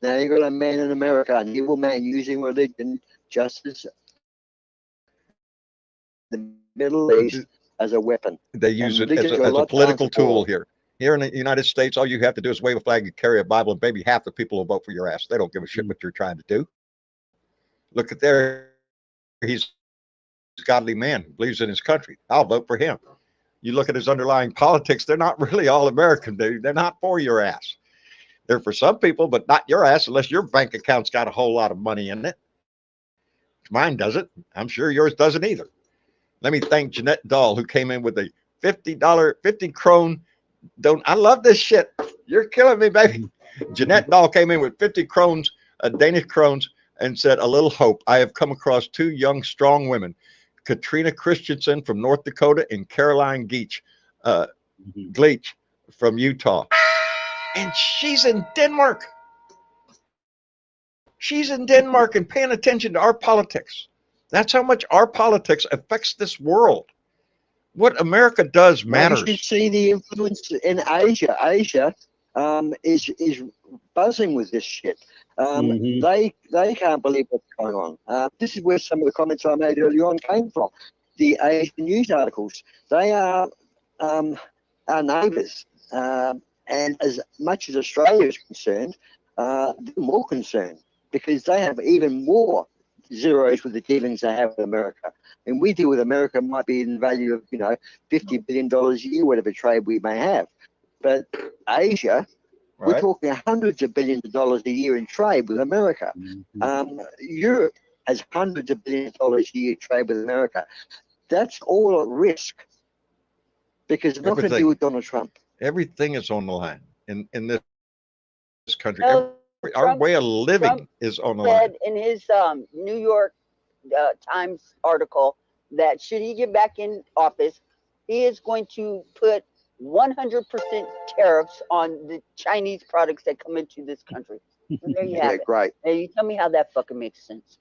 Now you got a man in America, an evil man using religion just as the Middle East as a weapon. They use it as a political tool here. Here in the United States, all you have to do is wave a flag and carry a Bible, and maybe half the people will vote for your ass. They don't give a shit what you're trying to do. Look at there. He's a godly man, believes in his country. I'll vote for him. You look at his underlying politics, they're not really all American. They're not for your ass. They're for some people, but not your ass unless your bank account's got a whole lot of money in it. Mine doesn't. I'm sure yours doesn't either. Let me thank Jeanette Dahl, who came in with a $50, 50 krone. I love this shit. You're killing me, baby. Jeanette Dahl came in with 50 krones, Danish krones, and said, "A little hope. I have come across two young, strong women, Katrina Christensen from North Dakota and Caroline Gleach from Utah. And she's in Denmark. She's in Denmark and paying attention to our politics. That's how much our politics affects this world. What America does matters." You should see the influence in Asia. Asia is buzzing with this shit. They can't believe what's going on. This is where some of the comments I made earlier on came from. The Asian news articles. They are our neighbours, and as much as Australia is concerned, they're more concerned because they have even more zeros with the dealings they have with America. And we deal with America might be in the value of, $50 billion a year, whatever trade we may have. But Asia, we're talking hundreds of billions of dollars a year in trade with America. Europe has hundreds of billions of dollars a year trade with America. That's all at risk because they're not going to deal with Donald Trump. Everything is on the line in this country. Our way of living Trump is on the line. Said in his New York Times article that should he get back in office, he is going to put 100% tariffs on the Chinese products that come into this country. So there you have it. Great. Hey, you tell me how that fucking makes sense.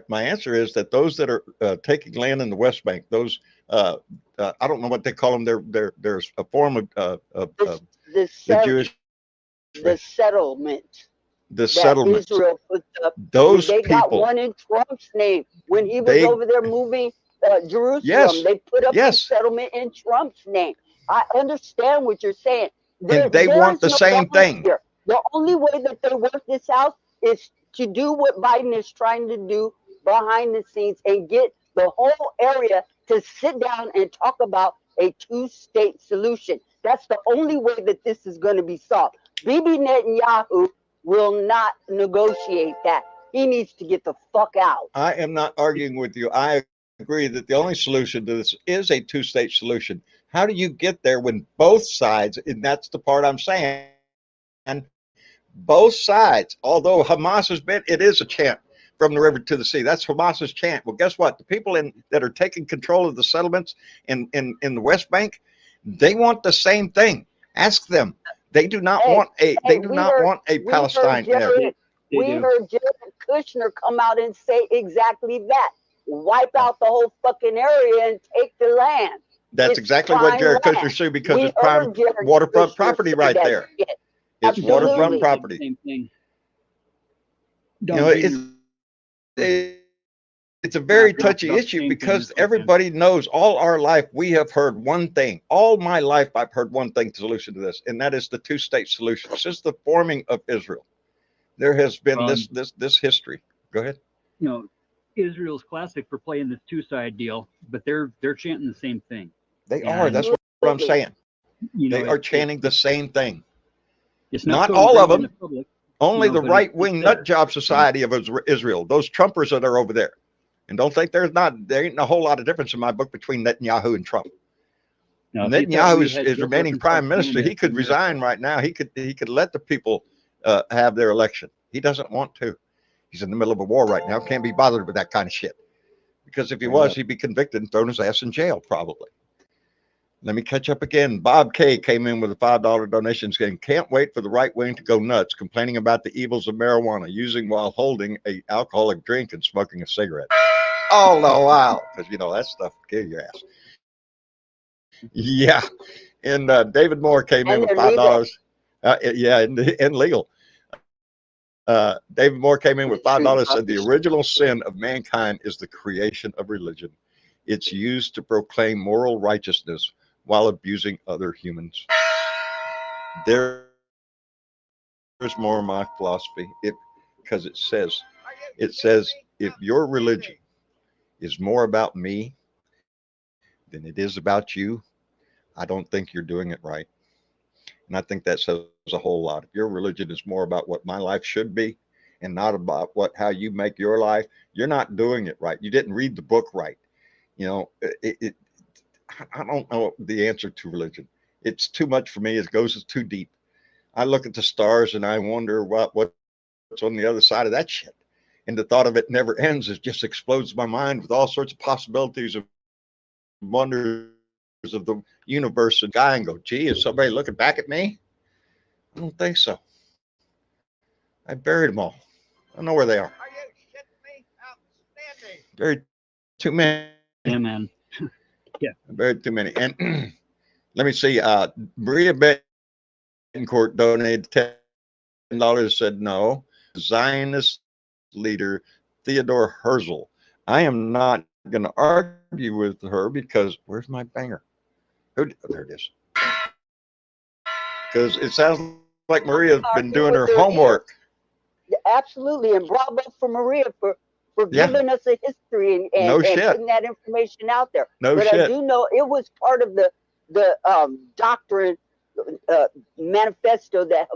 My answer is that those that are taking land in the West Bank, those I don't know what they call them. There's a form of the Jewish, the settlement. The settlements. Israel puts up. Those they people. Got one in Trump's name when he was over there moving Jerusalem. Yes, they put up a settlement in Trump's name. I understand what you're saying. And they want the same thing. Here. The only way that they work this out is to do what Biden is trying to do behind the scenes and get the whole area to sit down and talk about a two-state solution. That's the only way that this is going to be solved. Bibi Netanyahu will not negotiate that. He needs to get the fuck out. I am not arguing with you. I agree that the only solution to this is a two-state solution. How do you get there when both sides, and that's the part I'm saying, and both sides, although Hamas has been, it is a chant from the river to the sea. That's Hamas's chant. Well, guess what? The people that are taking control of the settlements in the West Bank, they want the same thing. Ask them. They do not want a Palestine there. We heard Jared Kushner come out and say exactly that. Wipe out the whole fucking area and take the land. That's exactly what Jared Kushner said because it's prime waterfront property right there. It's waterfront property. Same thing. It's a very touchy issue because everybody knows all our life we have heard one thing. All my life I've heard one thing, solution to this, and that is the two-state solution. Since the forming of Israel, there has been this history. Go ahead. Israel's classic for playing this two-side deal, but they're chanting the same thing. They are. That's what I'm saying. They are chanting the same thing. It's not all of them. Only the right-wing nut job society of Israel. Those Trumpers that are over there. And don't think there ain't a whole lot of difference in my book between Netanyahu and Trump. Now, Netanyahu is remaining prime minister. He could resign right now. He could let the people have their election. He doesn't want to. He's in the middle of a war right now. Can't be bothered with that kind of shit. Because if he was, he'd be convicted and thrown his ass in jail probably. Let me catch up again. Bob K came in with a $5 donation saying, can't wait for the right wing to go nuts, complaining about the evils of marijuana, using while holding a alcoholic drink and smoking a cigarette. All the while, because, you know, that stuff will kill your ass. Yeah. And David Moore came in with $5. Yeah, and legal. David Moore came in with $5, said the original sin of mankind is the creation of religion. It's used to proclaim moral righteousness while abusing other humans. There's more of my philosophy, because it says if your religion is more about me than it is about you, I don't think you're doing it right. And I think that says a whole lot. If your religion is more about what my life should be and not about how you make your life, you're not doing it right. You didn't read the book right. You know, I don't know the answer to religion. It's too much for me. It goes too deep. I look at the stars and I wonder what's on the other side of that shit. And the thought of it never ends. It just explodes my mind with all sorts of possibilities of wonders of the universe and guy and go, gee, is somebody looking back at me? I don't think so. I buried them all. I don't know where they are. Are you shitting me? Outstanding. Buried too many. Yeah, man. Yeah. I buried too many. And let me see. Maria Betancourt donated $10, said no. Zionist leader Theodore Herzl. I am not going to argue with her because where's my banger? Oh, there it is. Because it sounds like Maria's been doing her homework. Absolutely, and bravo for Maria for giving us a history and putting that information out there. But I do know it was part of the doctrine manifesto that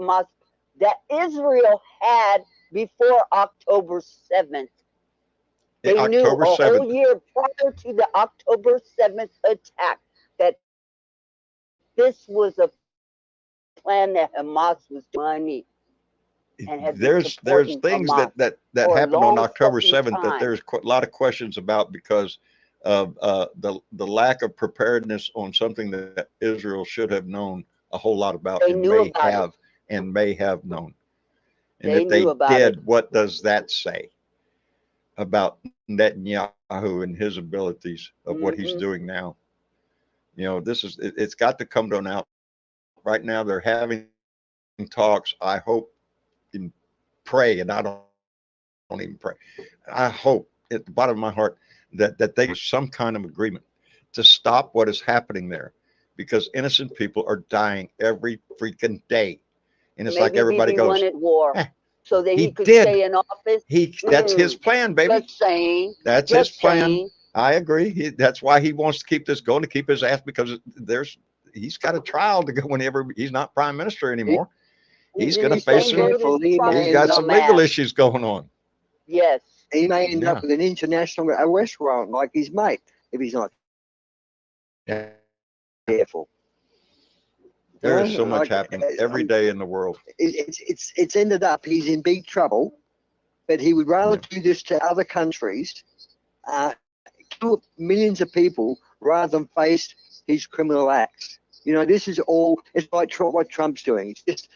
Israel had before October 7th. They knew a whole year prior to the October 7th attack that this was a plan that Hamas was doing. And there's things that happened on October 7th that there's a lot of questions about because of the lack of preparedness on something that Israel should have known a whole lot about and may have known. And if they did, what does that say about Netanyahu and his abilities of what he's doing now? You know, it's got to come to an out. Right now they're having talks. I hope and pray, and I don't even pray. I hope at the bottom of my heart that they have some kind of agreement to stop what is happening there, because innocent people are dying every freaking day, and it's like everybody goes, wanted war, so that he could stay in office. That's his plan, baby. Just saying. That's his plan. I agree. That's why he wants to keep this going, to keep his ass, because he's got a trial to go whenever he's not prime minister anymore. He's going to face he's got some legal issues going on. Yes. He may end up with an international arrest warrant like his mate if he's not careful. There is so much happening every day in the world. It's ended up he's in big trouble, but he would rather do this to other countries, kill millions of people rather than face his criminal acts. You know, this is all. It's like what Trump's doing. It's just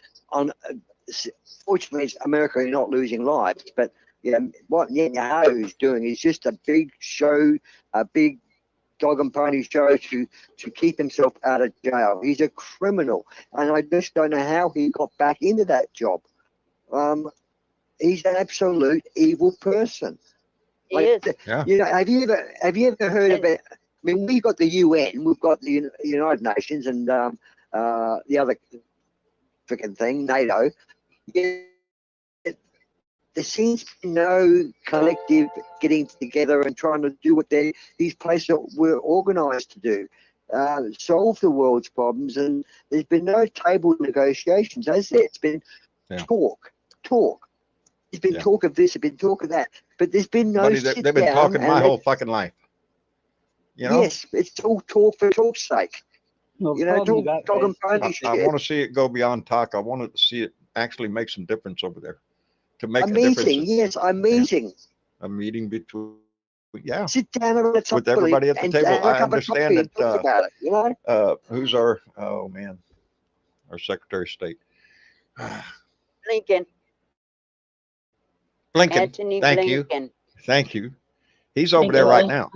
fortunately, America is not losing lives, but what Netanyahu is doing is just a big show, a big dog and pony show to keep himself out of jail. He's a criminal, and I just don't know how he got back into that job. He's an absolute evil person. He is. You know, have you ever heard of it? I mean, we've got the UN, we've got the United Nations, and the other freaking thing, NATO. There seems to be no collective getting together and trying to do what these places were organized to do, solve the world's problems, and there's been no table negotiations. As I said, it's been talk. There's been talk of this, there's been talk of that, but there's been no sit down. They've been talking my whole fucking life. You know? Yes, it's all talk for talk's sake. No, you know, dog and pony shit. I want to see it go beyond talk. I want to see it actually make some difference over there. To make a meeting, yes, a meeting. A meeting between Yeah, sit down and let's with everybody at the and table. have a I cup of understand coffee and talk that. about it, you know? Who's our our Secretary of State? Lincoln, Blinken. Anthony Thank you. Blinken. Thank you. He's over there right now.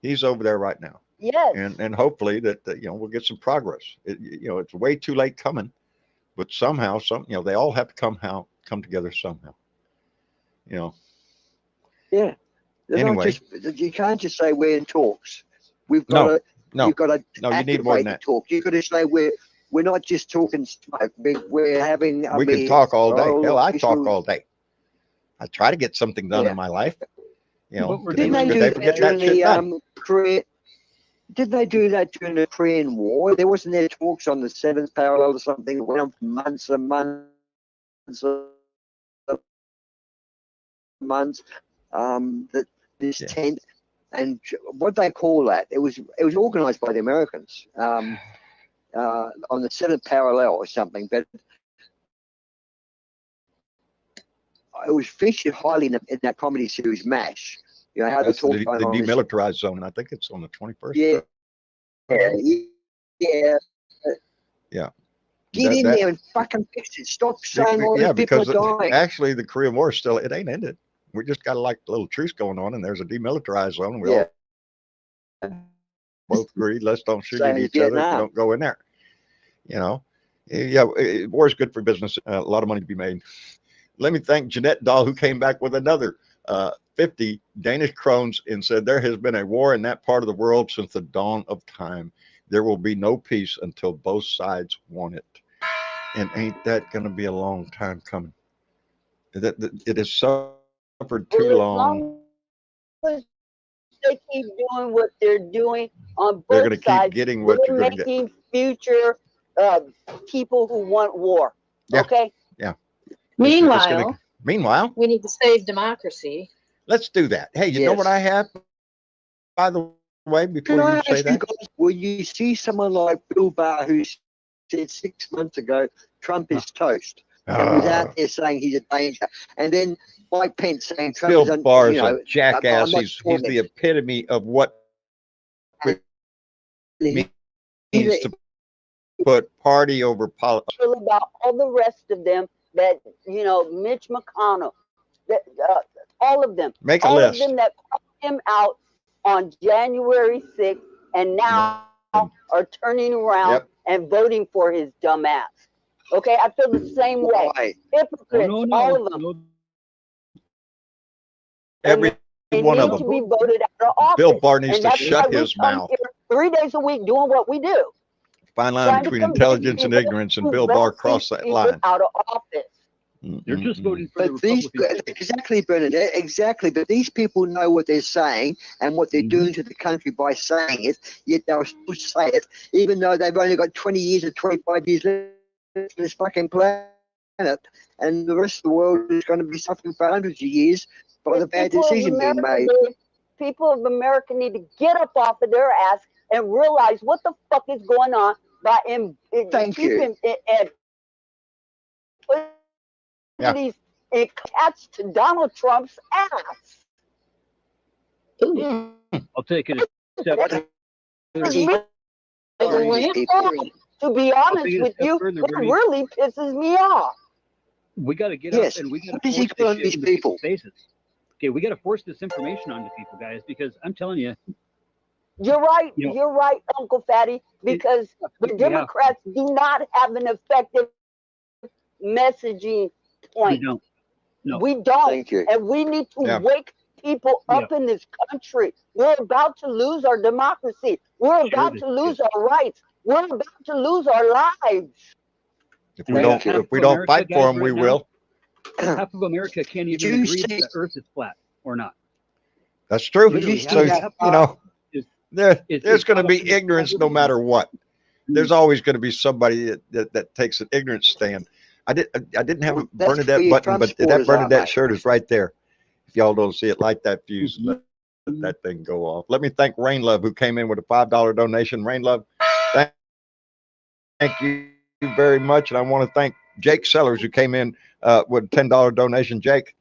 He's over there right now. Yes. And hopefully that we'll get some progress. It's way too late coming, but somehow they all have to come together somehow. Yeah. Anyway. You can't just say we're in talks. We've got No. You've got to you need more than that. talk. You've got to say we're not just talking smoke. We're having. We can talk all day. Hell, I talk all day. I try to get something done in my life. Didn't they do that during the Korean? Did they do that during the Korean War? There wasn't there talks on the seventh parallel or something that went on for months and months and months. That this tent and what they call that? It was organised by the Americans on the seventh parallel or something, but it was featured highly in that comedy series MASH. How that's the demilitarized zone. I think it's on the 21st. Yeah. Get in there and fucking fix it. Stop saying all these people are dying. Actually, the Korean War still, it ain't ended. We just got a little truce going on, and there's a demilitarized zone. We all both agreed, let's don't shoot at each other. Don't go in there. War is good for business. A lot of money to be made. Let me thank Jeanette Dahl, who came back with another 50 Danish krones and said, there has been a war in that part of the world since the dawn of time. There will be no peace until both sides want it. And ain't that going to be a long time coming? It has suffered too long. As they keep doing what they're doing on both sides, they're going to keep getting what you're going to get. Making future people who want war. Yeah. Okay? Yeah. Meanwhile, we need to save democracy. Let's do that. Hey, you know what I have, by the way, before you say that? Will you see someone like Bill Barr who said 6 months ago, Trump is toast, and without there saying he's a danger, and then Mike Pence saying Trump Bill is Barr is a jackass. He's the epitome of what it means to put party over politics. About all the rest of them that, Mitch McConnell, that, all of them. Make a all list. All of them that called him out on January 6th and now are turning around and voting for his dumb ass. Okay, I feel the same way. Hypocrites, all of them. Every one of them. To be voted out of office. Bill Barr needs to shut his mouth. 3 days a week doing what we do. Fine line between intelligence and ignorance, and Bill Barr crossed that line. Out of office. They're just voting for but these, exactly, Bernadette, exactly. But these people know what they're saying and what they're doing to the country by saying it, yet they'll still say it, even though they've only got 20 years or 25 years left on this fucking planet, and the rest of the world is going to be suffering for hundreds of years by the bad decision being made. People of America need to get up off of their ass and realize what the fuck is going on by keeping these attached to Donald Trump's ass. I'll take it a step. To be honest with you, it really pisses me off. We got to get up and we got to force these people's faces. Okay, we got to force this information onto people, guys, because I'm telling you. You're right. You're right, Uncle Fatty, because the Democrats do not have an effective messaging point. We don't. No. We don't. And we need to wake people up in this country. We're about to lose our democracy. We're about to lose our rights. We're about to lose our lives. If we don't fight for them, we will. Half of America can't even agree that the Earth is flat or not. That's true. So, there's going to be ignorance no matter what. There's always going to be somebody that takes an ignorant stand. I didn't have a Bernadette button, but that Bernadette shirt is right there. If y'all don't see it, light that fuse and let that thing go off. Let me thank Rain Love, who came in with a $5 donation. Rain Love, thank you very much. And I want to thank Jake Sellers, who came in with a $10 donation. Jake,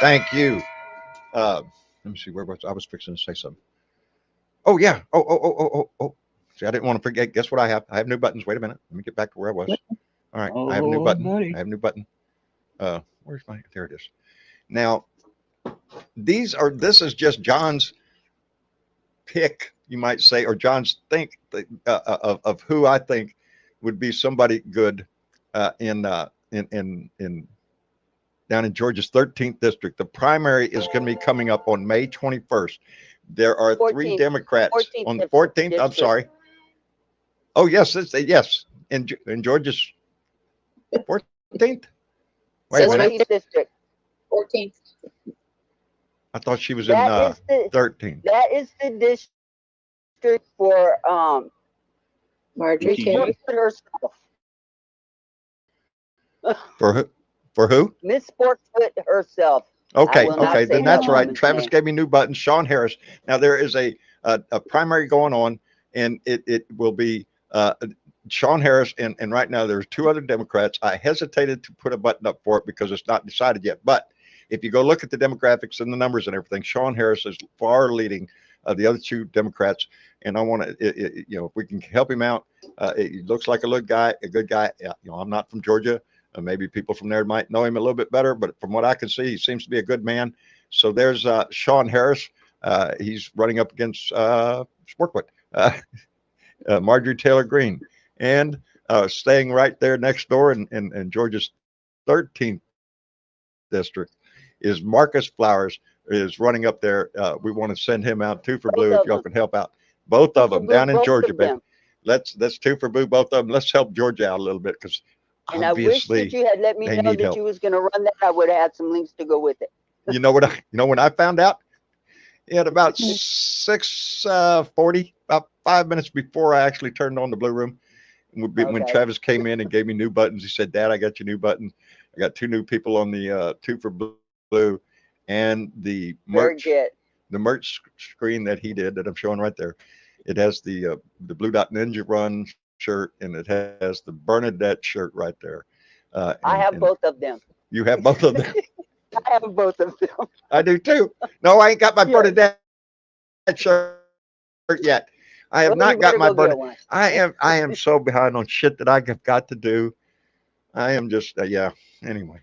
thank you. Let me see, where was I? Was fixing to say something. Oh yeah. Oh. See, I didn't want to forget. Guess what I have? I have new buttons. Wait a minute. Let me get back to where I was. All right. I have a new button. Buddy. I have a new button. Where's my? There it is. Now, this is just John's pick, you might say, or John's think of who I think would be somebody good in down in Georgia's 13th district. The primary is going to be coming up on May 21st. There are 3 Democrats on the 14th. District. I'm sorry. Oh yes, yes. In Georgia's 14th. Wait, district 14th. I thought she was in 13th. That is the district for Marjorie Taylor herself. For who? Miss Sportsfoot herself. Okay, then that's right. Travis gave me new buttons. Sean Harris. Now there is a primary going on, and it will be Sean Harris, and right now there's 2 other Democrats. I hesitated to put a button up for it because it's not decided yet. But if you go look at the demographics and the numbers and everything, Sean Harris is far leading the other 2 Democrats. And I want to, if we can help him out, he looks like a good guy. I'm not from Georgia. Maybe people from there might know him a little bit better, but from what I can see, he seems to be a good man. So there's Sean Harris. He's running up against Sportwood, Marjorie Taylor Greene, and staying right there next door in Georgia's 13th district is Marcus Flowers is running up there. We want to send him out 2 for Blue if y'all can help out. Both of them down in Georgia, baby. Let's 2 for Blue, both of them. Let's help Georgia out a little bit because. And I wish that you had let me know that you was going to run that. I would have had some links to go with it. You know when I found out, at about 6:40, about 5 minutes before I actually turned on the Blue Room, when Travis came in and gave me new buttons, he said, "Dad, I got your new buttons. I got 2 new people on the 2 for Blue, and the merch screen that he did that I'm showing right there. It has the Blue Dot Ninja Run shirt, and it has the Bernadette shirt right there. I have both of them. You have both of them? I have both of them. I do too. No, I ain't got my Bernadette shirt yet. I have not got my Bernadette. I am so behind on shit that I have got to do. I am just anyway,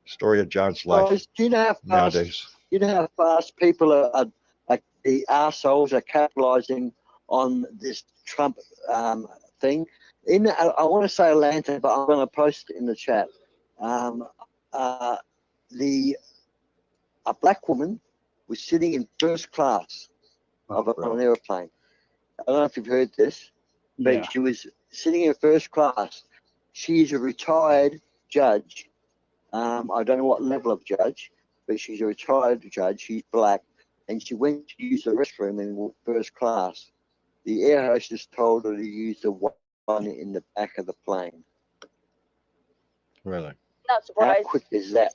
story of John's life. Well, nowadays. You know how fast people are the assholes are capitalizing on this Trump thing. I want to say Atlanta, but I'm going to post it in the chat. A black woman was sitting in first class of an airplane. I don't know if you've heard this, but she was sitting in first class. She's a retired judge. I don't know what level of judge, but she's a retired judge. She's black, and she went to use the restroom in first class. The air hostess told her to use the one in the back of the plane. Really? Not surprised. How quick is that?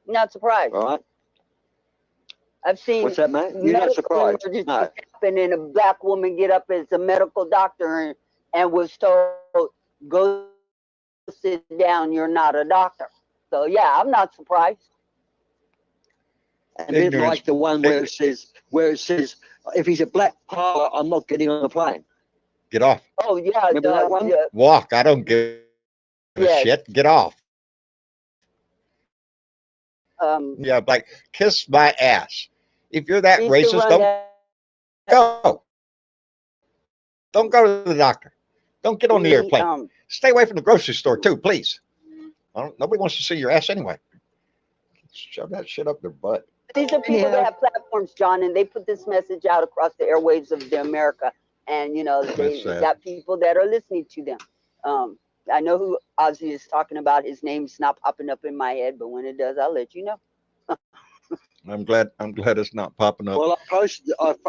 Not surprised. All right. I've seen. What's that, mate? You're not surprised? No. And then a black woman get up as a medical doctor and was told, "Go sit down. You're not a doctor." So yeah, I'm not surprised. And it's like the one where it says, if he's a black pilot, I'm not getting on the plane. Get off. Oh yeah, remember that one? Yeah. Walk. I don't give a shit. Get off. Like kiss my ass. If you're that racist, don't go. Don't go to the doctor. Don't get on the airplane. Stay away from the grocery store too, please. Nobody wants to see your ass anyway. Shove that shit up their butt. These are people that have platforms, John, and they put this message out across the airwaves of America. And, they got people that are listening to them. I know who Ozzy is talking about. His name's not popping up in my head, but when it does, I'll let you know. I'm glad it's not popping up. Well,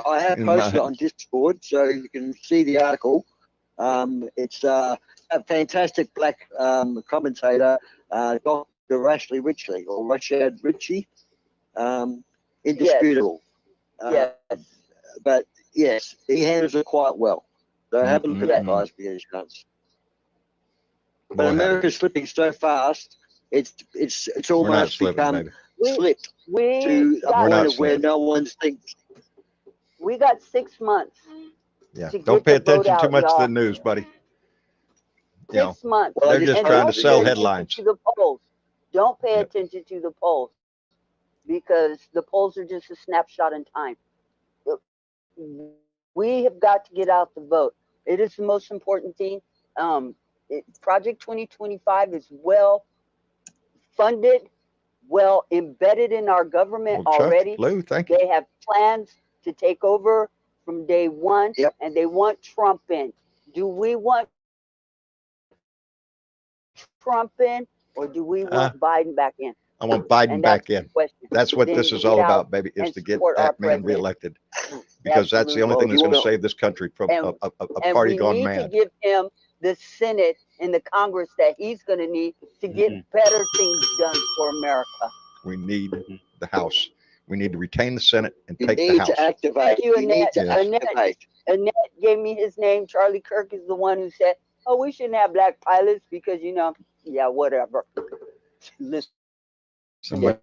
I have posted it on Discord, so you can see the article. It's a fantastic black commentator, Dr. Rashad Ritchie. Indisputable. But yes, he handles it quite well. So have a look at that, guys, if you get a chance. But America's slipping so fast, it's almost become slipped to a point of where no one's thinking. We got 6 months. Yeah, don't pay attention too much to the news, buddy. 6 months. They're just trying to sell headlines. To the polls. Don't pay attention to the polls, because the polls are just a snapshot in time. We have got to get out the vote. It is the most important thing. Project 2025 is well funded, well embedded in our government already. Lou, thank you. They have plans to take over from day one, and they want Trump in. Do we want Trump in, or do we want Biden back in? I want Biden back in. That's what this is all about, baby, is to get that man reelected. Because that's the only thing that's going to save this country from a party gone mad. We need to give him the Senate and the Congress that he's going to need to get better things done for America. We need the House. We need to retain the Senate and take the House. To activate. Thank you, Annette. Annette gave me his name. Charlie Kirk is the one who said, "Oh, we shouldn't have black pilots because, whatever." Listen. Somebody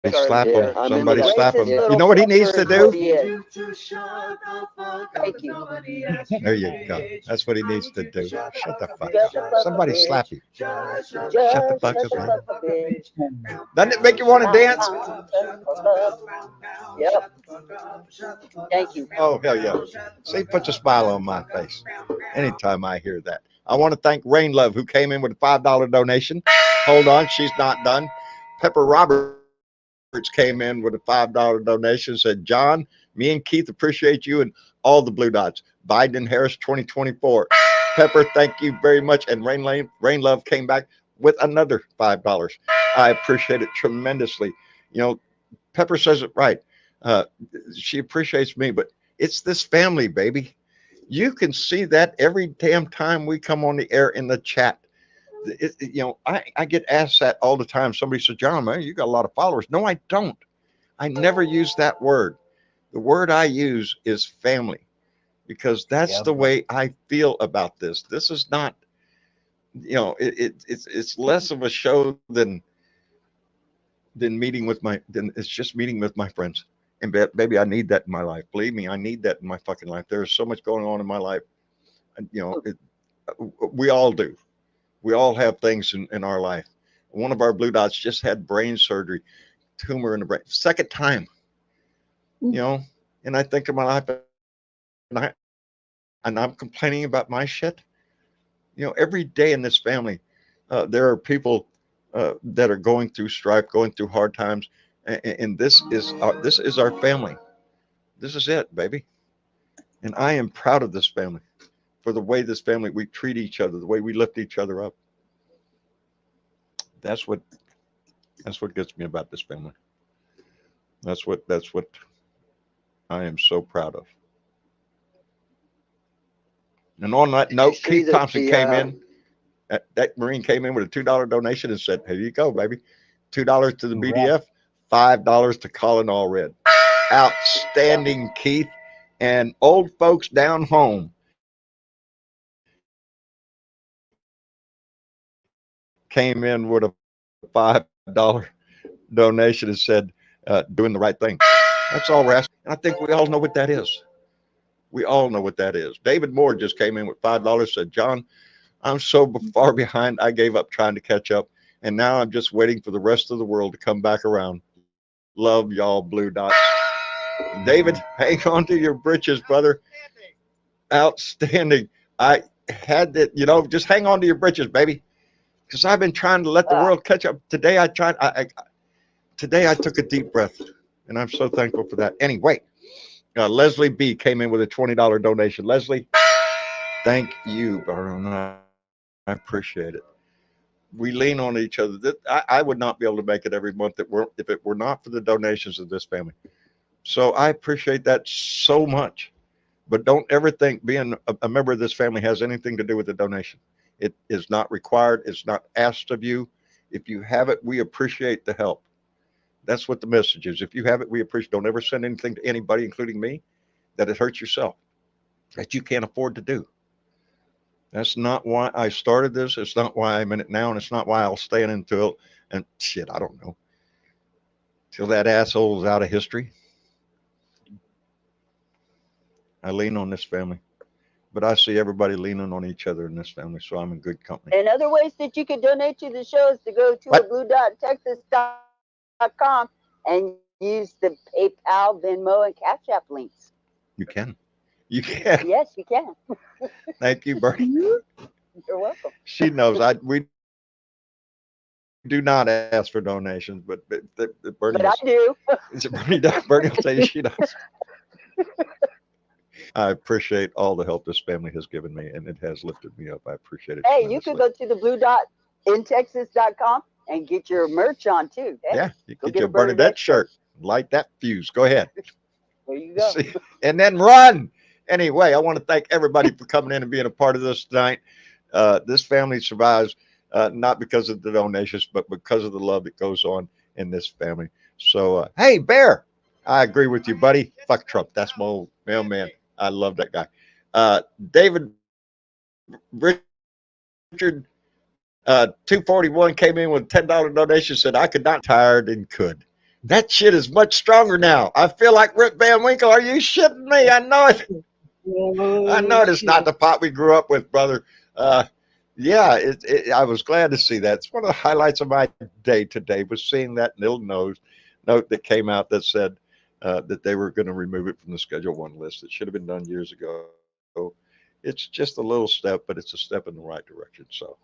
slap him. Somebody slap him. You know what he needs to do? Thank you. There you go. That's what he needs to do. Shut the fuck up. Somebody slap you. Shut the fuck up, man. Doesn't it make you want to dance? Yep. Thank you. Oh, hell yeah. See, puts a smile on my face anytime I hear that. I want to thank Rain Love, who came in with a $5 donation. Hold on, she's not done. Pepper Roberts came in with a $5 donation, said, "John, me and Keith appreciate you and all the blue dots. Biden and Harris 2024. Pepper, thank you very much." And Rain Love came back with another $5. I appreciate it tremendously. Pepper says it right. She appreciates me, but it's this family, baby. You can see that every damn time we come on the air in the chat. I get asked that all the time. Somebody says, "John, man, you got a lot of followers." No, I don't. I never use that word. The word I use is family, because that's the way I feel about this. This is not, it's less of a show than meeting with it's just meeting with my friends. And baby, I need that in my life. Believe me, I need that in my fucking life. There's so much going on in my life. We all do. We all have things in our life. One of our blue dots just had brain surgery, tumor in the brain, second time. And I think of my life, and I'm complaining about my shit. Every day in this family, there are people that are going through strife, going through hard times, and this is our family. This is it, baby. And I am proud of this family for the way we treat each other, the way we lift each other up. That's what gets me about this family. That's what I am so proud of. And on that note, Keith Thompson came in. That Marine came in with a $2 donation and said, "Here you go, baby. $2 to the BDF, $5 to Colin Allred." Outstanding, Keith. And old folks down home came in with a $5 donation and said, "Doing the right thing." That's all we're asking. And I think we all know what that is. We all know what that is. David Moore just came in with $5, said, "John, I'm so far behind, I gave up trying to catch up. And now I'm just waiting for the rest of the world to come back around. Love y'all, blue dots." David, hang on to your britches, brother. Outstanding. I had that, just hang on to your britches, baby. Because I've been trying to let the world catch up. Today I took a deep breath, and I'm so thankful for that. Anyway, Leslie B came in with a $20 donation. Leslie, thank you, Baron. I appreciate it. We lean on each other. I would not be able to make it every month if it were not for the donations of this family. So I appreciate that so much. But don't ever think being a member of this family has anything to do with the donation. It is not required. It's not asked of you. If you have it, we appreciate the help. That's what the message is. If you have it, we appreciate. Don't ever send anything to anybody, including me, that it hurts yourself, that you can't afford to do. That's not why I started this. It's not why I'm in it now, and it's not why I'll stay in until, and shit, I don't know. Till that asshole's out of history. I lean on this family, but I see everybody leaning on each other in this family, so I'm in good company. And other ways that you can donate to the show is to go to bluedot.texas.com and use the PayPal, Venmo, and Cash App links. You can. You can. Yes, you can. Thank you, Bernie. You're welcome. She knows. We do not ask for donations, but Bernie. But I do. Bernie does. Bernie will tell you she does. I appreciate all the help this family has given me, and it has lifted me up. I appreciate it. Hey, you could go to the bluedotintexas.com and get your merch on too. Hey, yeah, you get your Bernadette shirt. Light that fuse. Go ahead. There you go. See, and then run. Anyway, I want to thank everybody for coming in and being a part of this tonight. This family survives not because of the donations, but because of the love that goes on in this family. So, hey, Bear, I agree with you, buddy. Fuck Trump. That's my old mailman. I love that guy. David Richard 241 came in with a $10 donation, said I could not tired and could. That shit is much stronger now. I feel like Rip Van Winkle. Are you shitting me? I know it. I know it's not the pot we grew up with, brother. Yeah, I was glad to see that. It's one of the highlights of my day today was seeing that little note that came out that said that they were going to remove it from the Schedule 1 list. It should have been done years ago. It's just a little step, but it's a step in the right direction. So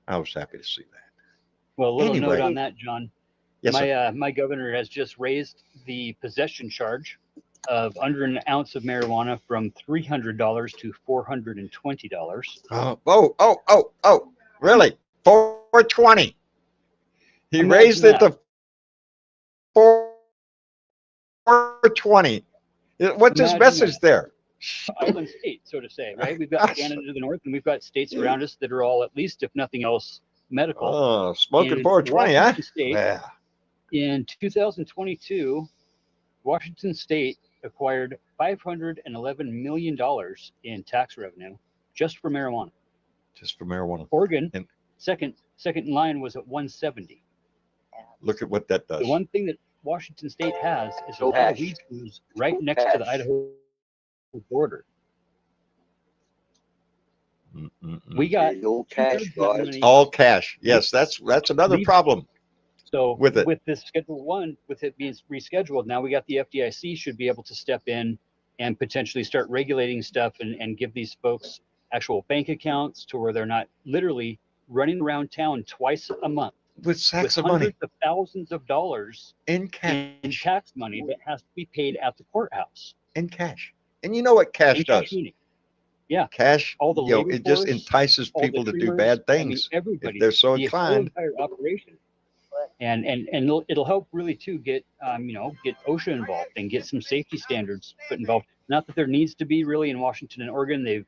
I was happy to see that. Well, a little note on that, John. Yes, my governor has just raised the possession charge of under an ounce of marijuana from $300 to $420. Oh, really? $420. He raised it to $420. What's his message there? Island state, so to say, right? We've got Canada to the north, and we've got states around us that are all, at least, if nothing else, medical. Oh, smoking $420, huh? State, yeah. In 2022, Washington State acquired $511 million in tax revenue just for marijuana. Just for marijuana. Oregon, second in line, was at 170. Look at what that does. The one thing that Washington State has is a lot of weed schools right next to the Idaho border. We got all cash, guys. All cash. Yes, that's another problem. So with this Schedule 1, with it being rescheduled, now we got the FDIC should be able to step in and potentially start regulating stuff and give these folks actual bank accounts to where they're not literally running around town twice a month with sacks of hundreds money, of thousands of dollars in cash, in tax money that has to be paid at the courthouse in cash. And you know what cash does? Yeah, cash. All the labor it just entices people to do bad things. I mean, everybody, if they're so inclined. The entire operation. And it'll help really too get get OSHA involved and get some safety standards put involved. Not that there needs to be really in Washington and Oregon. They've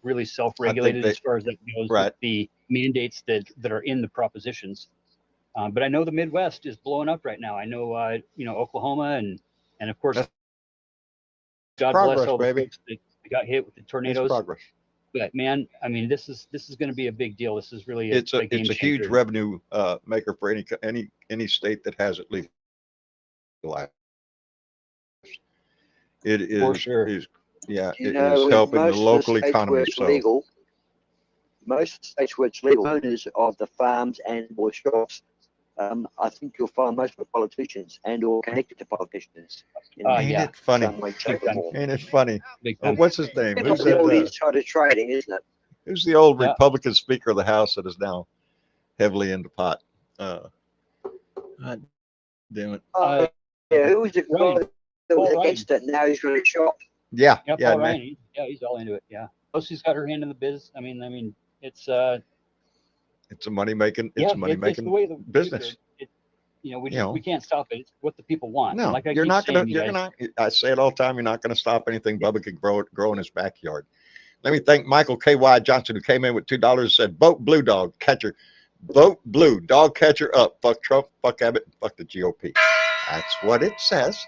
really self-regulated as far as that goes, right, with the mandates that are in the propositions. But I know the Midwest is blowing up right now. I know Oklahoma and of course, God bless all the folks that got hit with the tornadoes. But man, I mean, this is going to be a big deal. This is really it's a huge revenue maker for any state that has it legalized. It is for sure. It is helping the local economy. So legal, most states where it's legal, owners of the farms and or shops, I think you'll find most of the politicians and or connected to politicians. Ain't it funny? Ain't it funny? What's his name? Who's the old insider trading, isn't it? Who's the old Republican Speaker of the House that is now heavily into pot? Damn it. Yeah, who was the guy that was against it? Now he's really shocked. Yeah, Paul Ryan, he's all into it. Yeah, plus he's got her hand in the biz. I mean, it's a money making. It's a money making business. We can't stop it. It's what the people want. No, like you're not going to. I say it all the time. You're not going to stop anything Bubba can grow in his backyard. Let me thank Michael K.Y. Johnson, who came in with $2 and said, "Vote blue, dog catcher. Vote blue, dog catcher up. Fuck Trump, fuck Abbott, and fuck the GOP." That's what it says.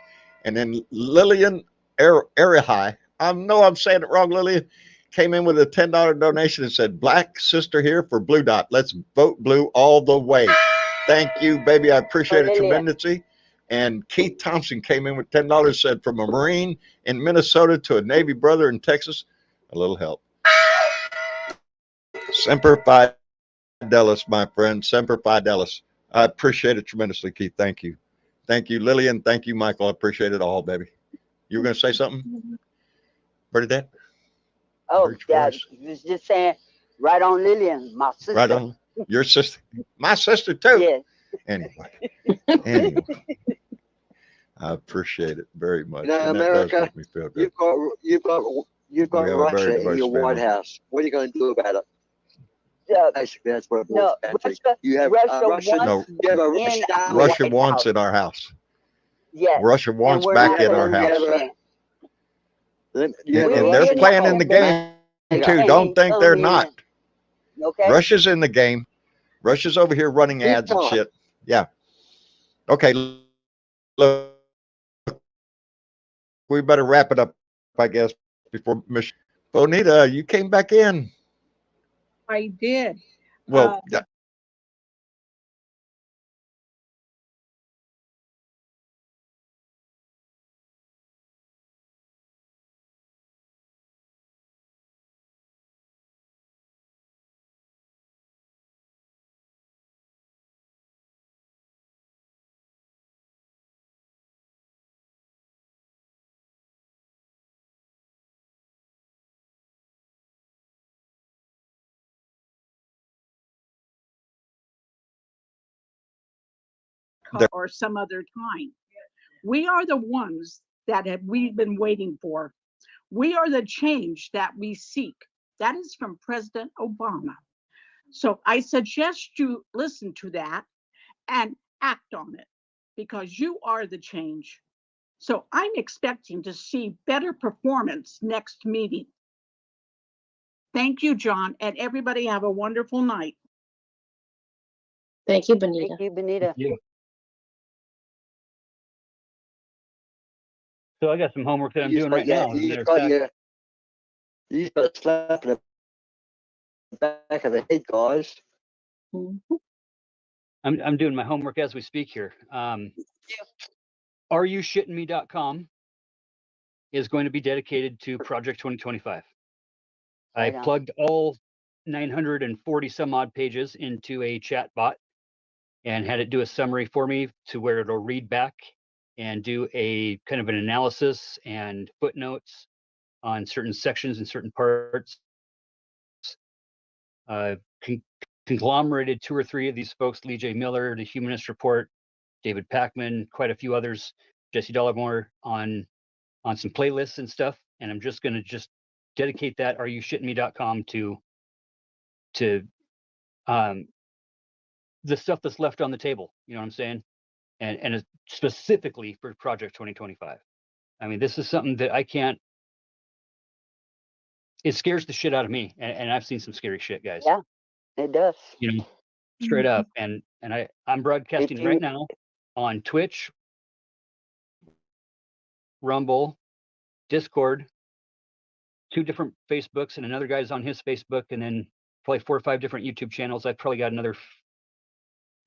And then Lillian Arihai, I know I'm saying it wrong, Lillian, came in with a $10 donation and said, "Black sister here for Blue Dot. Let's vote blue all the way." Thank you, baby. I appreciate it tremendously. And Keith Thompson came in with $10, said, from a Marine in Minnesota to a Navy brother in Texas, a little help. Semper Fidelis, my friend. Semper Fidelis. I appreciate it tremendously, Keith. Thank you. Thank you, Lillian. Thank you, Michael. I appreciate it all, baby. You were going to say something? Bernadette? Oh, Dad, he was just saying, right on Lillian, my sister. Right on. Your sister. My sister, too. Yeah. Anyway. I appreciate it very much. You know, and America, that does make me feel good. you've got Russia in your White House. What are you going to do about it? Basically, that's what it boils down to. You have Russia wants in our house. Yes. Russia wants back in our house. And they're playing in the game too. Don't think they're not. Okay. Russia's in the game. Russia's over here running ads and shit. Yeah. Okay. Look, we better wrap it up, I guess, before Miss Bonita, you came back in. I did. Well, or some other time. We are the ones that we've been waiting for. We are the change that we seek. That is from President Obama. So I suggest you listen to that and act on it because you are the change. So I'm expecting to see better performance next meeting. Thank you, John, and everybody have a wonderful night. Thank you, Benita. Thank you, Benita. Yeah. So I got some homework that I'm doing right now. You just got to slap in the back of the head, guys. I'm doing my homework as we speak here. REshittingme.com is going to be dedicated to Project 2025. I plugged all 940 some odd pages into a chat bot and had it do a summary for me to where it'll read back and do a kind of an analysis and footnotes on certain sections and certain parts. Conglomerated 2 or 3 of these folks: Lee J. Miller, the Humanist Report, David Pakman, quite a few others, Jesse Dollamore, on some playlists and stuff. And I'm just going to dedicate that REshittingme.com to the stuff that's left on the table. You know what I'm saying? And specifically for Project 2025. I mean, this is something that I can't. It scares the shit out of me, and I've seen some scary shit, guys. Yeah, it does. You know, straight up. And I'm broadcasting right now on Twitch, Rumble, Discord, 2 different Facebooks, and another guy's on his Facebook, and then probably 4 or 5 different YouTube channels. I've probably got another,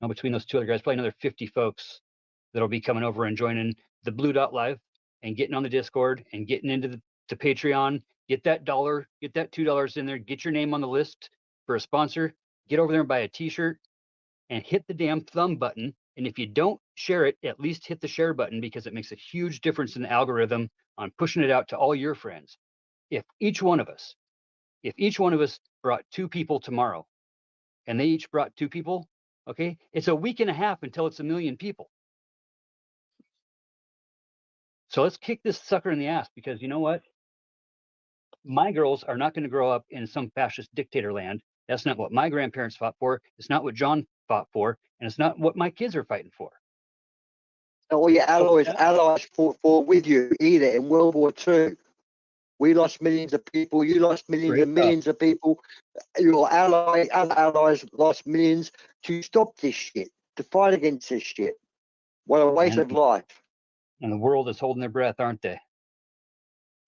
between those 2 other guys, probably another 50 folks that'll be coming over and joining the Blue Dot Live and getting on the Discord and getting into the Patreon. Get that $1, get that $2 in there, get your name on the list for a sponsor, get over there and buy a t-shirt and hit the damn thumb button. And if you don't share it, at least hit the share button, because it makes a huge difference in the algorithm on pushing it out to all your friends. If each one of us brought 2 people tomorrow, and they each brought 2 people, okay, it's a week and a half until it's 1 million people. So let's kick this sucker in the ass, because you know what? My girls are not going to grow up in some fascist dictator land. That's not what my grandparents fought for. It's not what John fought for. And it's not what my kids are fighting for. All your allies fought for with you either in World War II. We lost millions of people. You lost millions and millions of people. Your other allies lost millions to stop this shit, to fight against this shit. What a waste of life. And the world is holding their breath, aren't they?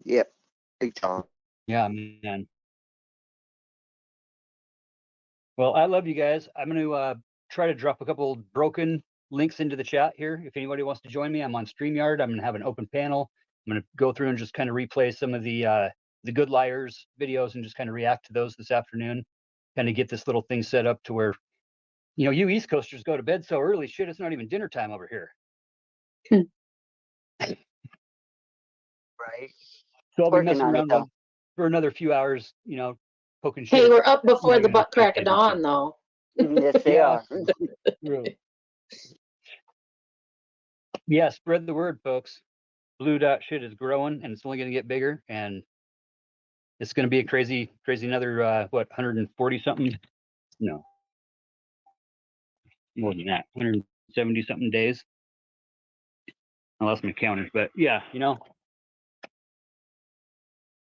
Yep, big time. Yeah, man. Well, I love you guys. I'm going to try to drop a couple broken links into the chat here. If anybody wants to join me, I'm on StreamYard. I'm going to have an open panel. I'm going to go through and just kind of replay some of the Good Liars videos and just kind of react to those this afternoon. Kind of get this little thing set up to where, you know, you East Coasters go to bed so early. Shit, it's not even dinner time over here. Right. So I'll be Working messing on it, around though. for another few hours, you know, poking shit. Hey, at we're up before the United butt crack of States Navy, dawn, though. Yes, they Yeah. are. True. Yeah, spread the word, folks. Blue dot shit is growing, and it's only going to get bigger, and it's going to be a crazy another what, 140 something? No, more than that, 170 something days. I lost my counters, but yeah, you know,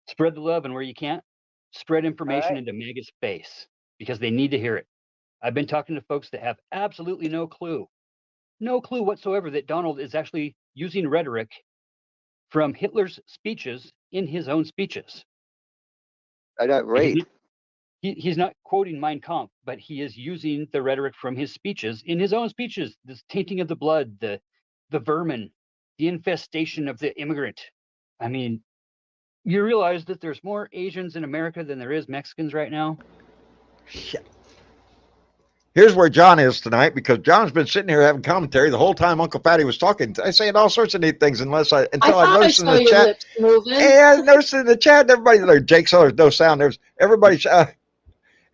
spread the love, and where you can't, spread information into MAGA's face, because they need to hear it. I've been talking to folks that have absolutely no clue whatsoever that Donald is actually using rhetoric from Hitler's speeches in his own speeches. I don't read. He's not quoting Mein Kampf, but he is using the rhetoric from his speeches in his own speeches. This tainting of the blood, the vermin, the infestation of the immigrant. I mean, you realize that there's more Asians in America than there is Mexicans right now? Shit. Here's where John is tonight, because John's been sitting here having commentary the whole time Uncle Fatty was talking. I saying all sorts of neat things until I noticed in the chat. Lips moving. And I noticed in the chat, everybody there, Jake, so there's no sound. There's everybody shaking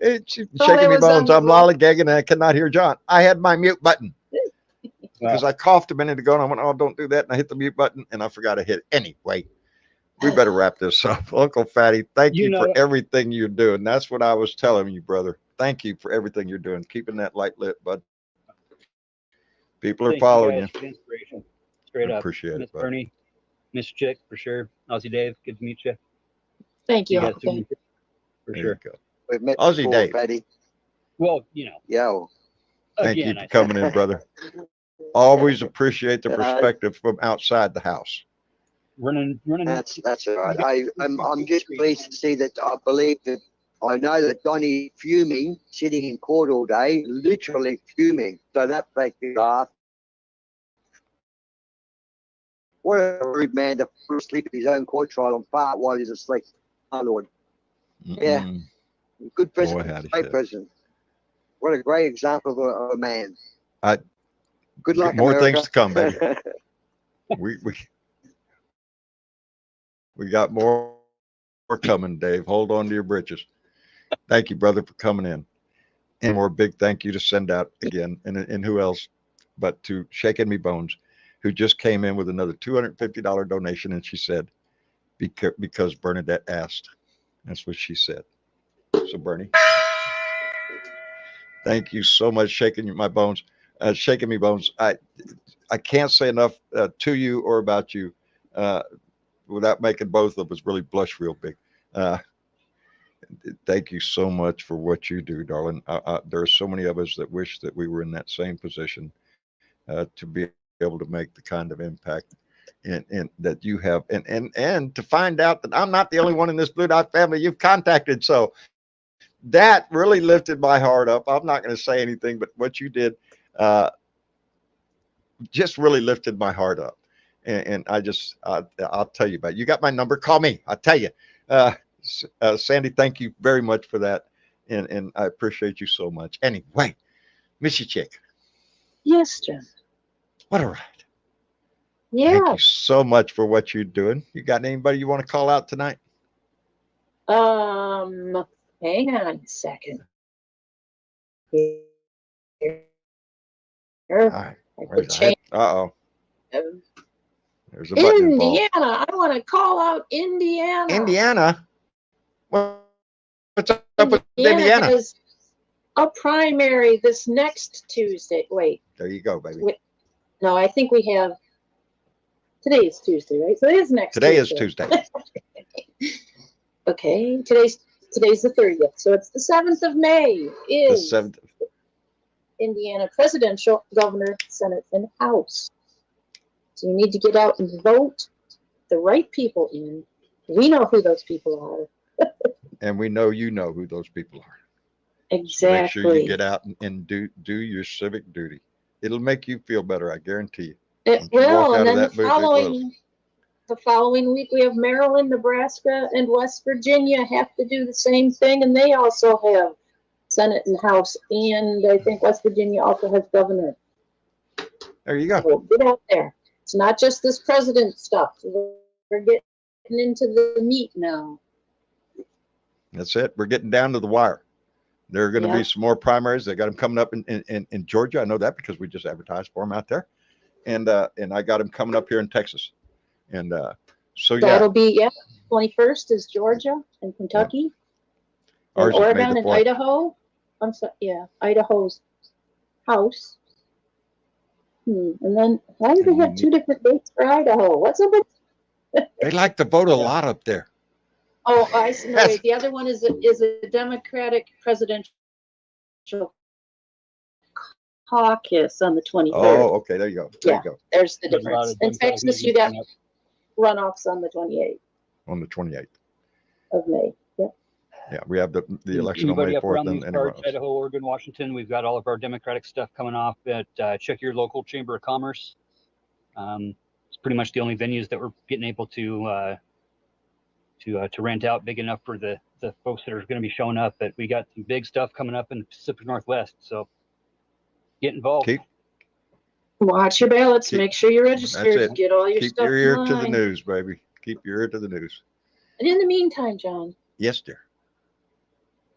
me bones. I'm lollygagging and I cannot hear John. I had my mute button because I coughed a minute ago and I went, oh, don't do that. And I hit the mute button and I forgot to hit it. Anyway, we better wrap this up. Uncle Fatty, thank you for everything you're doing. That's what I was telling you, brother. Thank you for everything you're doing. Keeping that light lit, bud. People are following you. Inspiration. Straight up. Appreciate Miss it, bud. Bernie, Miss Chick, for sure. Aussie Dave, good to meet you. Thank you. guys soon, for There sure. you go. We've met Aussie before, Dave. Fatty. Well, you know. Yeah. Thank Again, you for coming in, brother. Always appreciate the perspective from outside the house. Running. That's all right. I'm just pleased to see that. I know that Donnie fuming, sitting in court all day, literally fuming. So that makes me laugh. What a rude man to fall asleep at his own court trial and fart while he's asleep. Oh Lord. Yeah. Good president. Boy, Great president. What a great example of a man. Good luck, more America. things to come, baby. we got more coming, Dave. Hold on to your britches. Thank you, brother, for coming in. And more big thank you to send out again. And who else but to Shaking Me Bones, who just came in with another $250 donation. And she said, because Bernadette asked. That's what she said. So Bernie, thank you so much, Shaking Me Bones. I can't say enough to you or about you without making both of us really blush real big. Thank you so much for what you do, darling. There are so many of us that wish that we were in that same position to be able to make the kind of impact and that you have, and to find out that I'm not the only one in this Blue Dot family you've contacted. So that really lifted my heart up. I'm not going to say anything, but what you did just really lifted my heart up. And I'll tell you about it. You got my number. Call me. I'll tell you. Sandy, thank you very much for that. And I appreciate you so much. Anyway, Missy Chick. Yes, John. What a ride. Yeah. Thank you so much for what you're doing. You got anybody you want to call out tonight? Hang on a second. Here. All right. Uh-oh. There's a button involved. Indiana. I want to call out Indiana. Indiana? What's up with Indiana? Has a primary this next Tuesday. Wait. There you go, baby. No, I think we have. Today is Tuesday, right? So it is next Tuesday. Tuesday. Is Tuesday. Okay. Today's the 30th. So it's the 7th of May. Is the 7th. Indiana presidential, governor, Senate, and House. So you need to get out and vote the right people in. We know who those people are. And we know you know who those people are. Exactly. So make sure you get out and do your civic duty. It'll make you feel better, I guarantee you. It Once you walk will, out and of then that booth, it will. the following week we have Maryland, Nebraska, and West Virginia have to do the same thing, and they also have Senate and House, and I think West Virginia also has governor. There you go. So get out there. It's not just this president stuff. We're getting into the meat now. That's it. We're getting down to the wire. There are going to be some more primaries. They got them coming up in Georgia. I know that because we just advertised for them out there, and I got them coming up here in Texas, and so yeah. That'll be 21st is Georgia and Kentucky, and Oregon and Idaho. I'm sorry, Idaho's House. And then why do they have two different dates for Idaho? What's up with? They like to vote a lot up there. Oh, I see. No, wait. The other one is a Democratic presidential caucus on the 23rd. Oh, okay. There you go. There you go. There's the difference. In Texas, you got runoffs on the 28th. On the 28th of May. Yep. Yeah, we have the election on May 4th. And Idaho, Oregon, Washington. We've got all of our Democratic stuff coming off at check your local Chamber of Commerce. It's pretty much the only venues that we're getting able to rent out big enough for the folks that are going to be showing up. But we got some big stuff coming up in the Pacific Northwest, so get involved. Watch your ballots. Make sure you're registered. Get all your stuff. Keep your ear to the news, baby. Keep your ear to the news. And in the meantime, John. Yes, dear.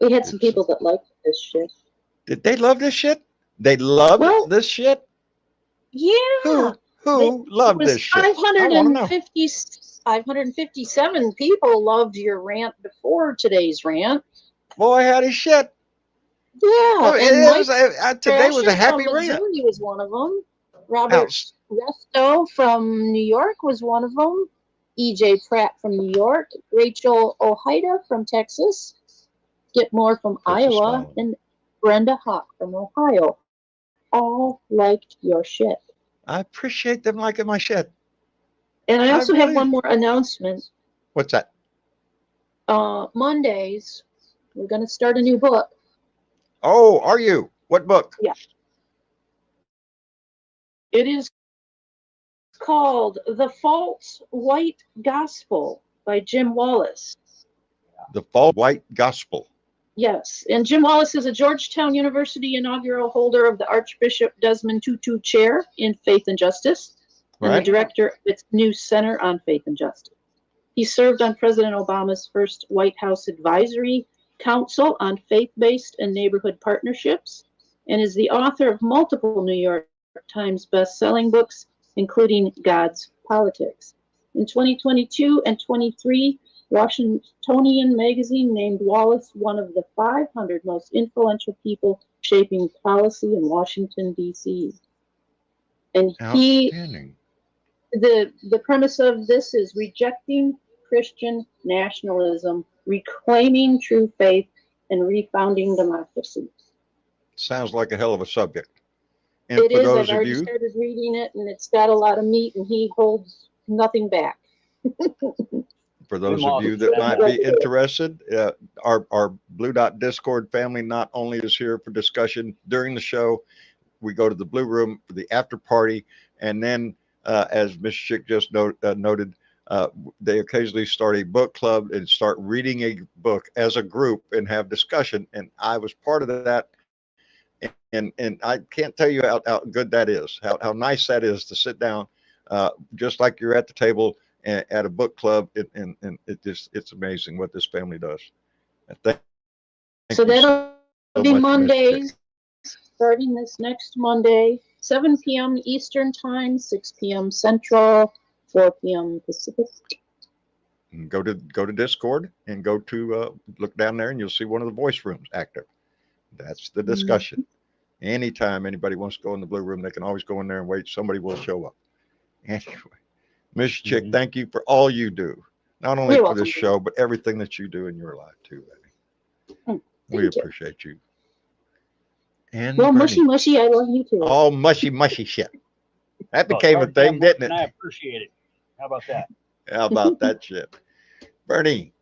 We had some people that liked this shit. Did they love this shit? They loved this shit? Yeah. Who loved this shit? 557 people loved your rant before today's rant. Boy, howdy shit. Yeah. Today was a happy rant. He was one of them. Robert Resto from New York was one of them. E.J. Pratt from New York. Rachel Ojeda from Texas. Skip Moore from Iowa. And Brenda Hawk from Ohio. All liked your shit. I appreciate them liking my shit. And I also have one more announcement. What's that? Mondays, we're going to start a new book. Oh, are you? What book? Yeah. It is called The False White Gospel by Jim Wallace. The False White Gospel. Yes. And Jim Wallace is a Georgetown University inaugural holder of the Archbishop Desmond Tutu Chair in Faith and Justice. And the director of its new Center on Faith and Justice. He served on President Obama's first White House Advisory Council on Faith-Based and Neighborhood Partnerships, and is the author of multiple New York Times best-selling books, including God's Politics. In 2022 and 23, Washingtonian magazine named Wallace one of the 500 most influential people shaping policy in Washington, D.C. And the premise of this is rejecting Christian nationalism, reclaiming true faith, and refounding democracy. Sounds like a hell of a subject. And it is. I've already started reading it, and it's got a lot of meat, and he holds nothing back. For those of you that might be interested, our Blue Dot Discord family not only is here for discussion during the show, we go to the Blue Room for the after party, and then as Ms. Chick just noted, they occasionally start a book club and start reading a book as a group and have discussion. And I was part of that. And I can't tell you how good that is, how nice that is to sit down just like you're at the table at a book club. And it's amazing what this family does. So that'll be Mondays, starting this next Monday, 7 p.m. Eastern Time, 6 p.m. Central, 4 p.m. Pacific. And go to Discord and go to look down there, and you'll see one of the voice rooms active. That's the discussion. Mm-hmm. Anytime anybody wants to go in the Blue Room, they can always go in there and wait. Somebody will show up. Anyway, Miss Chick, thank you for all you do, not only for this show, but everything that you do in your life too, baby. We appreciate you. And well, Bernie, mushy, I love you too. All mushy shit. That became a thing, didn't it? I appreciate it. How about that? How about that shit? Bernie,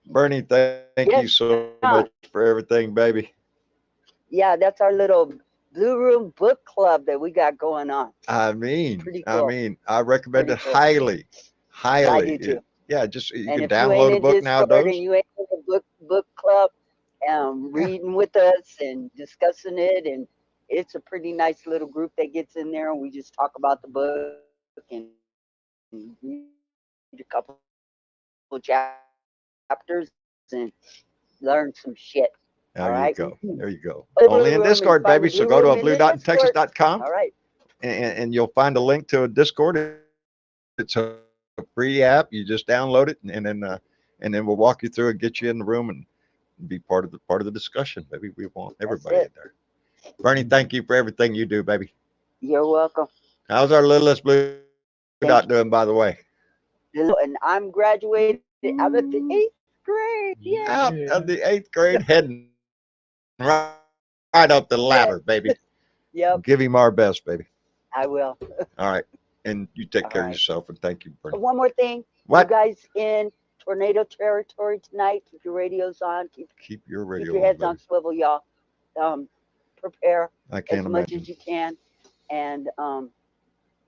thank you so much for everything, baby. Yeah, that's our little Blue Room Book Club that we got going on. I mean, Pretty cool. I recommend Pretty it cool. highly, highly. I do too. Yeah, just you And can if you ain't download a in book Discord nowadays. and you ain't in the book club, Yeah. reading with us and discussing it, and it's a pretty nice little group that gets in there, and we just talk about the book and read a couple chapters and learn some shit. All right. There you go. There you go. Blue Only Room in and Discord, find the baby. Blue So go Room to in the Discord. blue.intexas.com All right. and you'll find a link to a Discord. It's a free app. You just download it and then we'll walk you through and get you in the room and be part of the discussion, baby. We want everybody in there. Bernie, thank you for everything you do, baby. You're welcome. How's our littlest blue dot doing, by the way? And I'm graduated out of the 8th grade. Yeah. Out of the 8th grade, heading right up the ladder, baby. Yep. Give him our best, baby. I will. All right. And you take care of yourself, and thank you, Bernie. One more thing. What? You guys in tornado territory tonight. Keep your radios on. Keep your radio keep your heads on swivel, y'all. Prepare as much as you can. And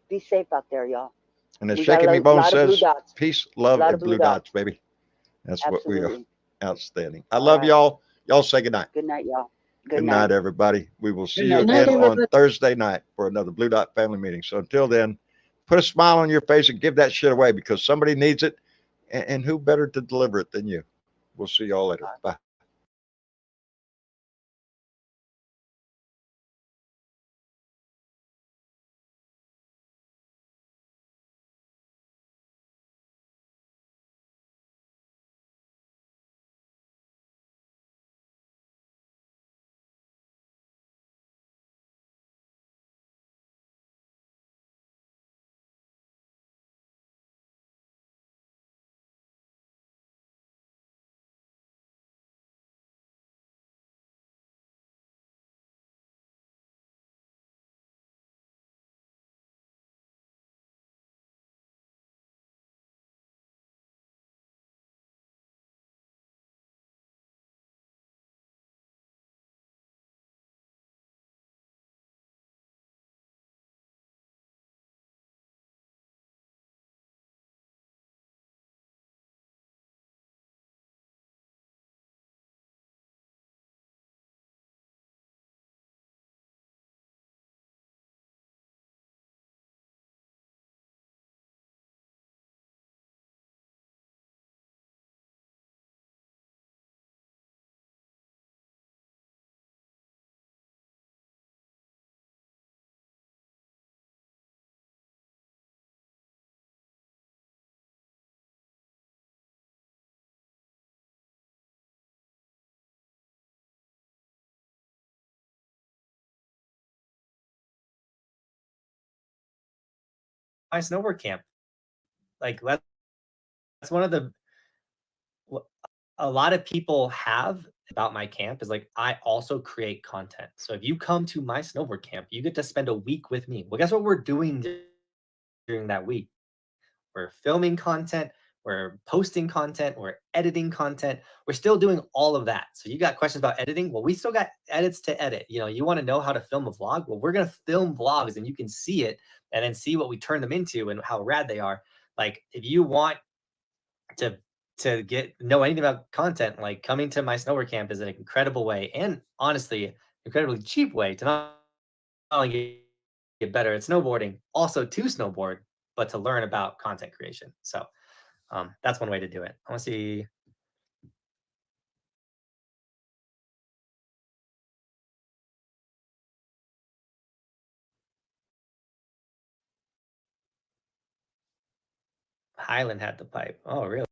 be safe out there, y'all. And as Shaking Me Bone says, peace, love, and blue dots, baby. That's Absolutely. what we are. Outstanding. I love y'all. Y'all say good night. Good night, y'all. Good night, everybody. We will see you Good night, again on everybody. Thursday night for another Blue Dot family meeting. So until then, put a smile on your face and give that shit away because somebody needs it. And who better to deliver it than you? We'll see y'all later. Bye. My snowboard camp. Like that's one of the a lot of people have about my camp is like I also create content. So if you come to my snowboard camp, you get to spend a week with me. Well, guess what we're doing during that week? We're filming content, we're posting content, we're editing content. We're still doing all of that. So you got questions about editing? Well, we still got edits to edit. You know, you want to know how to film a vlog? Well, we're going to film vlogs and you can see it and then see what we turn them into and how rad they are. Like if you want to know anything about content, like coming to my snowboard camp is an incredible way and honestly, incredibly cheap way to not only get better at snowboarding, also to snowboard, but to learn about content creation. So that's one way to do it. I want to see. Highland had the pipe. Oh, really?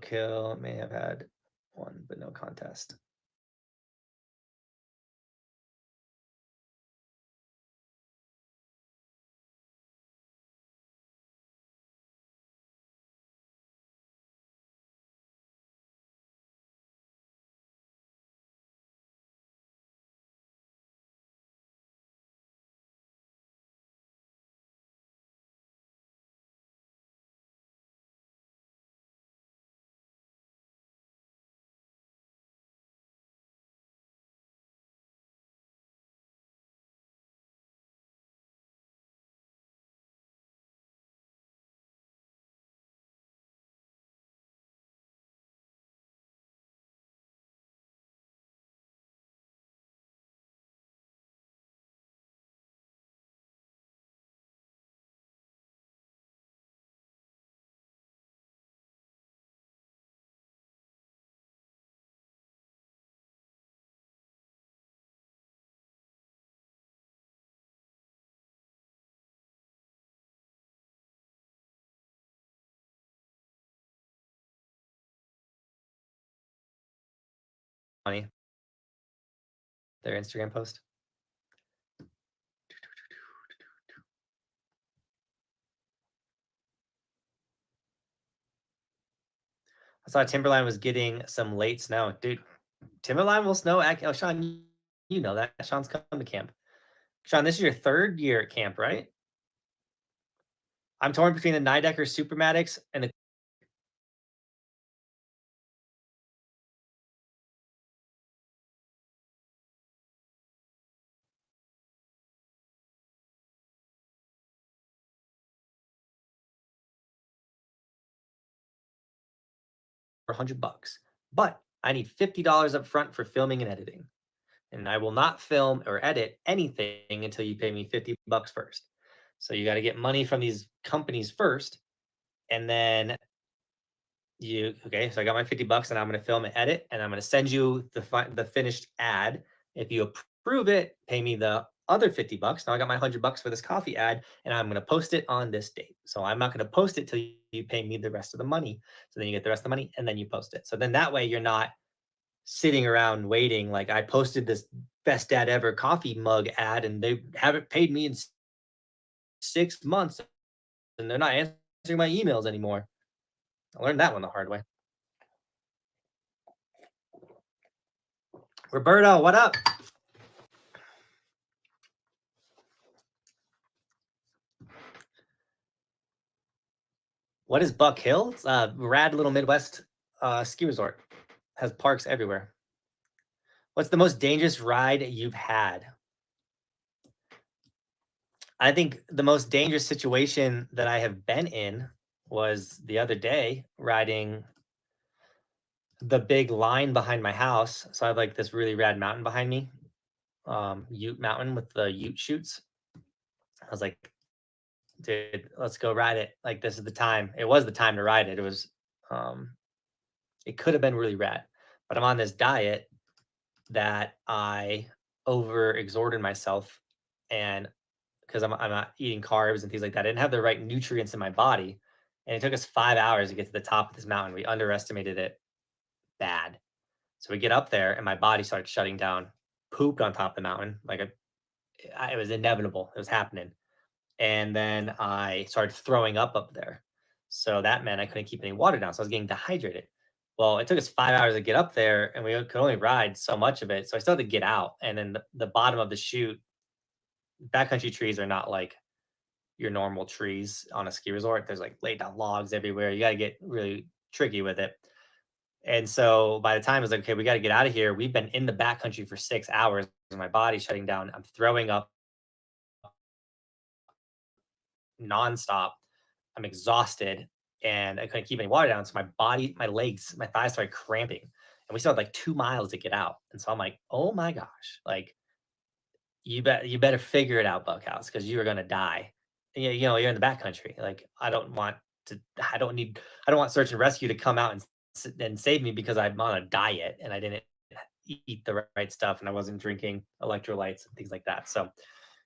Kill may have had one, but no contest. Funny. Their Instagram post. I saw Timberline was getting some late snow. Dude, Timberline will snow at, oh, Sean, you know that. Sean's come to camp. Sean, this is your 3rd year at camp, right? I'm torn between the Nidecker Supermatics and the $100, but I need $50 up front for filming and editing. And I will not film or edit anything until you pay me $50 first. So you got to get money from these companies first. And then okay, so I got my $50 and I'm going to film and edit, and I'm going to send you the finished ad. If you approve it, pay me the other $50. Now I got my $100 for this coffee ad, and I'm going to post it on this date. So I'm not going to post it till you pay me the rest of the money. So then you get the rest of the money, and then you post it. So then that way you're not sitting around waiting. Like, I posted this best dad ever coffee mug ad, and they haven't paid me in 6 months, and they're not answering my emails anymore. I learned that one the hard way. Roberto, what up? What is Buck Hill? It's a rad little Midwest ski resort. Has parks everywhere. What's the most dangerous ride you've had? I think the most dangerous situation that I have been in was the other day riding the big line behind my house. So I have like this really rad mountain behind me, Ute Mountain with the Ute chutes. I was like, dude, let's go ride it. Like, this is the time. It was the time to ride it. It was, it could have been really rad, but I'm on this diet that I overexerted myself, and because I'm not eating carbs and things like that, I didn't have the right nutrients in my body, and it took us 5 hours to get to the top of this mountain. We underestimated it bad. So we get up there, and my body started shutting down. Pooped on top of the mountain, like it was inevitable. It was happening. And then I started throwing up there. So that meant I couldn't keep any water down. So I was getting dehydrated. Well, it took us 5 hours to get up there, and we could only ride so much of it. So I still had to get out. And then the bottom of the chute, backcountry trees are not like your normal trees on a ski resort. There's like laid down logs everywhere. You got to get really tricky with it. And so by the time I was like, okay, we got to get out of here. We've been in the backcountry for 6 hours, and my body's shutting down. I'm throwing up nonstop. I'm exhausted, and I couldn't keep any water down. So my body, my legs, my thighs started cramping, and we still had like 2 miles to get out. And so I'm like, oh my gosh, like you better figure it out, Buckhouse, because you are gonna die. And, you know, you're in the backcountry. Like, I don't want search and rescue to come out and save me because I'm on a diet and I didn't eat the right stuff and I wasn't drinking electrolytes and things like that. So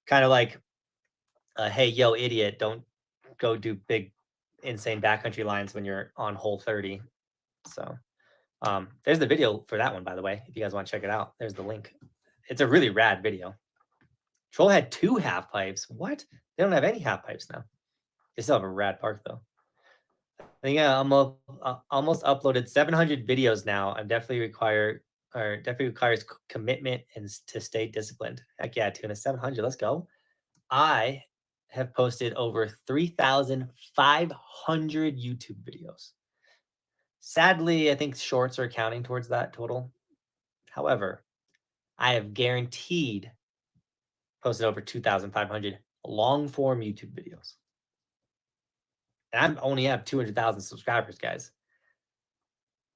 kind of like, hey, yo, idiot, don't go do big insane backcountry lines when you're on hole 30. So there's the video for that one, by the way. If you guys want to check it out, there's the link. It's a really rad video. Troll had 2 half pipes. What? They don't have any half pipes now. They still have a rad park though. I think I almost uploaded 700 videos now. I definitely requires commitment and to stay disciplined. Heck yeah, Tuna, 700. Let's go. I have posted over 3,500 YouTube videos. Sadly, I think shorts are counting towards that total. However, I have guaranteed posted over 2,500 long-form YouTube videos. And I only have 200,000 subscribers, guys.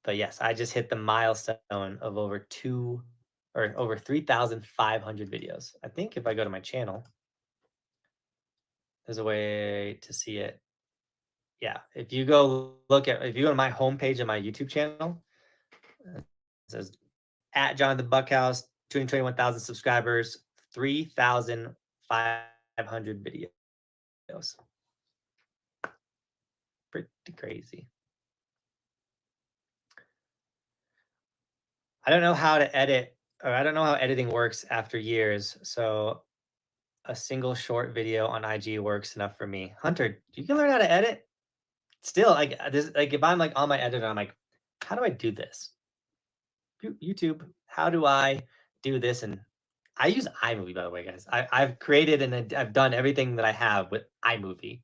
But yes, I just hit the milestone of over 3,500 videos. I think if I go to my channel, there's a way to see it. Yeah, if you go to my homepage of my YouTube channel, it says at Jonathan Buckhouse, 221,000 subscribers, 3,500 videos. Pretty crazy. I don't know how to edit, or I don't know how editing works after years. So a single short video on IG works enough for me. Hunter, you can learn how to edit. Still, like if I'm like on my editor, I'm like, how do I do this? YouTube, how do I do this? And I use iMovie, by the way, guys. I've created and I've done everything that I have with iMovie.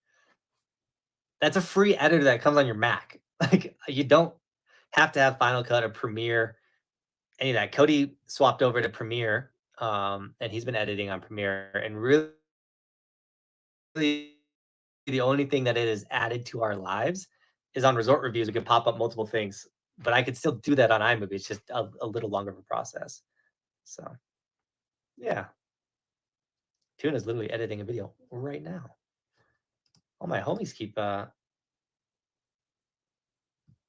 That's a free editor that comes on your Mac. Like you don't have to have Final Cut or Premiere, any of that. Cody swapped over to Premiere, and he's been editing on Premiere. And really, the only thing that it has added to our lives is on resort reviews. We can pop up multiple things, but I could still do that on iMovie. It's just a little longer of a process. So, yeah. Tuna's literally editing a video right now. All my homies keep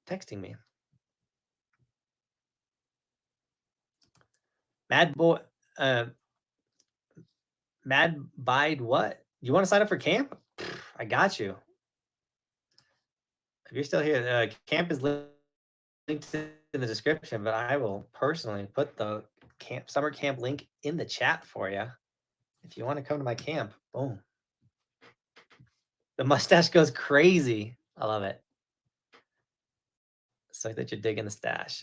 texting me. Mad Bide what? You want to sign up for camp? I got you. If you're still here, camp is linked in the description, but I will personally put the summer camp link in the chat for you. If you want to come to my camp, boom. The mustache goes crazy. I love it. So that you're digging the stash.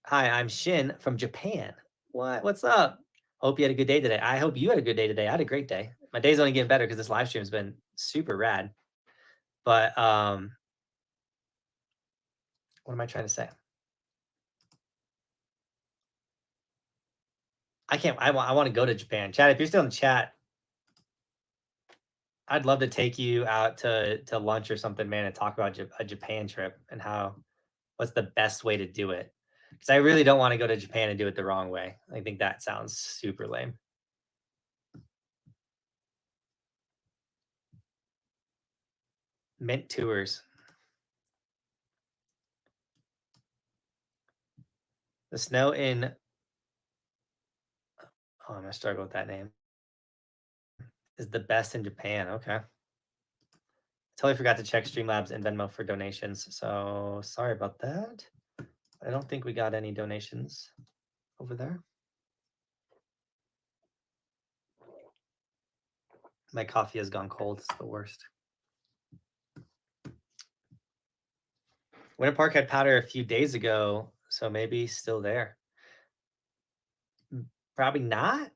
Hi, I'm Shin from Japan. What's up? Hope you had a good day today. I hope you had a good day today. I had a great day. My day's only getting better because this live stream has been super rad. But what am I trying to say? I want to go to Japan. Chad, if you're still in the chat, I'd love to take you out to lunch or something, man, and talk about a Japan trip and what's the best way to do it. Because I really don't want to go to Japan and do it the wrong way. I think that sounds super lame. Mint Tours. The snow in... Oh, I'm going to struggle with that name. Is the best in Japan. Okay. Totally forgot to check Streamlabs and Venmo for donations. So sorry about that. I don't think we got any donations over there. My coffee has gone cold. It's the worst. Winter Park had powder a few days ago, so maybe still there. Probably not.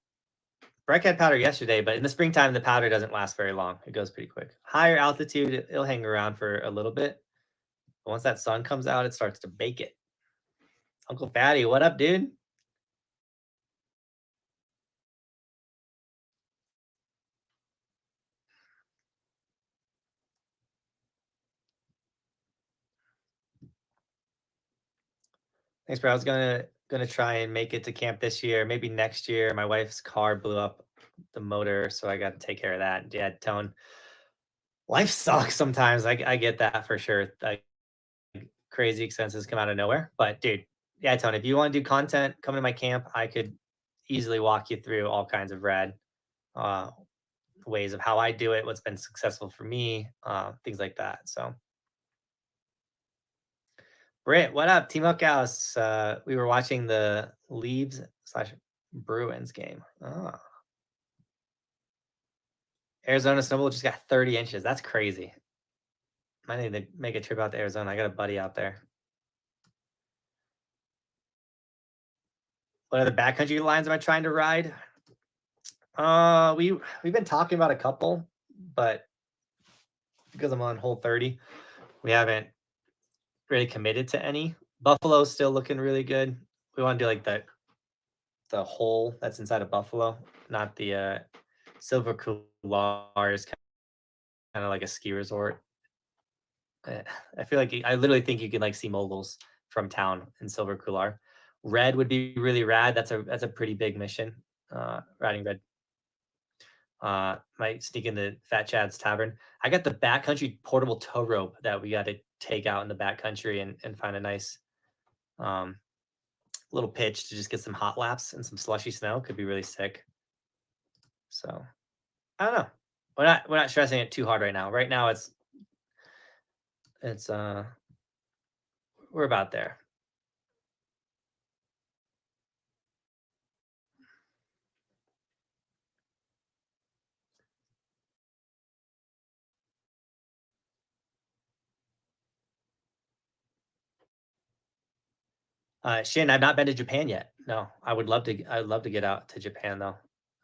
Breck had powder yesterday, but in the springtime, the powder doesn't last very long. It goes pretty quick. Higher altitude, it'll hang around for a little bit. But once that sun comes out, it starts to bake it. Uncle Fatty, what up, dude? Thanks, bro. I was gonna try and make it to camp this year, maybe next year. My wife's car blew up the motor, so I got to take care of that. Yeah, Tone. Life sucks sometimes. I get that for sure. Like crazy expenses come out of nowhere. But dude, yeah, Tone, if you want to do content, come to my camp. I could easily walk you through all kinds of rad ways of how I do it, what's been successful for me, things like that. So Britt, what up? Team Hookhouse. We were watching the Leaves/Bruins game. Oh. Arizona snowball just got 30 inches. That's crazy. Might need to make a trip out to Arizona. I got a buddy out there. What other backcountry lines am I trying to ride? We've been talking about a couple, but because I'm on hole 30, we haven't really committed to any. Buffalo's still looking really good. We want to do like the hole that's inside of Buffalo, not the Silver Couloir is kind of like a ski resort. I feel like I literally think you can like see moguls from town in Silver Couloir. Red would be really rad. That's a pretty big mission. Riding Red. Might sneak into Fat Chad's Tavern. I got the backcountry portable tow rope that we got to take out in the backcountry and find a nice little pitch to just get some hot laps and some slushy snow. Could be really sick. So I don't know. We're not stressing it too hard right now. Right now it's we're about there. Shin, I've not been to Japan yet. No, I would love to. I'd love to get out to Japan though.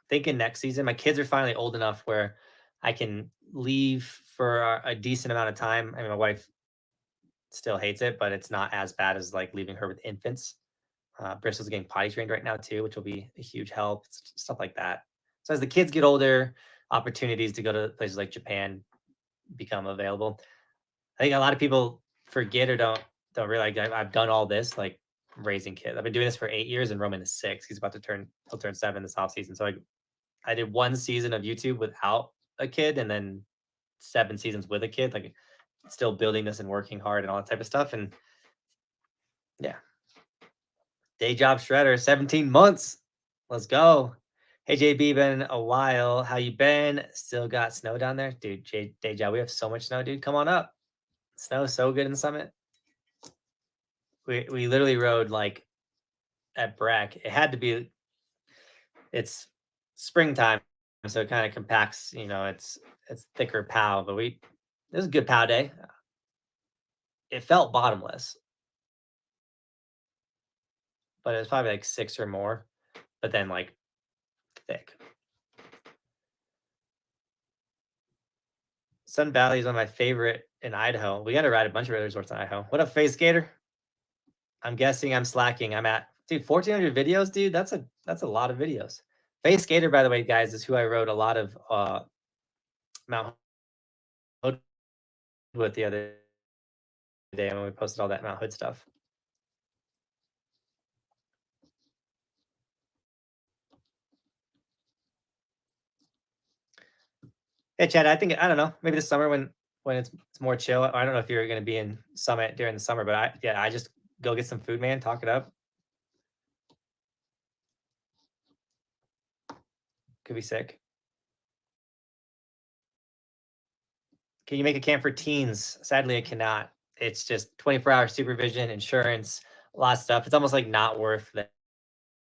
Thinking next season. My kids are finally old enough where I can leave for a decent amount of time. I mean, my wife still hates it, but it's not as bad as like leaving her with infants. Bristol's getting potty trained right now too, which will be a huge help. Stuff like that. So as the kids get older, opportunities to go to places like Japan become available. I think a lot of people forget or don't realize I've done all this, like raising kids. I've been doing this for 8 years, and Roman is 6. He'll turn 7 this off season. So I did 1 season of YouTube without a kid, and then 7 seasons with a kid, like still building this and working hard and all that type of stuff. And yeah, day job shredder, 17 months. Let's go. Hey JB, been a while. How you been? Still got snow down there, dude? Day job, we have so much snow, dude. Come on up. Snow is so good in Summit. We literally rode like at Breck. It had to be. It's springtime, so it kind of compacts. You know, it's thicker POW, but it was a good POW day. It felt bottomless, but it was probably like 6 or more. But then like thick. Sun Valley is one of my favorite in Idaho. We got to ride a bunch of resorts in Idaho. What up, Face Skater? I'm guessing I'm slacking. I'm at 1,400 videos, dude. That's a lot of videos. Face Skater, by the way, guys, is who I wrote a lot of Mount Hood with the other day when we posted all that Mount Hood stuff. Hey, Chad, I don't know, maybe this summer when it's more chill. I don't know if you're going to be in Summit during the summer, but I just go get some food, man. Talk it up. Could be sick. Can you make a camp for teens? Sadly, I cannot. It's just 24-hour supervision, insurance, a lot of stuff. It's almost like not worth the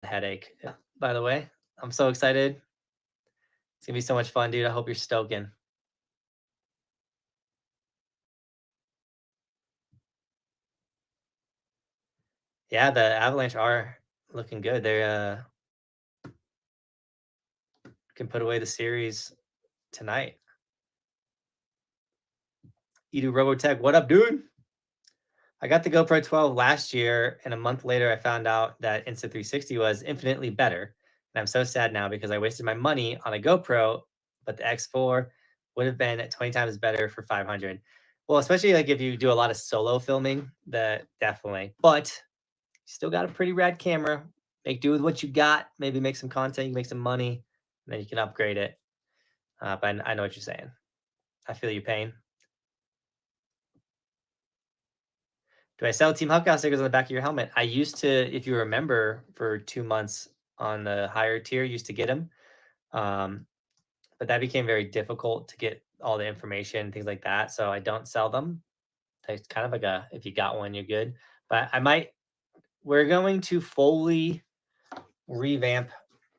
headache. By the way, I'm so excited. It's gonna be so much fun, dude. I hope you're stoking. Yeah, the Avalanche are looking good. They can put away the series tonight. Edu Robotech, what up, dude? I got the GoPro 12 last year, and a month later, I found out that Insta360 was infinitely better. And I'm so sad now because I wasted my money on a GoPro, but the X4 would have been 20 times better for 500. Well, especially like if you do a lot of solo filming, that definitely. But you still got a pretty rad camera. Make do with what you got. Maybe make some content, you make some money, and then you can upgrade it. But I know what you're saying. I feel your pain. Do I sell Team Hookhouse stickers on the back of your helmet? I used to, if you remember, for 2 months on the higher tier, used to get them. But that became very difficult to get all the information, things like that. So I don't sell them. It's kind of like if you got one, you're good. But we're going to fully revamp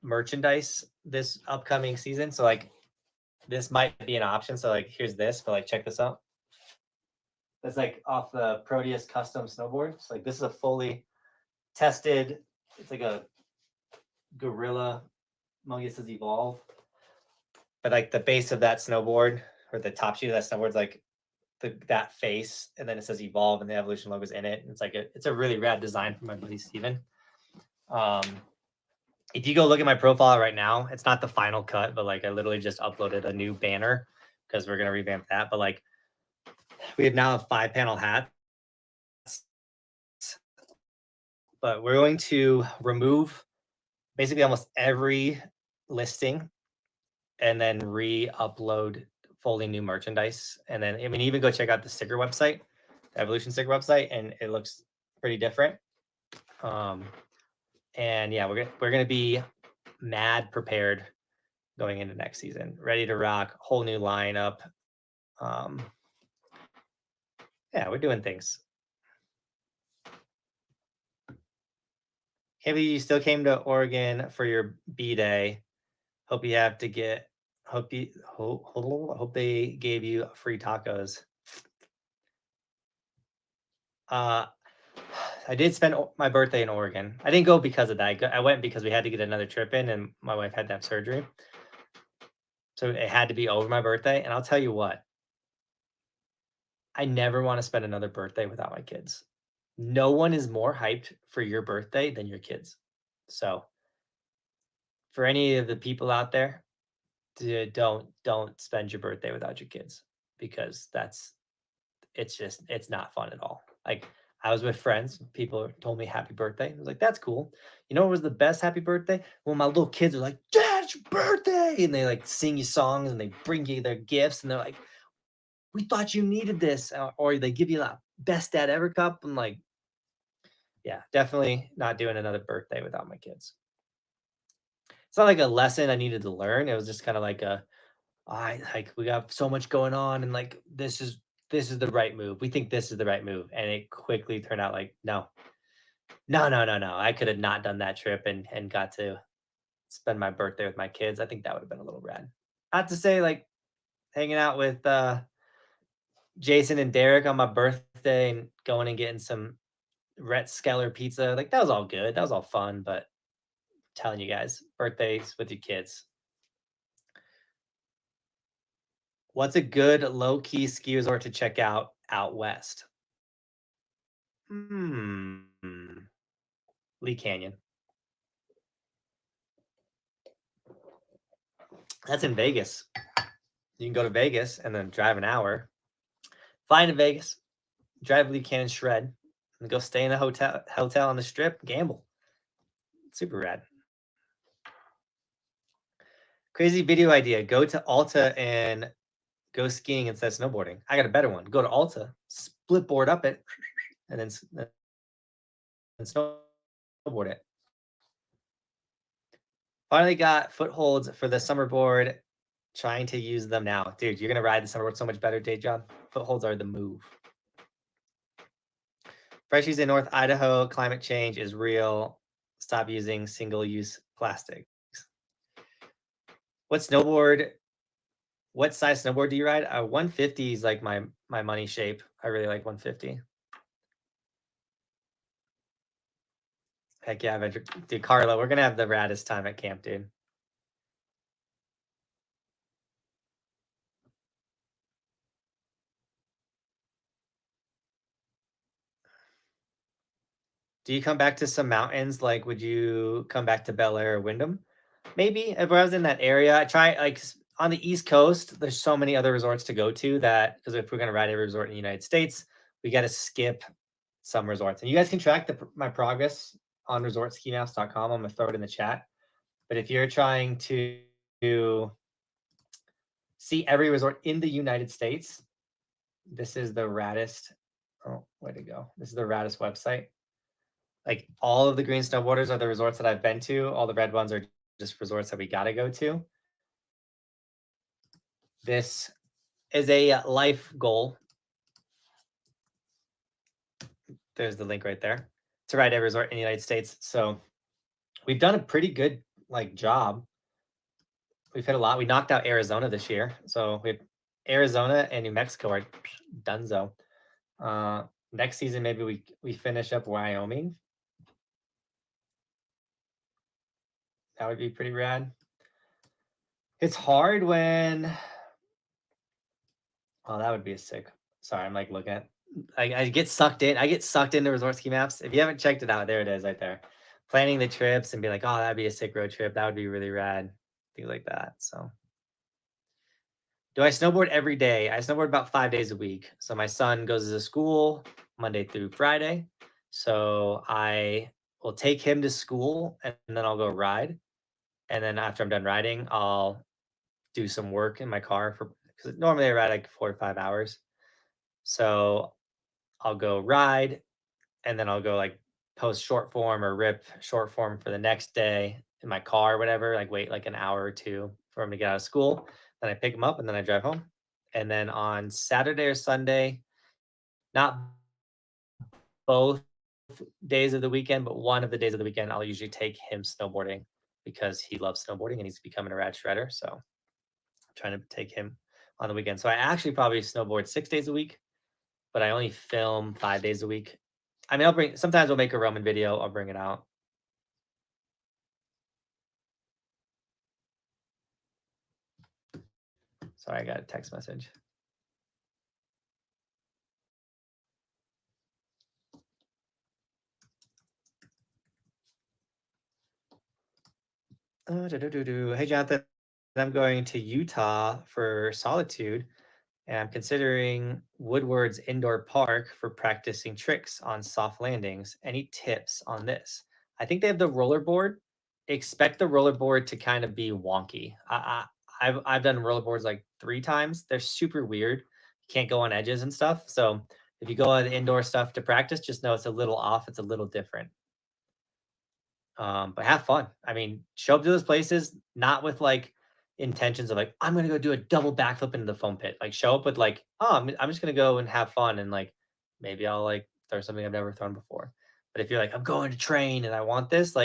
merchandise this upcoming season. So like this might be an option. So like here's this, but like check this out. It's like off the Proteus custom snowboard. So like this is a fully tested, it's like a Gorilla Mungus' Evolve. But like the base of that snowboard or the top sheet of that snowboard is like that face, and then it says Evolve and the Evolution logo's in it. It's like it's a really rad design from my buddy Steven. If you go look at my profile right now, it's not the final cut, but like I literally just uploaded a new banner because we're gonna revamp that. But like we have now a 5-panel hat. But we're going to remove basically almost every listing and then re-upload fully new merchandise. And then, I mean, even go check out the sticker website, the Evolution sticker website, and it looks pretty different. And yeah, we're gonna be mad prepared going into next season, ready to rock, whole new lineup. Yeah, we're doing things. Can't believe you still came to Oregon for your B-Day. Hope you have to get. Hope they gave you free tacos. I did spend my birthday in Oregon. I didn't go because of that. I went because we had to get another trip in, and my wife had to have surgery, so it had to be over my birthday. And I'll tell you what, I never want to spend another birthday without my kids. No one is more hyped for your birthday than your kids. So, for any of the people out there, don't spend your birthday without your kids, because it's not fun at all. Like I was with friends, people told me happy birthday. I was like, that's cool. You know what was the best happy birthday? When my little kids are like, Dad, it's your birthday, and they like sing you songs and they bring you their gifts and they're like, we thought you needed this, or they give you that best dad ever cup. I'm like, yeah, definitely not doing another birthday without my kids. It's not like a lesson I needed to learn. It was just kind of like we got so much going on, and like this is the right move. We think this is the right move, and it quickly turned out like no. I could have not done that trip and got to spend my birthday with my kids. I think that would have been a little rad. Not to say like hanging out with Jason and Derek on my birthday and going and getting some Rhett Skeller pizza, like that was all good. That was all fun, but I'm telling you guys, birthdays with your kids. What's a good low-key ski resort to check out west? Lee Canyon. That's in Vegas. You can go to Vegas and then drive an hour, fly into Vegas, drive Lee Canyon Shred, and go stay in a hotel on the Strip, gamble. Super rad. Crazy video idea. Go to Alta and go skiing instead of snowboarding. I got a better one. Go to Alta, split board up it, and then snowboard it. Finally got footholds for the summer board. Trying to use them now. Dude, you're going to ride the summer board so much better, day job. Footholds are the move. Freshies in North Idaho, climate change is real. Stop using single-use plastics. What size snowboard do you ride? 150 is like my money shape. I really like 150. Heck yeah, dude, Carla, we're gonna have the raddest time at camp, dude. Do you come back to some mountains? Like, would you come back to Bel Air or Wyndham? Maybe if I was in that area. I try, like, on the East Coast, there's so many other resorts to go to that, because if we're going to ride every resort in the United States, we got to skip some resorts. And you guys can track my progress on resortskimaps.com. I'm going to throw it in the chat. But if you're trying to see every resort in the United States, this is the raddest. Oh, way to go. This is the raddest website. Like, all of the green snowboarders are the resorts that I've been to. All the red ones are just resorts that we got to go to. This is a life goal. There's the link right there to ride every resort in the United States. So we've done a pretty good job. We've hit a lot. We knocked out Arizona this year. So we have Arizona and New Mexico are donezo. Next season, maybe we finish up Wyoming. That would be pretty rad. It's hard when... Oh, that would be a sick... Sorry, I'm looking at... I get sucked in. I get sucked into resort ski maps. If you haven't checked it out, there it is right there. Planning the trips and be like, oh, that'd be a sick road trip. That would be really rad. Things like that. So do I snowboard every day? I snowboard about 5 days a week. So my son goes to school Monday through Friday. So I will take him to school and then I'll go ride. And then after I'm done riding, I'll do some work in my car because normally I ride 4 to 5 hours. So I'll go ride and then I'll go post short form or rip short form for the next day in my car or whatever, wait an hour or two for him to get out of school. Then I pick him up and then I drive home. And then on Saturday or Sunday, not both days of the weekend, but one of the days of the weekend, I'll usually take him snowboarding because he loves snowboarding and he's becoming a rad shredder. So I'm trying to take him on the weekend. So I actually probably snowboard 6 days a week, but I only film 5 days a week. I mean, sometimes we'll make a Roman video. I'll bring it out. Sorry, I got a text message. Hey, Jonathan, I'm going to Utah for Solitude, and I'm considering Woodward's indoor park for practicing tricks on soft landings. Any tips on this? I think they have the rollerboard. Expect the rollerboard to kind of be wonky. I've done rollerboards 3 times. They're super weird. You can't go on edges and stuff. So if you go on indoor stuff to practice, just know it's a little off. It's a little different. But have fun. I mean, show up to those places, not with intentions of I'm going to go do a double backflip into the foam pit. Show up with oh, I'm just going to go and have fun. And maybe I'll throw something I've never thrown before. But if you're I'm going to train and I want this,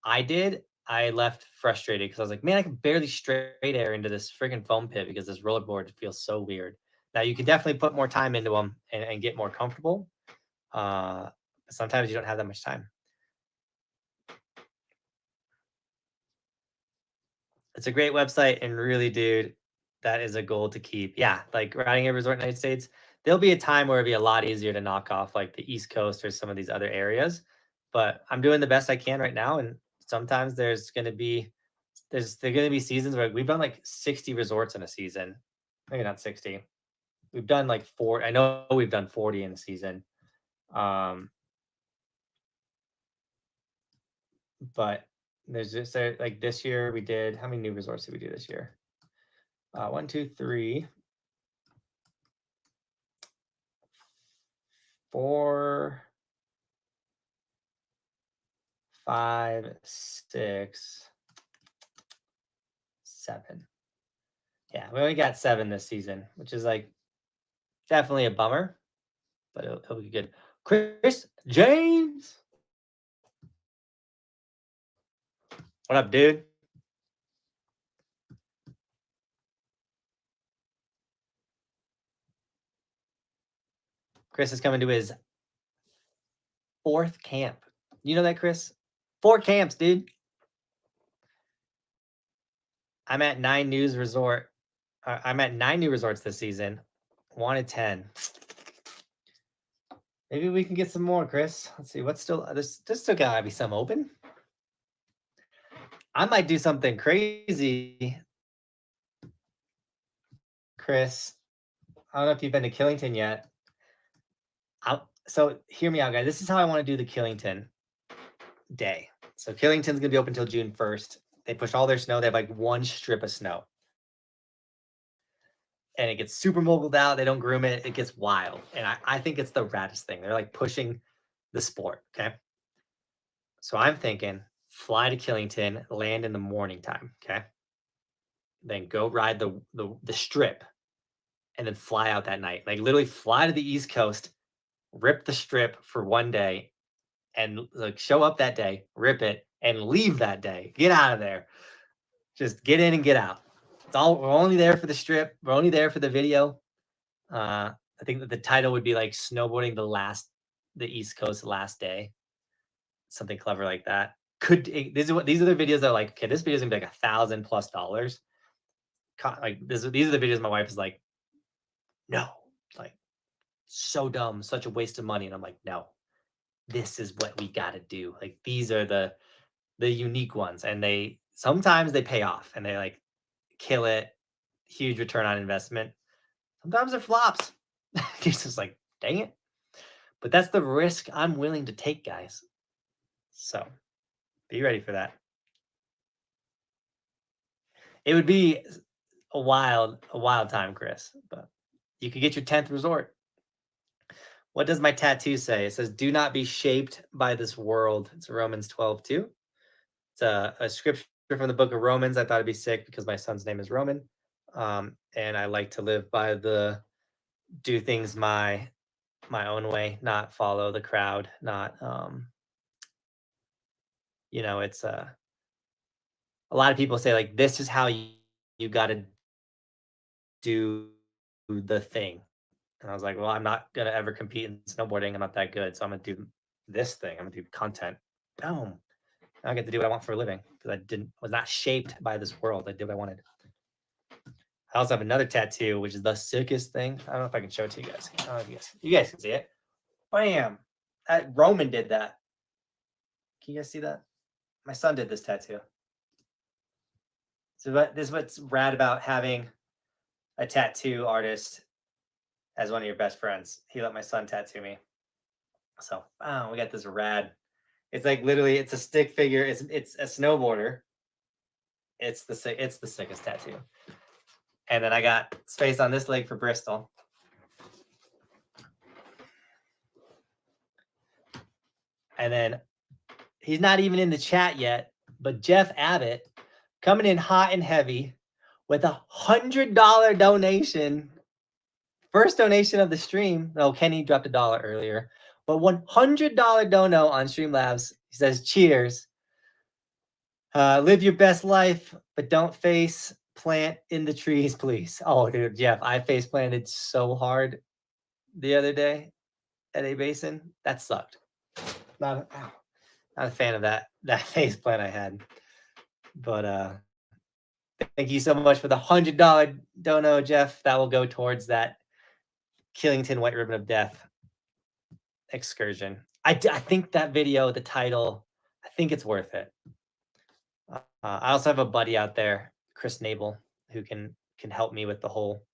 I did, I left frustrated because I was man, I can barely straight air into this freaking foam pit because this rollerboard feels so weird. Now you can definitely put more time into them and get more comfortable. Sometimes you don't have that much time. It's a great website, and really, dude, that is a goal to keep. Yeah, riding a resort in the United States, there'll be a time where it'll be a lot easier to knock off the East Coast or some of these other areas. But I'm doing the best I can right now, and sometimes there's going to be seasons where we've done 60 resorts in a season. Maybe not 60. We've done 4. I know we've done 40 in a season. But there's just this year we did, how many new resorts did we do this year? 1, 2, 3, 4, 5, 6, 7. Yeah, we only got 7 this season, which is definitely a bummer, but it'll be good. Chris James, what up, dude? Chris is coming to his 4th camp. You know that, Chris? 4 camps, dude. I'm at 9 new resorts this season. Wanted 10. Maybe we can get some more, Chris. Let's see. What's still there's still gotta be some open. I might do something crazy, Chris. I don't know if you've been to Killington yet. So hear me out, guys. This is how I want to do the Killington day. So Killington's gonna be open until June 1st. They push all their snow. They have 1 strip of snow. And it gets super mogulled out. They don't groom it. It gets wild. And I think it's the raddest thing. They're pushing the sport. Okay. So I'm thinking fly to Killington, land in the morning time. Okay. Then go ride the strip and then fly out that night. Literally fly to the East Coast rip the strip for one day, and like show up that day, rip it, and leave that day. Get out of there. Just get in and get out. It's all. We're only there for the strip. We're only there for the video. I think that the title would be like snowboarding the East Coast last day. Something clever like that. These are the videos that are like, okay, this video is gonna be like $1,000+ like these are the videos my wife is like, no, like so dumb, such a waste of money. And I'm like, no, this is what we gotta do. Like these are the unique ones, and sometimes they pay off and they like kill it, huge return on investment. Sometimes they're flops. It's just like, dang it. But that's the risk I'm willing to take, guys. So be ready for that. It would be a wild time, Chris, but you could get your 10th resort. What does my tattoo say? It says, do not be shaped by this world. It's Romans 12:2. It's a scripture from the book of Romans. I thought it'd be sick because my son's name is Roman. And I like to live by do things my own way, not follow the crowd, not, it's a lot of people say like, this is how you got to do the thing. And I was like, well, I'm not going to ever compete in snowboarding. I'm not that good. So I'm going to do this thing. I'm going to do content. Boom. I get to do what I want for a living because I was not shaped by this world. I did what I wanted. I also have another tattoo, which is the sickest thing. I don't know if I can show it to you guys. I don't know if you guys can see it. Bam. Roman did that. Can you guys see that? My son did this tattoo. So this is what's rad about having a tattoo artist as one of your best friends. He let my son tattoo me. So we got this rad. It's like literally, it's a stick figure. It's a snowboarder. It's the sickest tattoo. And then I got space on this leg for Bristol. And then he's not even in the chat yet, but Jeff Abbott coming in hot and heavy with $100 donation. First donation of the stream. Oh, Kenny dropped $1 earlier, but $100 dono on Streamlabs. He says, cheers. Live your best life, but don't face plant in the trees, please. Oh, dude, Jeff, I face planted so hard the other day at A Basin. That sucked. Not a fan of that face plant I had. But thank you so much for the $100 dono, Jeff. That will go towards that Killington White Ribbon of Death excursion. I think that video, the title, I think it's worth it. I also have a buddy out there, Chris Nabel, who can help me with the whole,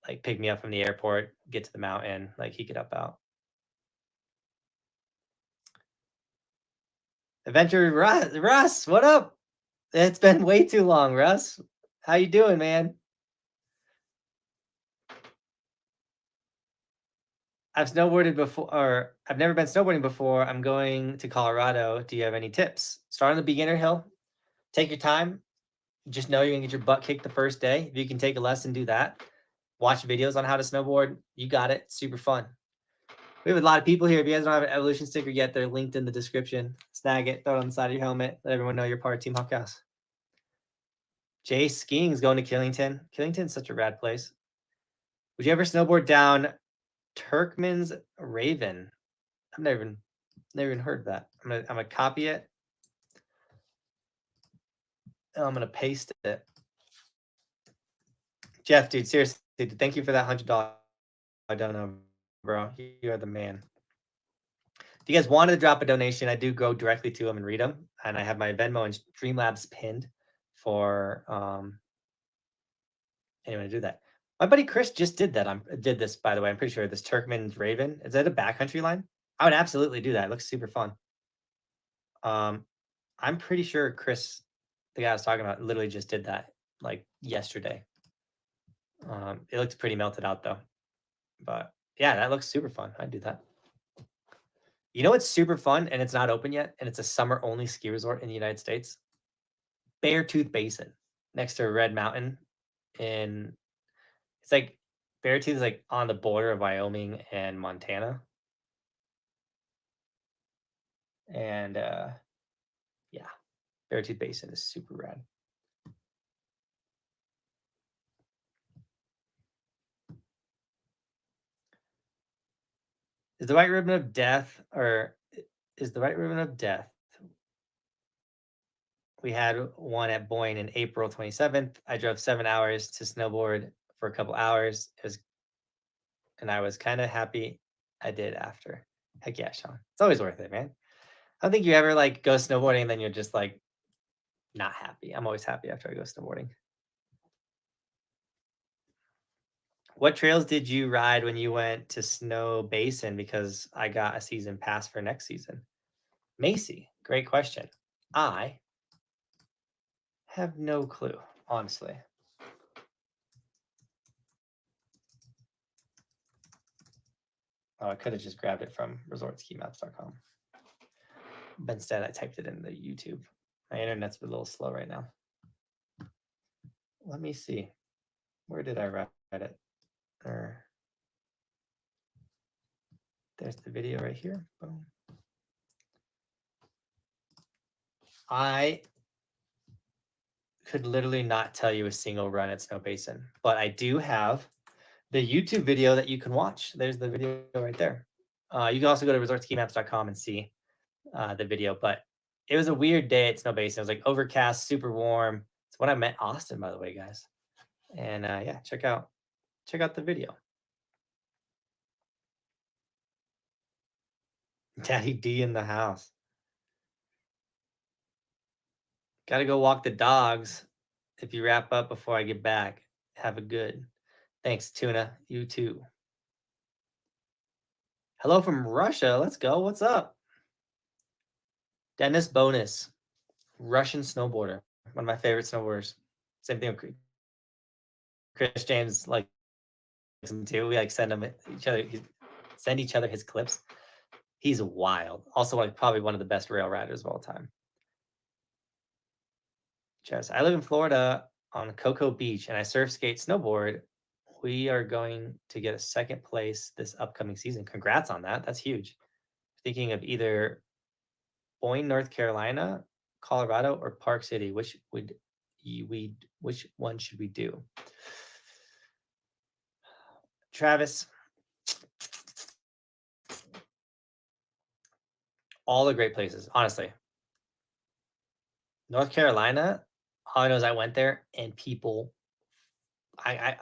like, pick me up from the airport, get to the mountain, like he could help out. Adventure Russ, what up? It's been way too long, Russ. How you doing, man? I've snowboarded before, or I've never been snowboarding before. I'm going to Colorado. Do you have any tips? Start on the beginner hill. Take your time. Just know you're going to get your butt kicked the first day. If you can take a lesson, do that. Watch videos on how to snowboard. You got it. Super fun. We have a lot of people here. If you guys don't have an Evolution sticker yet, they're linked in the description. Snag it. Throw it on the side of your helmet. Let everyone know you're part of Team Hawkhouse. Jay Skiing is going to Killington. Killington's such a rad place. Would you ever snowboard down Turkman's Raven? I've never even heard of that. I'm gonna copy it. And I'm gonna paste it. Jeff, dude, seriously, thank you for that $100. I don't know, bro. You are the man. If you guys wanted to drop a donation, I do go directly to them and read them, and I have my Venmo and Streamlabs pinned for anyone to do that. My buddy Chris just did that. Did this, by the way. I'm pretty sure this Turkman's Raven. Is that a backcountry line? I would absolutely do that. It looks super fun. I'm pretty sure Chris, the guy I was talking about, literally just did that like yesterday. It looks pretty melted out though. But yeah, that looks super fun. I'd do that. You know what's super fun and it's not open yet, and it's a summer-only ski resort in the United States? Beartooth Basin, next to Red Mountain. It's like Beartooth is like on the border of Wyoming and Montana. And yeah, Beartooth Basin is super rad. Is the White Ribbon of Death, or is the White Ribbon of Death? We had one at Boyne in April 27th. I drove 7 hours to snowboard for a couple hours. And I was kind of happy I did after. Heck yeah, Sean. It's always worth it, man. I don't think you ever like go snowboarding and then you're just like not happy. I'm always happy after I go snowboarding. What trails did you ride when you went to Snow Basin? Because I got a season pass for next season. Macy, great question. I have no clue, honestly. Oh, I could have just grabbed it from resortskimaps.com. But instead, I typed it in the YouTube. My internet's a little slow right now. Let me see. Where did I write it? There's the video right here. Boom. I could literally not tell you a single run at Snow Basin, but I do have the YouTube video that you can watch. There's the video right there. You can also go to resortskimaps.com and see the video, but it was a weird day at Snow Basin. It was like overcast, super warm. It's when I met Austin, by the way, guys. And yeah, check out the video. Daddy D in the house. Gotta go walk the dogs. If you wrap up before I get back, have a good. Thanks, Tuna. You too. Hello from Russia. Let's go. What's up? Dennis Bonus, Russian snowboarder. One of my favorite snowboarders. Same thing with Chris James. Like him too. We like send each other his clips. He's wild. Also, like probably one of the best rail riders of all time. Jess, I live in Florida on Cocoa Beach, and I surf, skate, snowboard. We are going to get a second place this upcoming season. Congrats on that. That's huge. Thinking of either Boyne, North Carolina, Colorado, or Park City. Which one should we do? Travis, all the great places, honestly. North Carolina, all I know is I went there and people,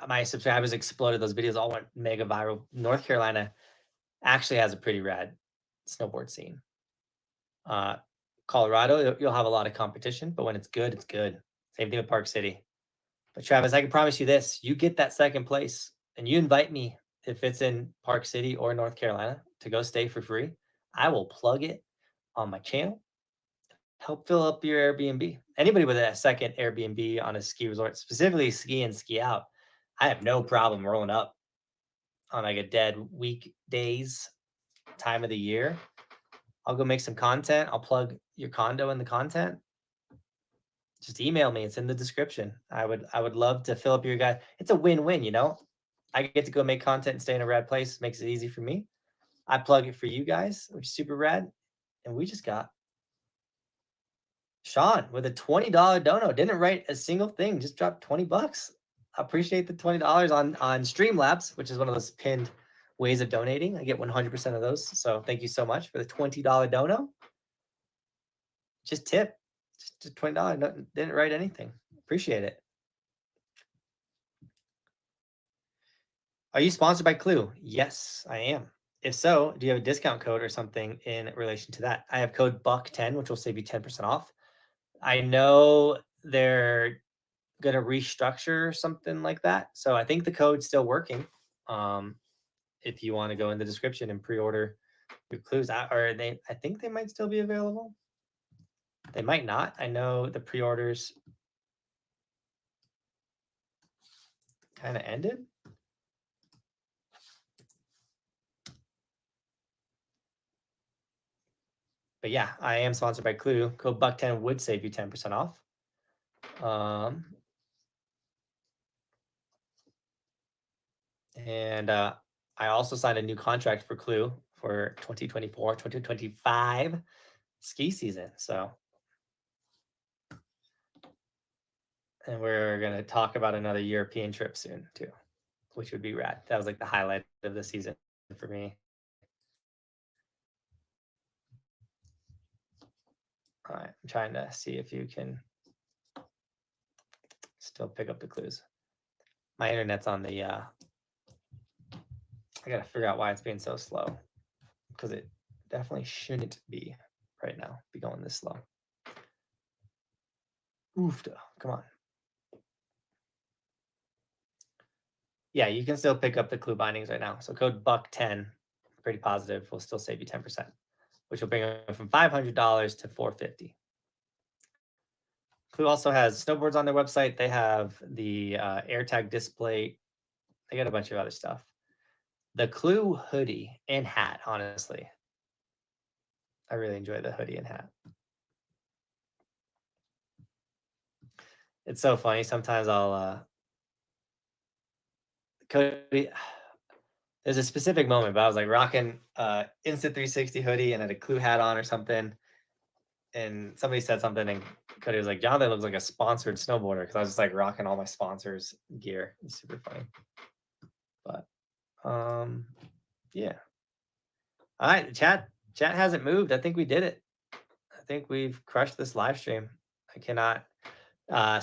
my subscribers exploded. Those videos all went mega viral. North Carolina actually has a pretty rad snowboard scene. Colorado, you'll have a lot of competition, but when it's good, it's good. Same thing with Park City. But Travis, I can promise you this: you get that second place, and you invite me if it's in Park City or North Carolina to go stay for free. I will plug it on my channel. Help fill up your Airbnb. Anybody with a second Airbnb on a ski resort, specifically ski in, ski out, I have no problem rolling up on like a dead weekdays time of the year. I'll go make some content. I'll plug your condo in the content. Just email me. It's in the description. I would love to fill up your guy. It's a win-win, you know? I get to go make content and stay in a rad place. Makes it easy for me. I plug it for you guys, which is super rad. And we just got Sean with a $20 dono. Didn't write a single thing. Just dropped $20. I appreciate the $20 on Streamlabs, which is one of those pinned ways of donating. I get 100% of those. So thank you so much for the $20 dono. Just tip. Just $20. No, didn't write anything. Appreciate it. Are you sponsored by Clue? Yes, I am. If so, do you have a discount code or something in relation to that? I have code BUCK10, which will save you 10% off. I know they're going to restructure something like that. So I think the code's still working. If you want to go in the description and pre-order your Clues, I think they might still be available. They might not. I know the pre-orders kind of ended. But yeah, I am sponsored by Clue. Code BUCK10 would save you 10% off. And I also signed a new contract for Clue for 2024, 2025 ski season. So, and we're going to talk about another European trip soon too, which would be rad. That was like the highlight of the season for me. All right, I'm trying to see if you can still pick up the clues. My internet's on the, I got to figure out why it's being so slow, because it definitely shouldn't be right now, be going this slow. Oofda, come on. Yeah, you can still pick up the Clue bindings right now. So code BUCK10, pretty positive, will still save you 10%, which will bring it from $500 to $450. Clue also has snowboards on their website. They have the AirTag display. They got a bunch of other stuff. The Clue hoodie and hat, honestly. I really enjoy the hoodie and hat. It's so funny. Sometimes I'll Cody, there's a specific moment, but I was like rocking Insta360 hoodie and had a Clue hat on or something. And somebody said something, and Cody was like, Jonathan looks like a sponsored snowboarder, because I was just like rocking all my sponsors gear. It's super funny. But yeah. All right, chat hasn't moved. I think we did it. I think we've crushed this live stream. I cannot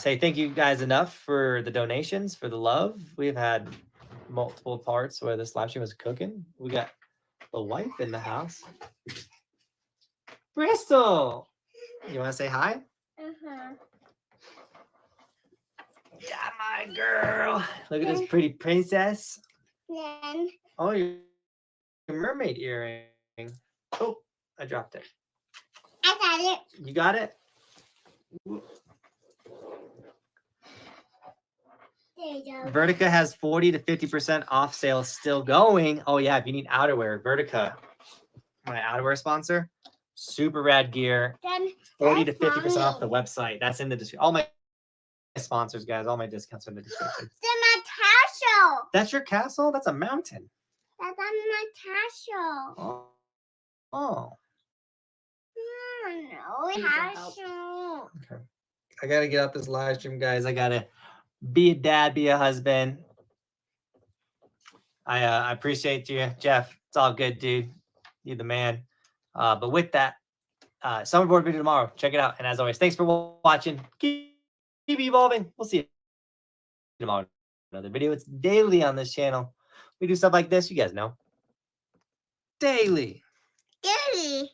say thank you guys enough for the donations, for the love. We've had multiple parts where this live stream was cooking. We got the wife in the house. Bristol, you want to say hi? Yeah, my girl. Look at this pretty princess. Oh, your mermaid earring. Oh, I dropped it. I got it. You got it? There you go. Vertica has 40 to 50% off sale still going. Oh yeah, if you need outerwear, Vertica, my outerwear sponsor, super rad gear. 40 to 50% off the website. That's in the description. All my sponsors, guys, all my discounts are in the description. That's my castle. That's your castle? That's a mountain. That's my castle. Oh. No, castle. Okay. I gotta get out this live stream, guys. I gotta be a dad, be a husband. I appreciate you, Jeff. It's all good, dude. You're the man. But with that, summer board video tomorrow. Check it out. And as always, thanks for watching. Keep evolving. We'll see you tomorrow. Another video. It's daily on this channel. We do stuff like this. You guys know. Daily. Daily.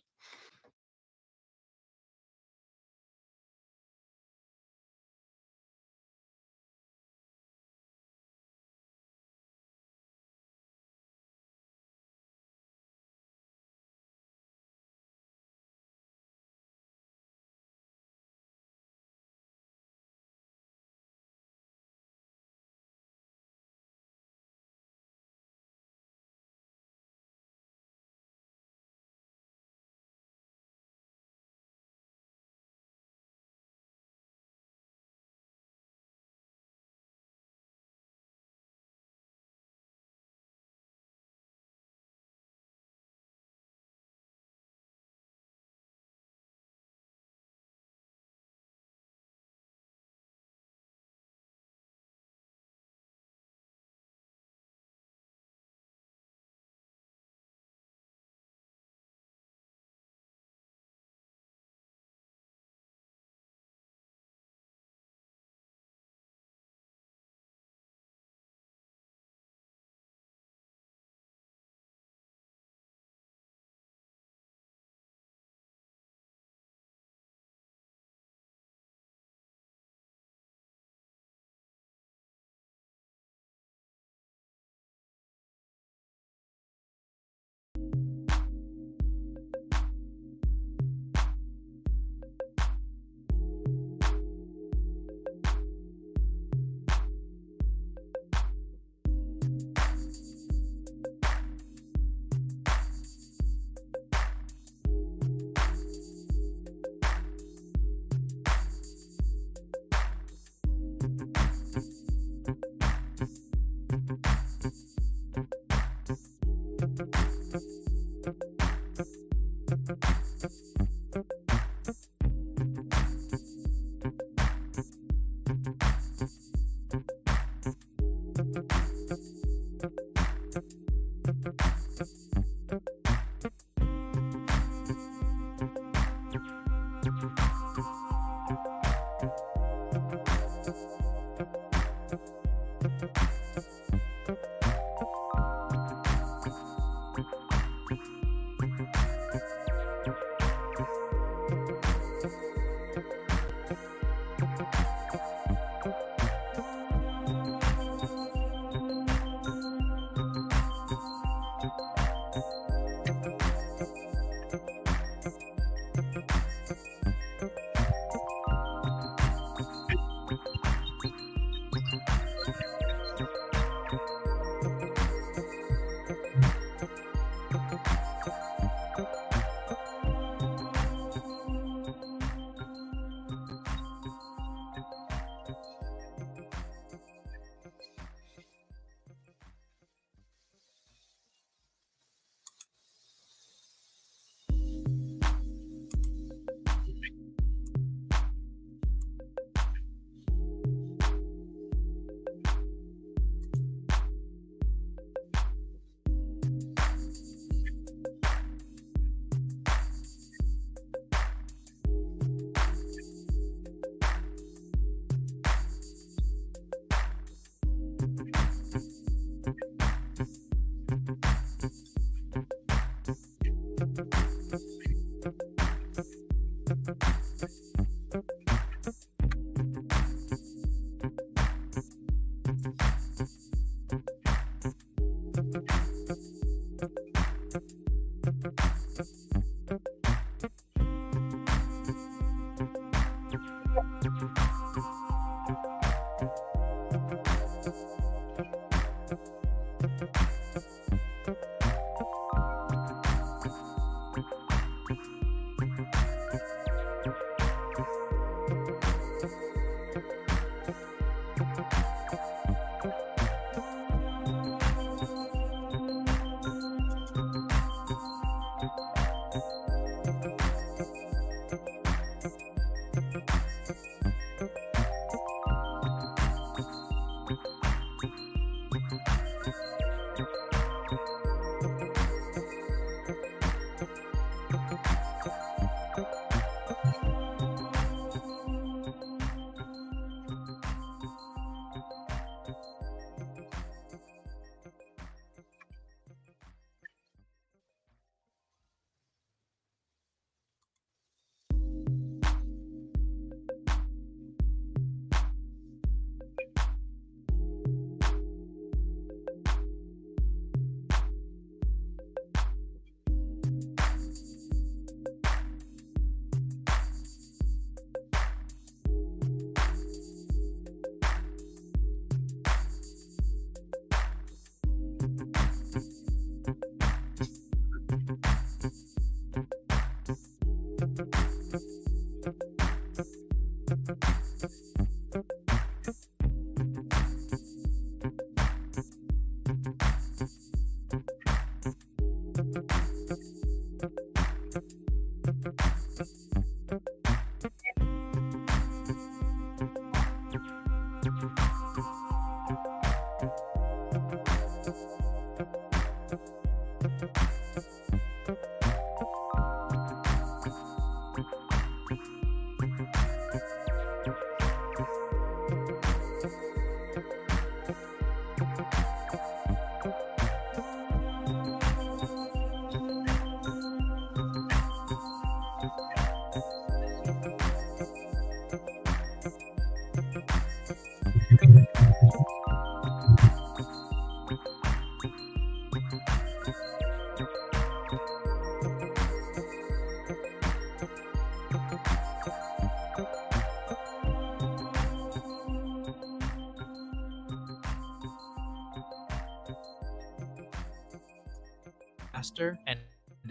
And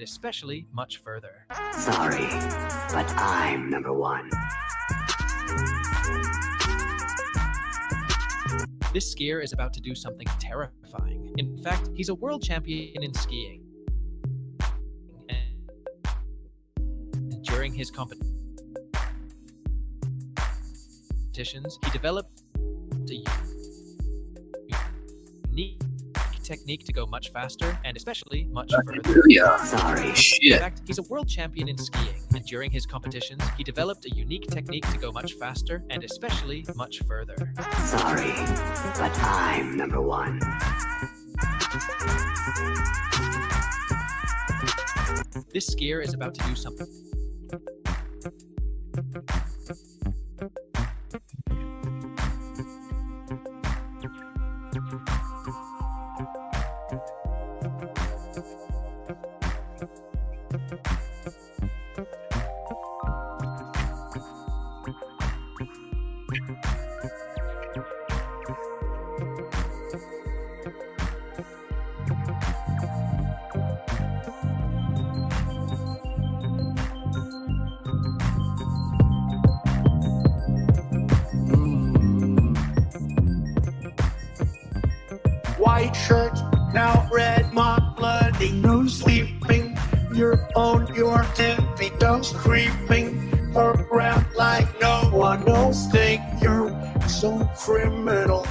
especially much further. Sorry, but I'm number one. This skier is about to do something terrifying. In fact, he's a world champion in skiing. during his competitions, he developed a unique technique to go much faster and especially much further. Sorry, In fact, he's a world champion in skiing, and during his competitions, he developed a unique technique to go much faster and especially much further. Sorry, but I'm number one. This skier is about to do something. White shirt, now red, my bloody nose sleeping. You're on your tippy toes, creeping around like no one else. Think you're so criminal.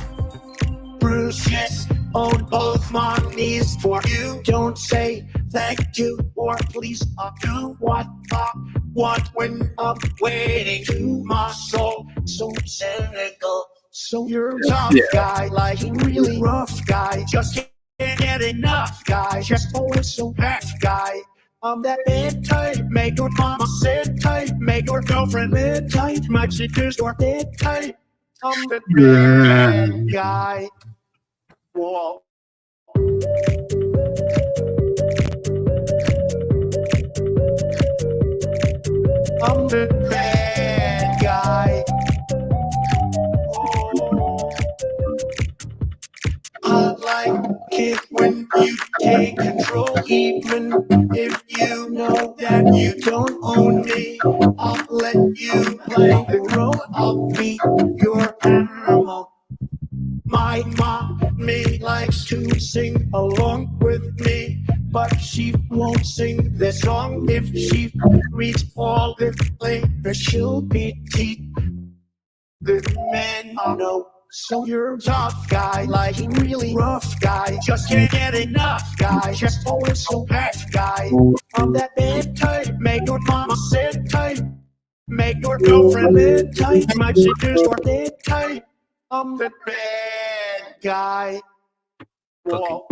Bruises on both my knees for you. Don't say thank you or please. I'll do what I want when I'm waiting to my soul. So cynical. So you're a tough guy, like a really rough guy. Just can't get enough guy. Just always so bad guy. I'm that bad type, make your mama sad type, make your girlfriend mad type, my chickers are dead type. I'm the bad guy. Whoa. I'm the bad guy. I like it when you take control, even if you know that you don't own me. I'll let you play the role, I'll be your animal. My mommy likes to sing along with me, but she won't sing this song. If she reads all the lyrics, she'll be teeth. The man I know. So you're a tough guy, like a really rough guy. Just can't get enough guy, just always so bad guy. I'm that bad type, make your mama sad type, make your girlfriend mad type, my chickers are dead type. I'm the bad guy. Whoa.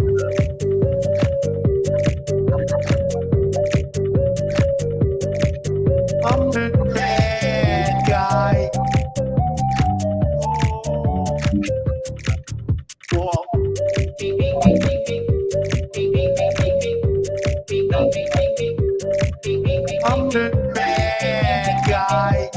I'm the bad guy. Whoa. I'm the bad guy.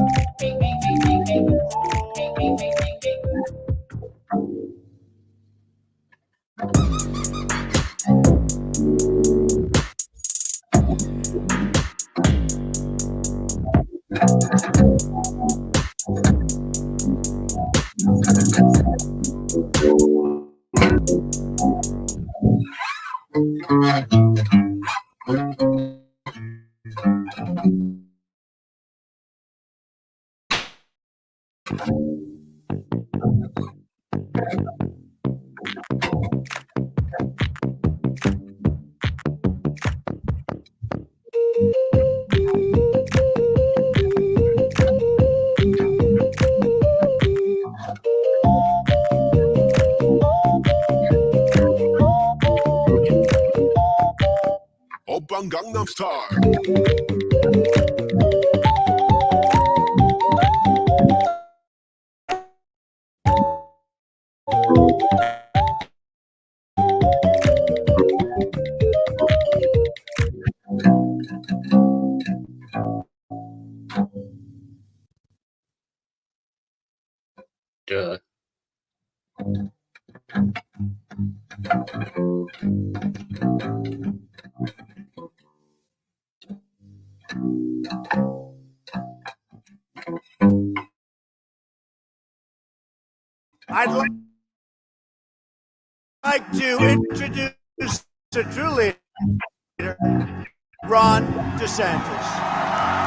Oppan Gangnam Style. Duh. I'd like to introduce the true leader, Ron DeSantis.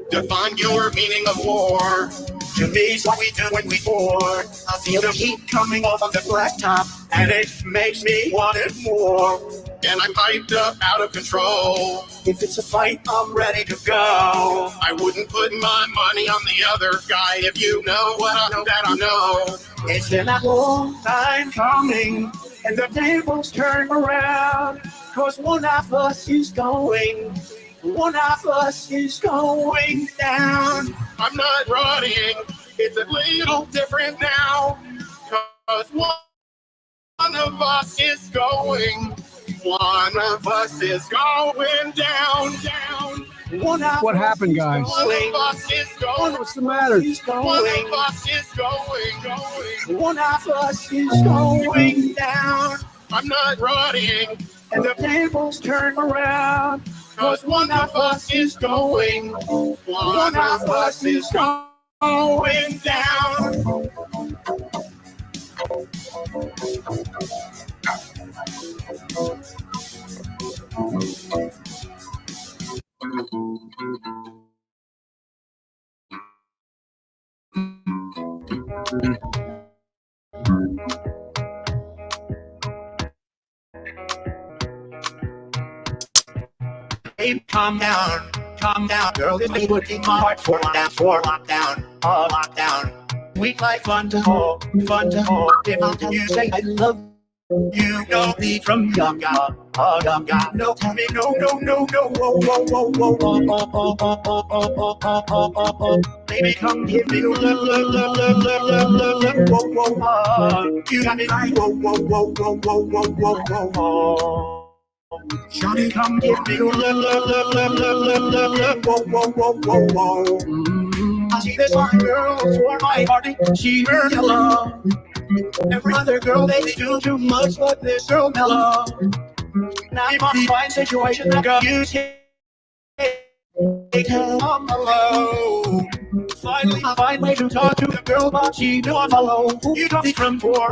Define your meaning of war. To me, it's what we do when we board. I feel the heat coming off of the blacktop, and it makes me want it more. And I'm hyped up out of control. If it's a fight, I'm ready to go. I wouldn't put my money on the other guy if you know what I know that I know. It's been a long time coming, and the tables turn around. Cause one of us is going down. I'm not running, it's a little different now. Cause one of us is going down. What happened, guys? What's the matter? One of us is going down. I'm not running, and the tables turn around. Cause one of us is going down. Hey, calm down, girl. This may put in my heart for lockdown, We'd like fun to hold. If I tell you, say I love you, don't be from young guy. No, tell me no. Whoa. Baby, come give me whoa. You got me like whoa. Shawty, come give me whoa. I see this one girl for my party, she heard yellow. Every other girl, they do too much, but this girl mellow. Now I'm on the fine situation, I got you tell I'm hello. Finally, I find way to talk to the girl, but she do not follow. You don't be from for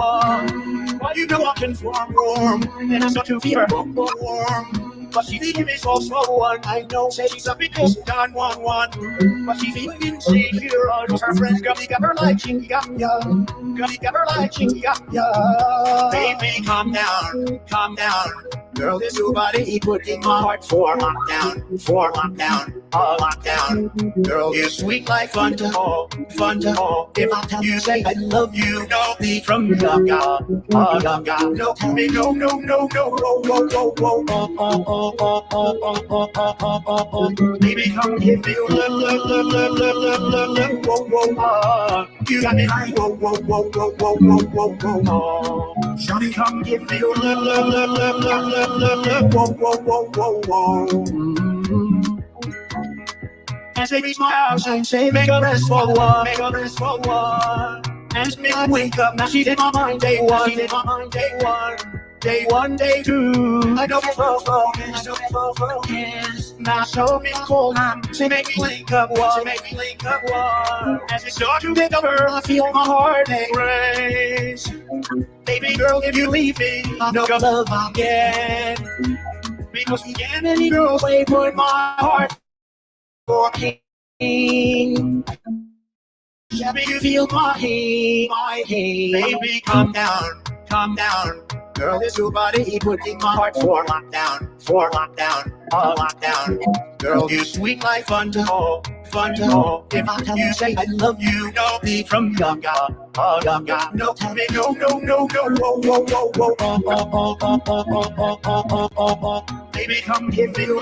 but you know I can form warm, and I'm not too fever warm. But she leaving me so one. I know, say she's up because done one. But she feeling insecure. Cause her friends got her like chinga. Baby, calm down. Girl, this new body putting my heart for lockdown. Girl, you're sweet like fun to hold. If I tell you, say I love you, don't be from gaga. No, tell me no. Baby, come give me whoa. You got me like whoa. Shawty, come give me whoa. As they reach my house, I say make a rest for one. As me I wake up, now she's in my mind day one. Day one, day two, I don't fall for yes. Now show me cold, she make me link up one. As we start to get over, I feel my heart race. Baby girl, if you leave me, I know your love again. Because we can't any girls, they put my heart for pain. Yeah, make you feel my pain. Baby, calm down. Girl, this new body putting my heart for lockdown. Girl, you sweet like fun to hold. If I tell you, say I love you, don't be from gaga. No, tell me no. Baby, come give me whoa.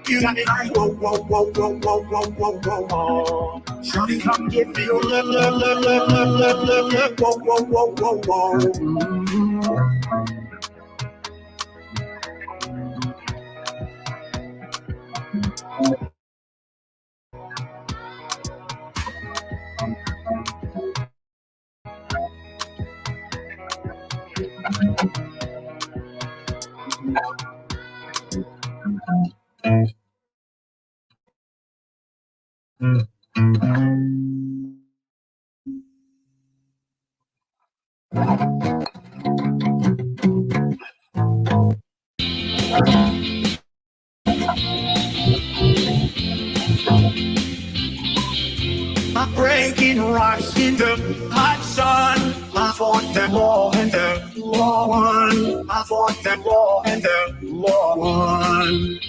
You got me like whoa. Shawty, come give me whoa. I'm breaking rocks in the hot sun. I fought the war and the war won. I fought the war and the war won.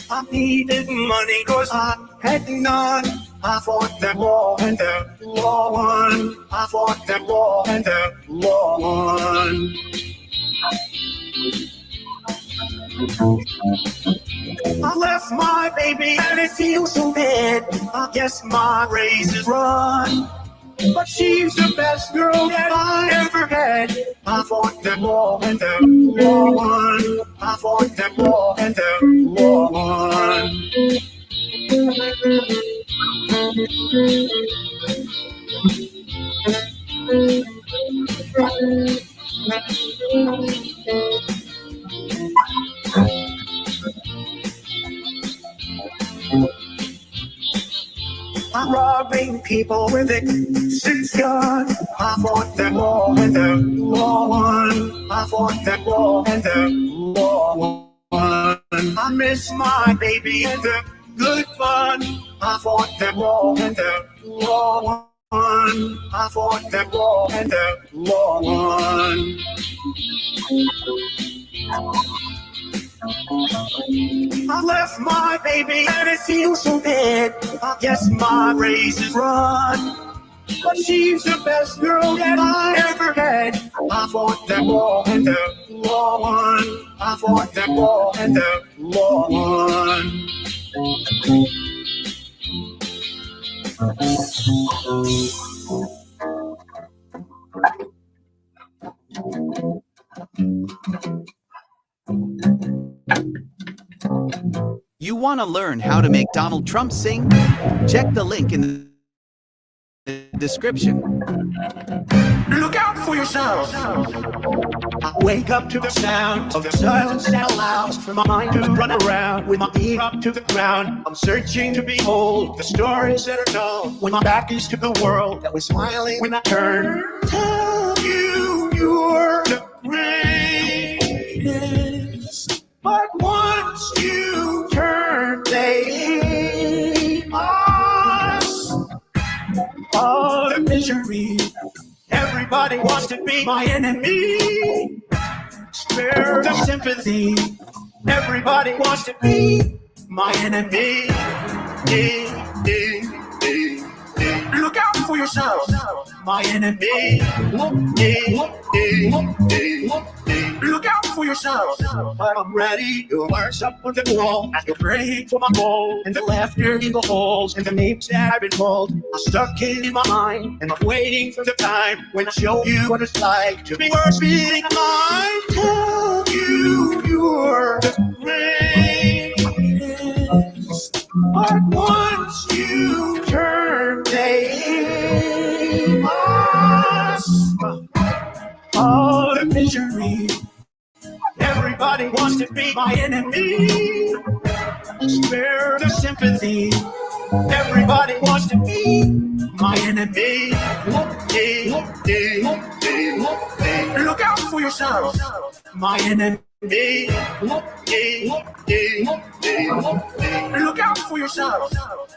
I needed money cause I had none. I fought the war and the war won. I fought the war and the war won. I left my baby and it feels so bad. I guess my race is run. But she's the best girl that I ever had. I fought the war and the war won. I fought the war and the war won. I'm robbing people with a gun. I fought the war and the war won. I fought the war and the war won. I miss my baby and the good fun. I fought the war and the war won. I fought the war and the war won. I left my baby and it feels so bad. I guess my race is run. But she's the best girl that I ever had. I fought that war and the war won. I fought that war and the war won. You want to learn how to make Donald Trump sing? Check the link in the description. Look out for yourself. I wake up to the sound of the silence that allows for my mind to run around with my feet up to the ground. I'm searching to behold the stories that are known when my back is to the world that was smiling when I turn. Tell you you're the greatest, but once you turn, they hate us. All the misery. Everybody wants to be my enemy. Spare the sympathy. Everybody wants to be my enemy. Look out for yourself, my enemy. Look out for yourself. I'm ready to march up on the wall. I can pray for my goal. And the laughter in the halls and the names that I've been called are stuck in my mind. And I'm waiting for the time when I show you what it's like to be worth being alive. Tell you you're the greatest. But once you turn, they hate us. All the misery. Everybody wants to be my enemy. Spare the sympathy. Everybody wants to be my enemy. Look out for yourself, my enemy. Look out for yourself,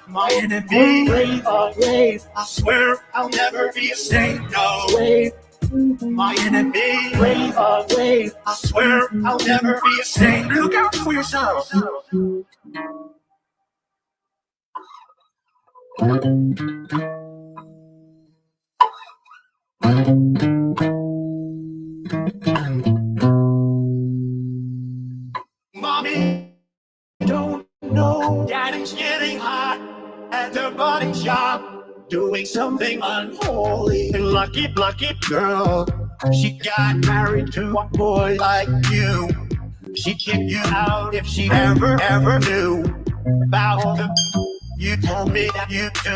my enemy. Brave, I swear I'll never be a saint. No way. My enemy, brave, I swear I'll never be a saint. Look out for yourself. Mommy, don't know Daddy's getting hot at the body shop, doing something unholy. And lucky girl, she got married to a boy like you. She'd kick you out if she ever knew about the you tell me that you do.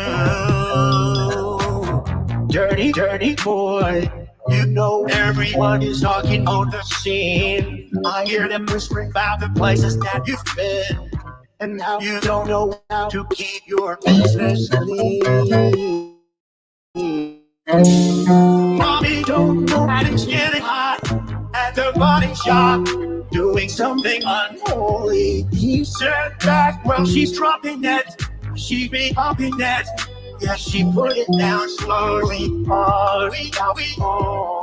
Dirty boy, you know everyone is talking on the scene. I hear them whispering about the places that you've been, and now you don't know how to keep your business clean. Mommy don't know that it's getting hot at the body shop, doing something unholy. He said that while she's dropping it, she be popping it. Yeah, she put it down slowly.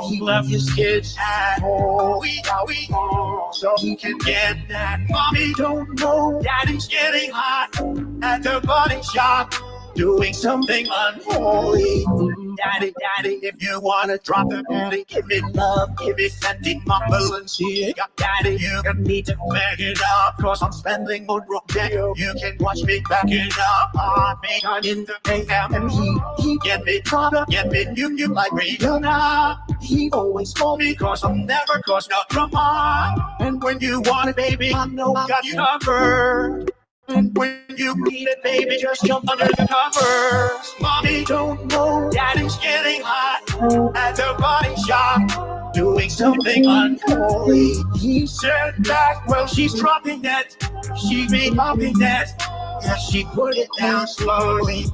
He left his kids at home so he can get that. Mommy don't know daddy's getting hot at the body shop, doing something unholy. Daddy, if you wanna drop the daddy, give me love, give me Fendi, my Balenciaga. Daddy, you can need to back it up, cause I'm spending on rock. You can watch me back it up. I'm in the AM and he get me product, get me you like Rihanna. He always call me cause I'm never cause no drama. And when you want it, baby, I know I got you covered. And when you need it, baby, just jump under the covers. Mommy don't know daddy's getting hot at the body shop, doing something unholy. He said that while she's dropping it, she be popping it. Yeah, she put it down slowly.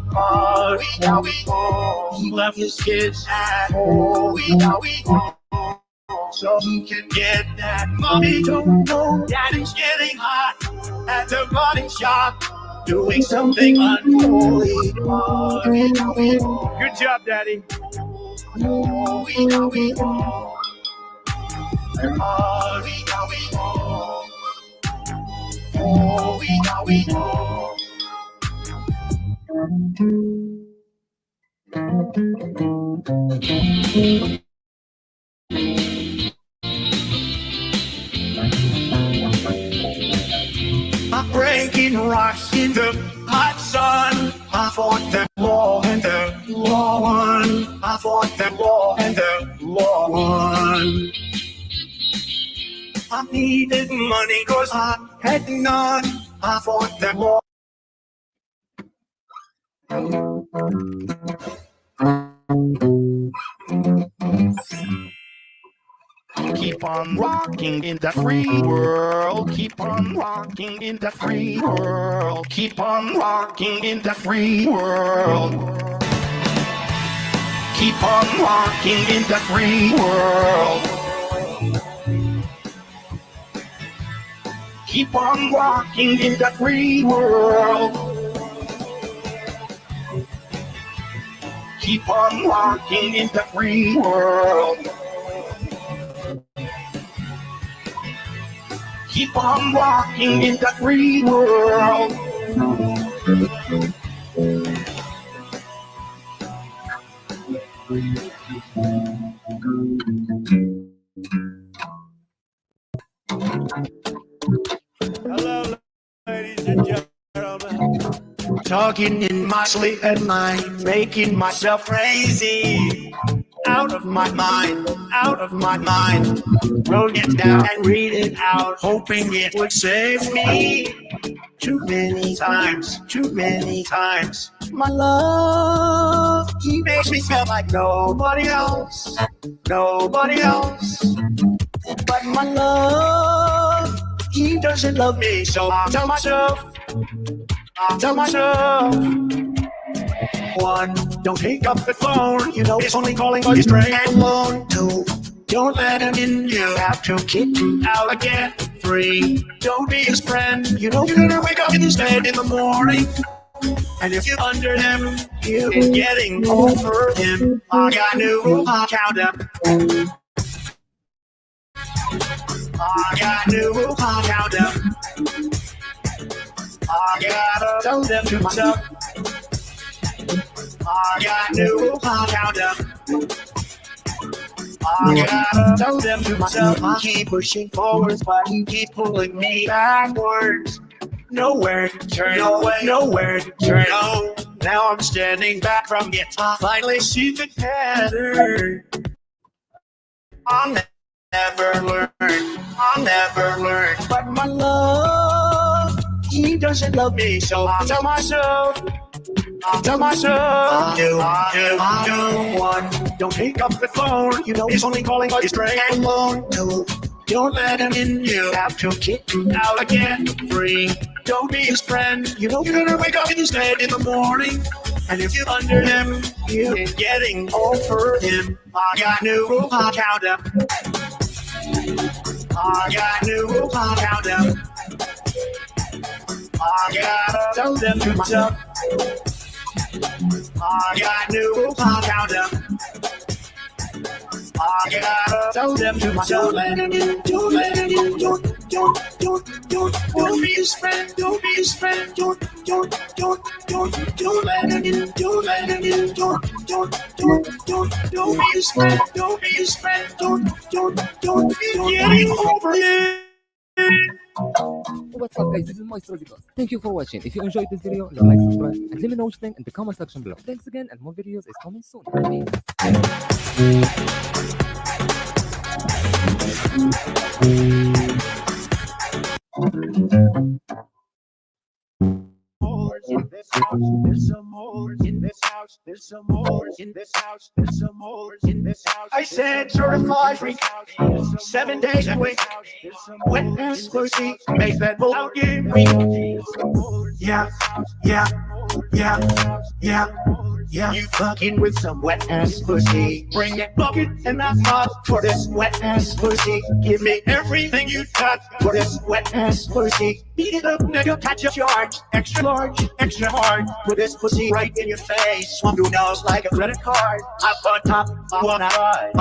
He left his kids at home so he can get that. Mommy don't know daddy's getting hot at the body shop, doing something unholy. Good job, daddy. I'm breaking rocks in the hot sun. I fought the law and the law won. I fought the law and the law won. I needed money cause I had none. I fought the law. Keep on rocking in the free world. Keep on rocking in the free world. Keep on rocking in the free world. Keep on rocking in the free world. Keep on rocking in the free world. Keep on rocking in the free world. Keep on rocking in the free world. Hello, ladies and gentlemen. Talking in my sleep at night, making myself crazy. Out of my mind, out of my mind. Wrote it down and read it out, hoping it would save me. Too many times, my love, he makes me feel like nobody else. But my love, he doesn't love me, so I tell myself, one, don't pick up the phone, you know it's only calling for your string alone. Two, don't let him in, you have to kick him out again. 3, don't be his friend, you know you're gonna wake up instead in the morning. And if you're under him, you're getting over him. I got new count-up. I got new count-up. I gotta tell them to myself. I got new count-up. I gotta tell them to myself. I keep pushing forwards, but he keeps pulling me backwards. Nowhere to turn, nowhere to turn. Oh, now I'm standing back from it. I finally see the pattern. I'll never learn. But my love, he doesn't love me, so I tell myself. I do. One, don't pick up the phone, you know he's only calling for his string alone. 2, don't let him in, you have to kick him out again. 3, don't be his friend, you know you're gonna wake up instead in the morning. And if you're under him, you're getting over him. I got new count-up. I got new rules, I'll count them. I gotta tell them to myself. I got new rules, I'll count them. I gotta tell them to myself. Don't let him in, don't let him in, don't be his friend, don't be his friend, don't let him in, don't let him in, don't be his friend, don't be his friend, don't be getting over it. What's up guys, this is Maestro Zikos. Thank you for watching. If you enjoyed this video, like, subscribe, and let me know what you think in the comment section below. Thanks again, and more videos is coming soon. In this house, there's some more. In this house, there's some more. In this house, there's some more. In this house, I said certified freak. 7 days a week. Wet ass pussy, make that bull out give me. Yeah, yeah, yeah, yeah. Yeah, you fucking with some wet ass pussy. Bring that bucket and that pot for this wet ass pussy. Give me everything you got for this wet ass pussy. Beat it up, nigga, catch a charge. Extra large, extra hard. Put this pussy right in your face. Swung through nose like a credit card. Up on top, one eye.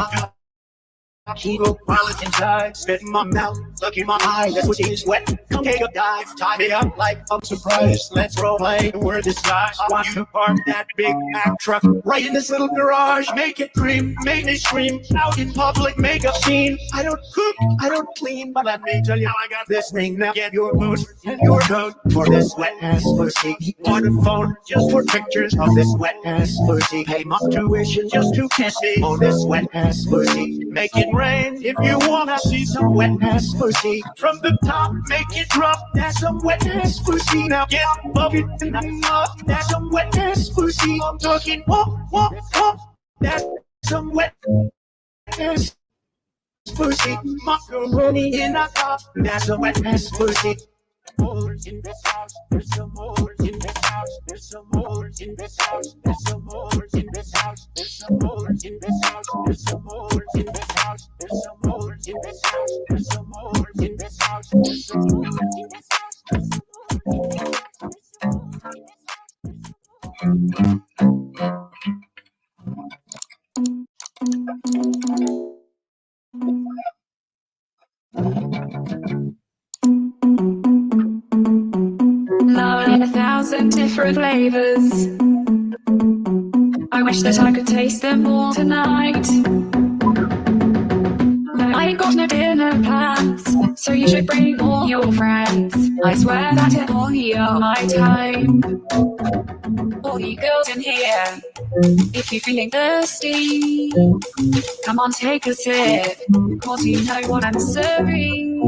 Keep up while it's inside. Spit in my mouth, look in my eye. That pussy is wet. Come take a dive. Tie me up like I'm surprised. Let's role play the word disguise. I want you to park that Big Mac truck right in this little garage. Make it cream, make me scream. Out in public, make a scene. I don't cook, I don't clean, but let me tell you how I got this thing. Now get your boots and your coat for this wet ass pussy. On the phone just for pictures of this wet ass pussy. Pay my tuition just to kiss me on this wet ass pussy. Make it rain if you wanna see some wet ass pussy. From the top, make it drop. That's some wet ass pussy. Now get above it and I'm up. That's some wet ass pussy. I'm talking whoop, whoop, whoop. That's some wet ass pussy. Macaroni in a cup. That's some wet ass pussy. In this house, there's some more. In this house, there's some more. In this house, there's some more. In this house, there's some more. In this house, there's some more. In this house, there's some more. In this house, there's some more. In this house, there's some more. In this house, there's Love in 1,000 different flavors. I wish that I could taste them all tonight. But I ain't got no dinner plans, so you should bring all your friends. I swear that it all you're my time. All you girls in here, if you're feeling thirsty, come on, take a sip, cause you know what I'm serving.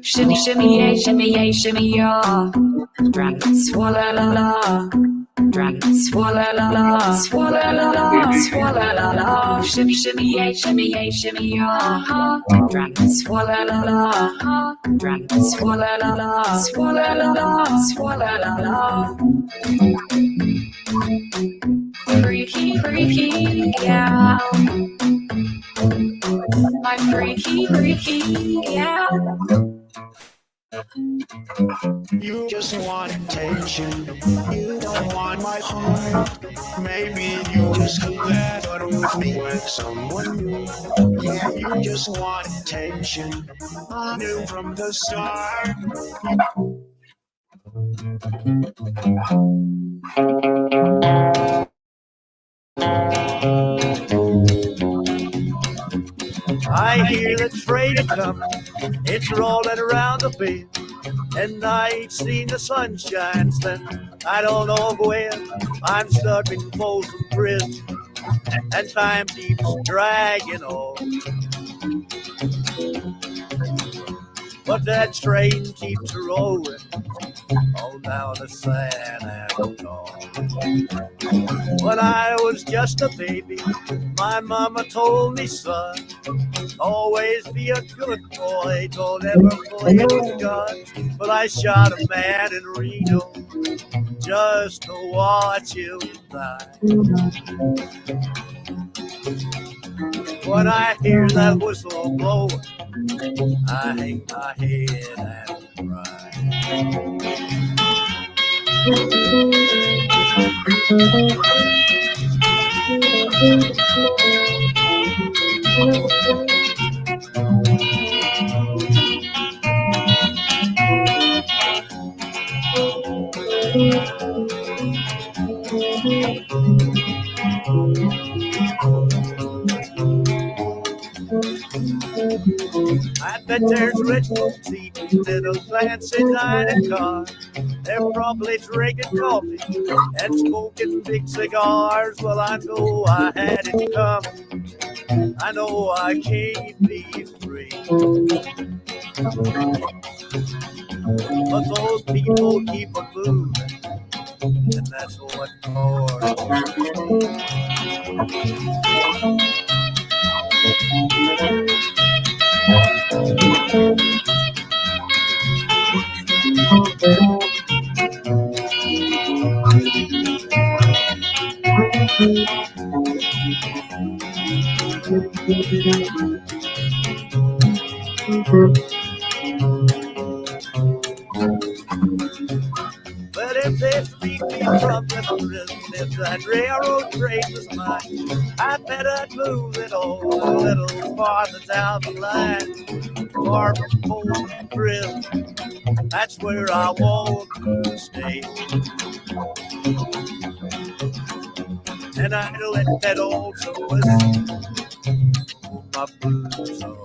Shimmy, shimmy, yay, shimmy, yay, shimmy, yeah. Drink, swallow, la, la. Drink, swallow, la, la. Swallow, la, la. Swallow, la, la. Shimmy, shimmy, yay, shimmy, yeah. Drink, swallow, la, la. Drink, swallow, la, la. Swallow, la, la. Swallow, la, la. Freaky, freaky, yeah. My freaky, freaky, yeah. You just want attention. You don't want my heart. Maybe you just glad with me with someone new. Yeah, you just want attention. I knew from the start. I hear the train come, it's rolling around the bend, and I ain't seen the sunshine then. I don't know where, I'm stuck in Folsom Prison, and time keeps dragging on. But that train keeps rolling all down the San Antonio. When I was just a baby, my mama told me, son, always be a good boy, don't ever play with guns. But I shot a man in Reno just to watch him die. When I hear that whistle blow, I hang my head and cry. I bet there's rich folks eating little fancy dining car. They're probably drinking coffee and smoking big cigars. Well, I know I had it coming. I know I can't be free. But those people keep a moving, and that's what tortures me. But if they freed me from the prison, if that railroad train was mine, I bet I'd move it all a little farther down the line, far from home and prison. That's where I want to stay. And I'd let that old whistle move my blues away.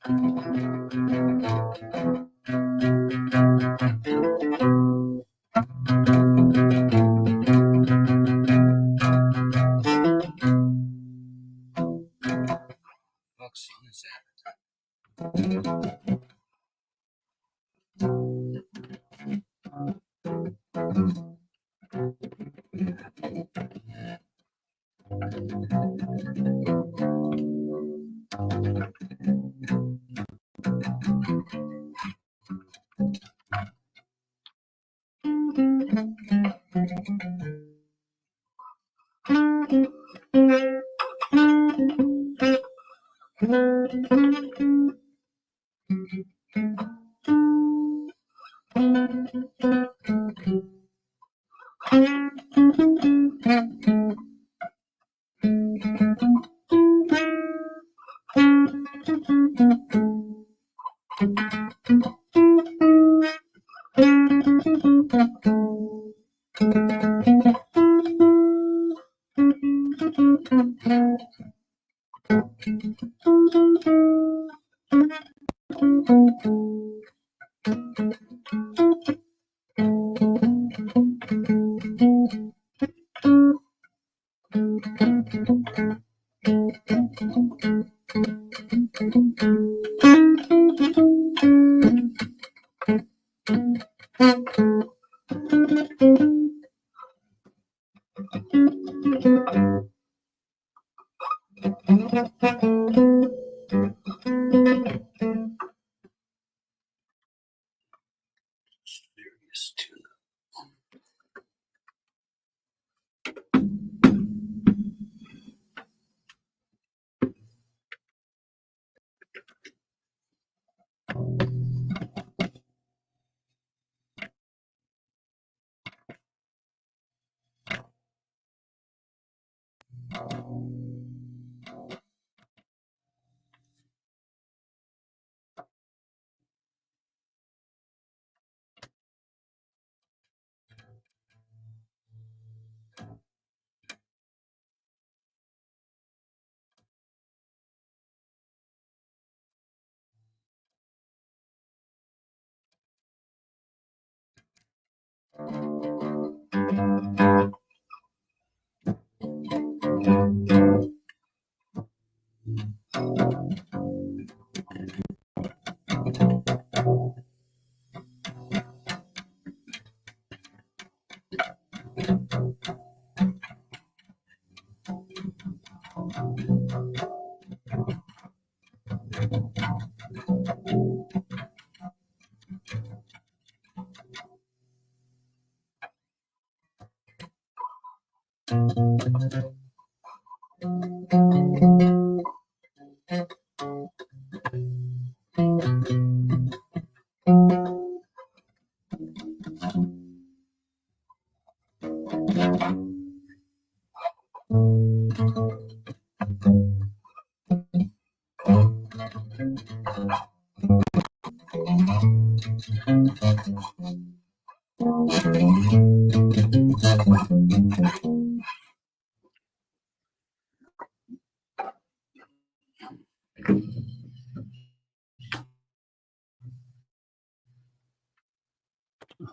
What song is that?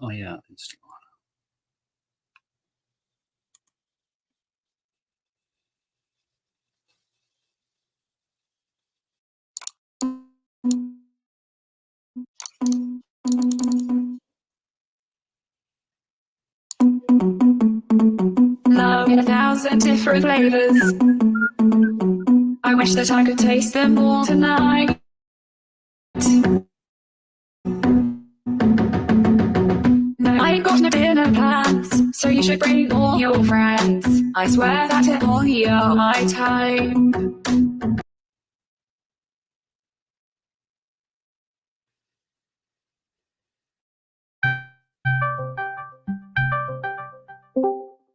Oh yeah, it's Love in 1,000 different flavors. I wish that I could taste them all tonight. No, I ain't got no dinner plans, so you should bring all your friends. I swear that it will heal my time.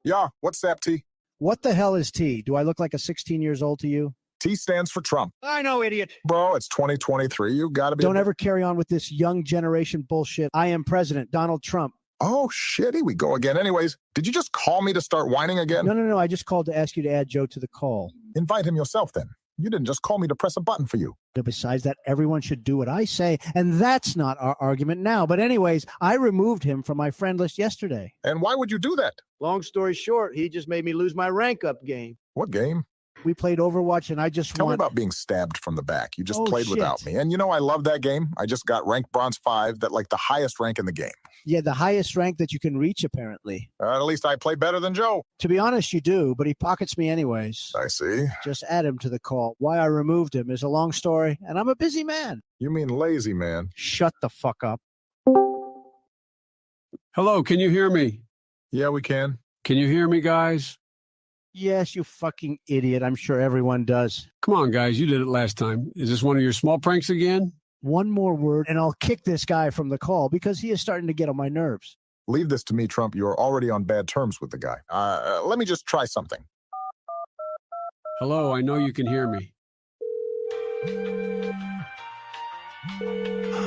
Yeah, what's that, T? What the hell is T? Do I look like a 16 years old to you? T stands for Trump. I know, idiot. Bro, it's 2023. You got to be. Don't ever carry on with this young generation bullshit. I am President Donald Trump. Oh, shit. Here we go again. Anyways, did you just call me to start whining again? No. I just called to ask you to add Joe to the call. Invite him yourself then. You didn't just call me to press a button for you. Besides that, everyone should do what I say, and that's not our argument now. But anyways, I removed him from my friend list yesterday. And why would you do that? Long story short, he just made me lose my rank up game. What game? We played Overwatch, and I just Tell me about being stabbed from the back. You just played shit. without me. And you know, I love that game. I just got rank bronze 5, that like the highest rank in the game. Yeah, the highest rank that you can reach, apparently. At least I play better than Joe. To be honest, you do, but he pockets me anyways. I see. Just add him to the call. Why I removed him is a long story, and I'm a busy man. You mean lazy man. Shut the fuck up. Hello, can you hear me? Yeah, we can. Can you hear me, guys? Yes, you fucking idiot. I'm sure everyone does. Come on, guys. You did it last time. Is this one of your small pranks again? One more word, and I'll kick this guy from the call because he is starting to get on my nerves. Leave this to me, Trump. You're already on bad terms with the guy. Let me just try something. Hello, I know you can hear me.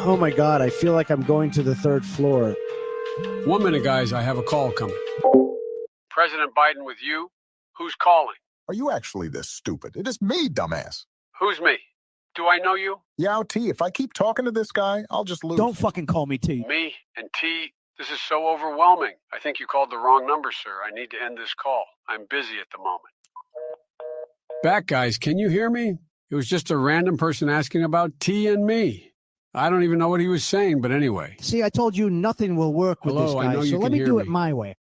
Oh my God, I feel like I'm going to the 3rd floor. 1 minute, guys. I have a call coming. President Biden with you? Who's calling? Are you actually this stupid? It is me, dumbass. Who's me? Do I know you? Yao T, if I keep talking to this guy, I'll just lose. Don't fucking call me T. Me and T? This is so overwhelming. I think you called the wrong number, sir. I need to end this call. I'm busy at the moment. Back, guys. Can you hear me? It was just a random person asking about T and me. I don't even know what he was saying, but anyway. See, I told you nothing will work with this guy, so let me do it my way.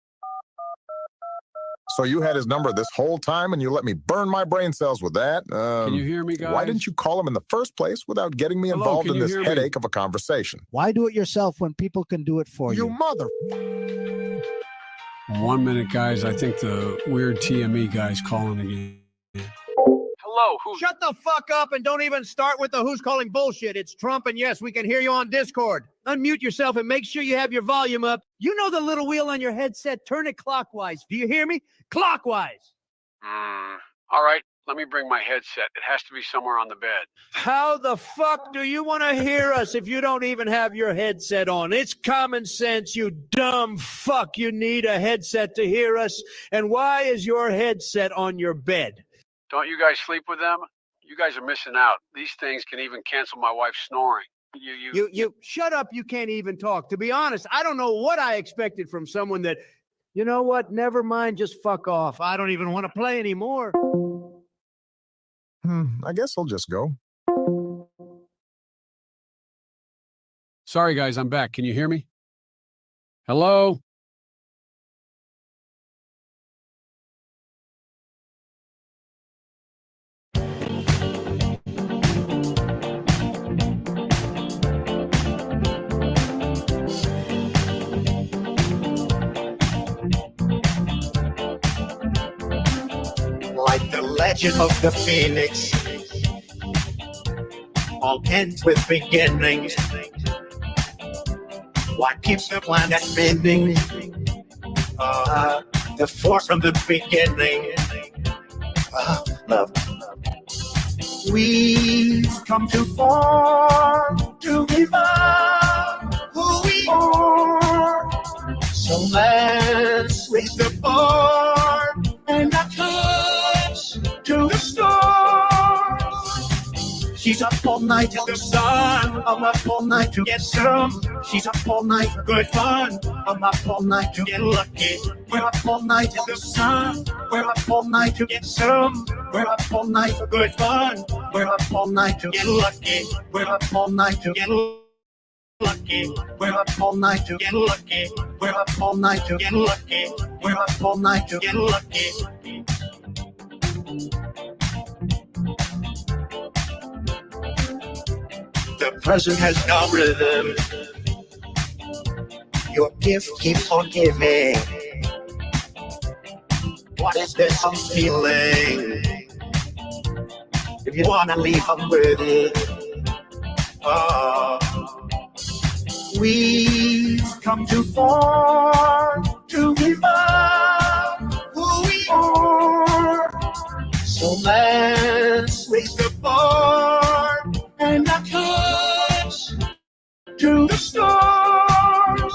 So you had his number this whole time and you let me burn my brain cells with that? Can you hear me, guys? Why didn't you call him in the first place without getting me involved in this headache of a conversation? Why do it yourself when people can do it for you? You mother... 1 minute, guys. I think the weird TME guy's calling again. Hello, Shut the fuck up and don't even start with the who's calling bullshit. It's Trump, and yes, we can hear you on Discord. Unmute yourself and make sure you have your volume up. You know the little wheel on your headset? Turn it clockwise. Do you hear me? Clockwise. All right, let me bring my headset. It has to be somewhere on the bed. How the fuck do you want to hear us if you don't even have your headset on? It's common sense, you dumb fuck. You need a headset to hear us. And why is your headset on your bed? Don't you guys sleep with them? You guys are missing out. These things can even cancel my wife's snoring. You shut up. You can't even talk. To be honest, I don't know what I expected from someone that, you know what? Never mind. Just fuck off. I don't even want to play anymore. I guess I'll just go. Sorry, guys. I'm back. Can you hear me? Hello? Like the legend of the Phoenix, all ends with beginnings. What keeps the planet spinning? The force from the beginning. Love. We've come too far to give up who we are. So let's raise the bar and not touch to the stars. She's up all night till the sun. I'm up all night to get some. She's up all night for good fun. I'm up all night to get lucky. We're up all night till the sun. We're up all night to get some. We're up all night for good fun. We're up all night to get lucky. We're up all night to get lucky. We're up all night to get lucky. We're up all night to get lucky. We're up all night to get lucky. The present has no rhythm. Your gift keeps on giving. What is this I'm feeling? If you wanna leave, I'm ready. We've come too far to give up who we are. So let's raise the bar and not touch to the stars.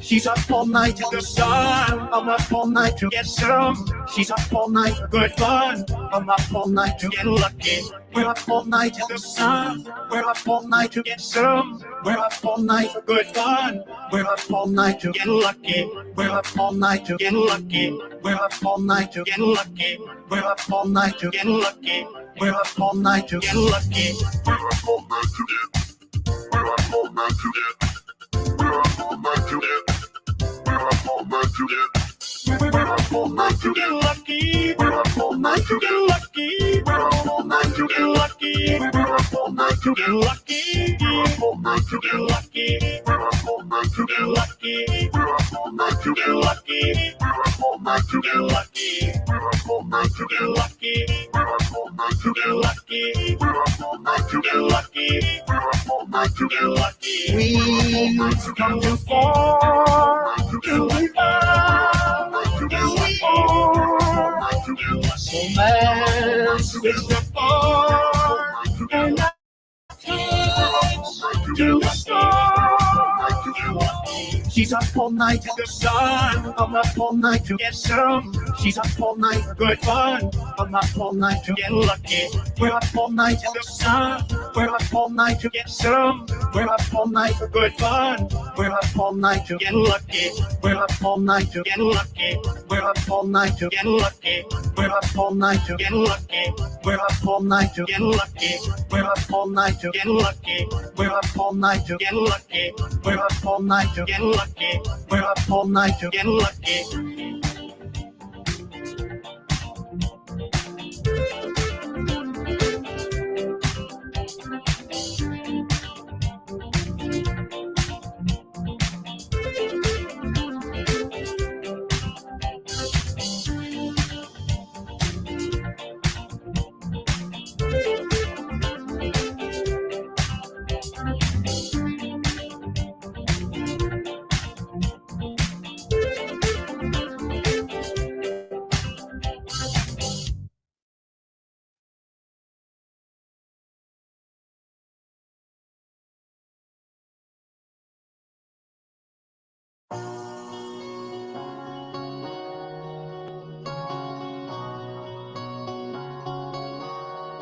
She's up all night till the sun. I'm up all night to get some. She's up all night for good fun. I'm up all night to get lucky. We're up all night till the sun. We're up all night to get some. We're up all night for good fun. We're up all night to get lucky. We're up all night to get lucky. We're up all night to get lucky. We're up all night to get lucky. We're up all night to get lucky. We're up all night to get. We're up all night to get. We're up all night to get. We're up all night to get. We're up all night to get lucky. We're up all night to get lucky. We're up all night to get lucky. We're up all night to get lucky. We're up all night to get lucky. We're up all night to get lucky. We're up all night to get lucky. We're up all night to get lucky. We're up all night to get lucky. We're up all night to get lucky. We're up all night to get lucky. We're up all night to get lucky. We've come too far to be found. So let's reach the bar and I to the star. She's up all night till the sun. I'm up all night to get some. She's up all night for good fun. I'm up all night to get lucky. We're up all night till the sun. We're up all night to get some. We're up all night for good fun. We're up all night to get lucky. We're up all night to get lucky. We're up all night to get lucky. We're up all night to get lucky. We're up all night to get lucky. We're up all night to get lucky. We're up all night to get lucky. We're up all night to get lucky. We're up all night to get lucky.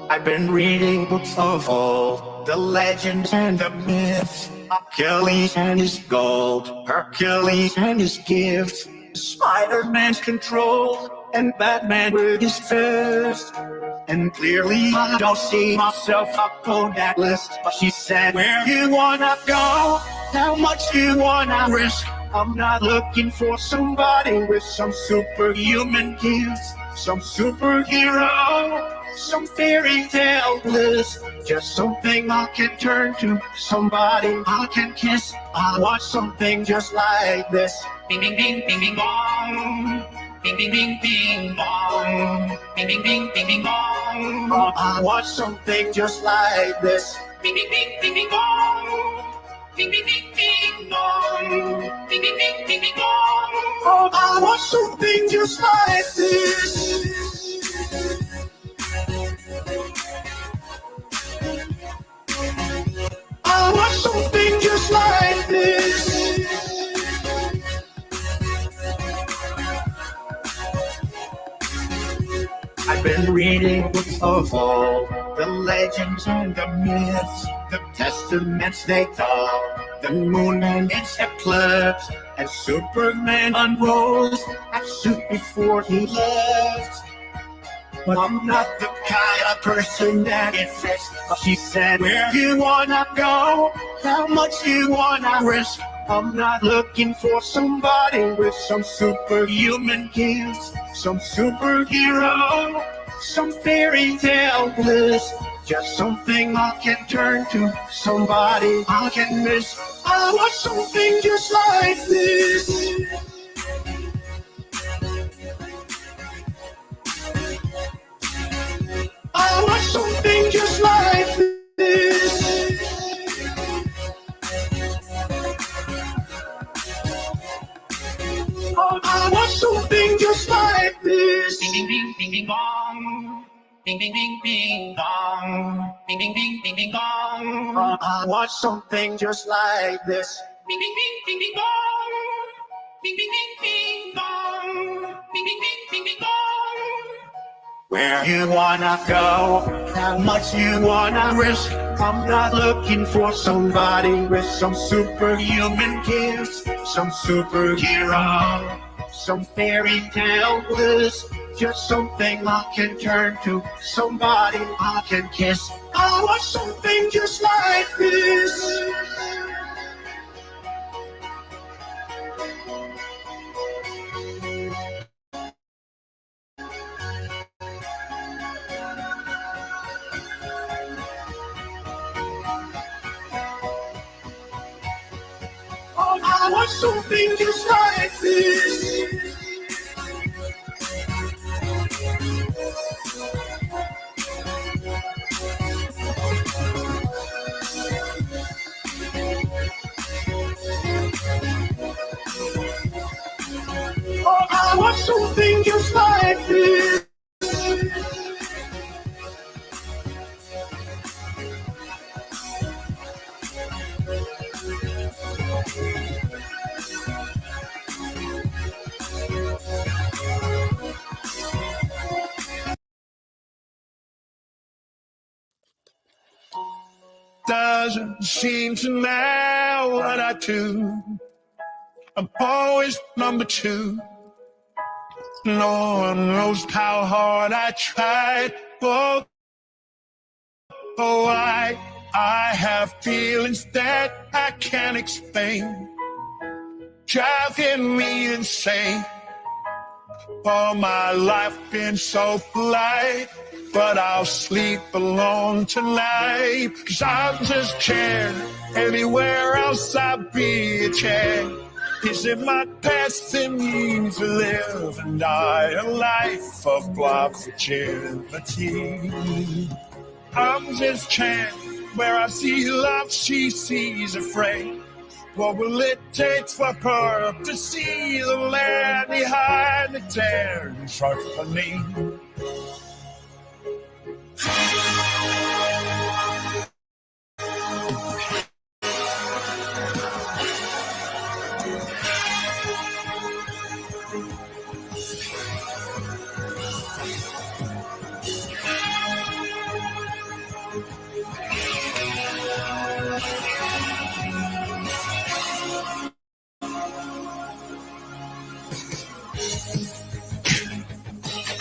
I've been reading books of old, the legends and the myths, Achilles and his gold, Hercules and his gifts, Spider-Man's control, and Batman with his fist. And clearly I don't see myself up on that list. But she said, where you wanna go? How much you wanna risk? I'm not looking for somebody with some superhuman gifts, some superhero, some fairy tale bliss. Just something I can turn to, somebody I can kiss. I want something just like this. Bing, bing, bing, bing, bing, bong. Bing, bing, bing, bing, bong. Bing, bing, bing, bing, bing, bong. I want something just like this. Bing, bing, bing, bing, bing, bong. Bing, bing, bing, bing, bong. Bing, bing, bing, bing, bing, bong. Oh, I want something just like this. I want something just like this. I've been reading books of old, the legends and the myths, the testaments they tell, the moon and its eclipse, and Superman unrolls a suit before he left. But I'm not the kind of person that it fits. She said, where you wanna go? How much you wanna risk? I'm not looking for somebody with some superhuman gifts, some superhero, some fairy tale bliss. Just something I can turn to, somebody I can miss. I want something just like this. I want something just like this. Oh, I want something just like this. Bing, bing, bing, bing, bing, bong. Bing, bing, bing, bing, bong. Bing, bing, bing, bing, bing, bong. I want something just like this. Bing, bing, bing, bing, bing, bong. Bing, bing, bing, bing, bong. Bing, bing, bing, bing, bing, bong. Where you wanna go, how much you wanna risk. I'm not looking for somebody with some superhuman gifts, some superhero, some fairy tale bliss. Just something I can turn to, somebody I can kiss. I want something just like this. Oh, I want something just like this. Oh, I want something just like this. Doesn't seem to matter what I do. I'm always number two. No one knows how hard I tried. Oh, I have feelings that I can't explain, driving me insane. All my life been so polite, but I'll sleep alone tonight. 'Cause I'm just chair. Anywhere else I'd be a chair. Is it my destiny to live and die a life of blood fragility? I'm just chair. Where I see love, she sees afraid. What will it take for her to see the land behind the tear for me?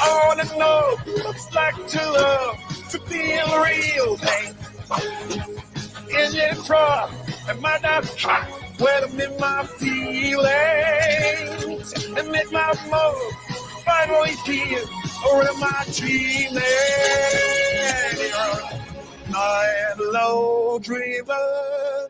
I wanna know what it looks like to love, to feel real pain. Is it rough? Am I not hot? When I'm in my feelings, and in my mode, finally here, or am I dreaming? Night low dreamer.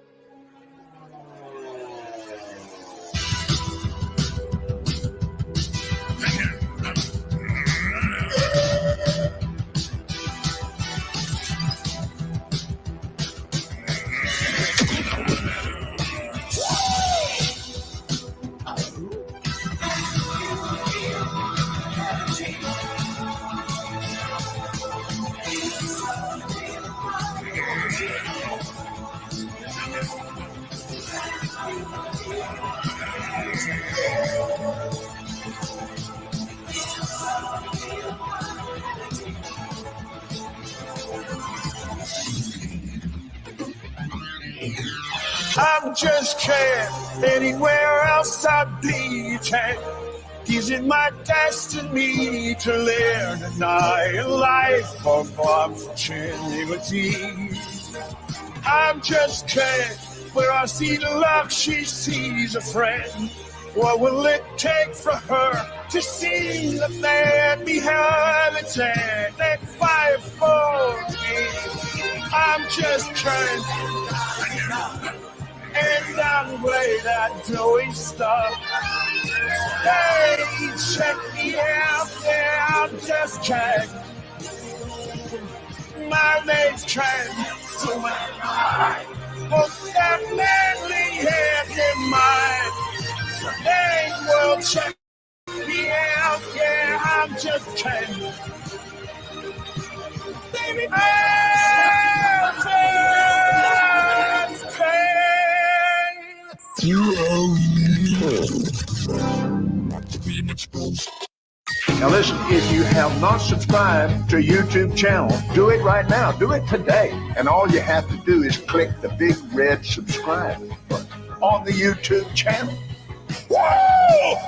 I'm just chair. Anywhere else I'd be chair. Is it my destiny to live and die a life of opportunity? I'm just chair. Where I see the love, she sees a friend. What will it take for her to see the man behind the tent and fight for me? I'm just trying. And I'm way that doing stuff. Hey, check me out, yeah, I'm just trying. My name's trying, so I put that manly head in mine. Hey, well, check me out, yeah, I'm just trying. Baby, I'm just trying. You owe me. Now listen, if you have not subscribed to YouTube channel, do it right now. Do it today. And all you have to do is click the big red subscribe button on the YouTube channel. Woo!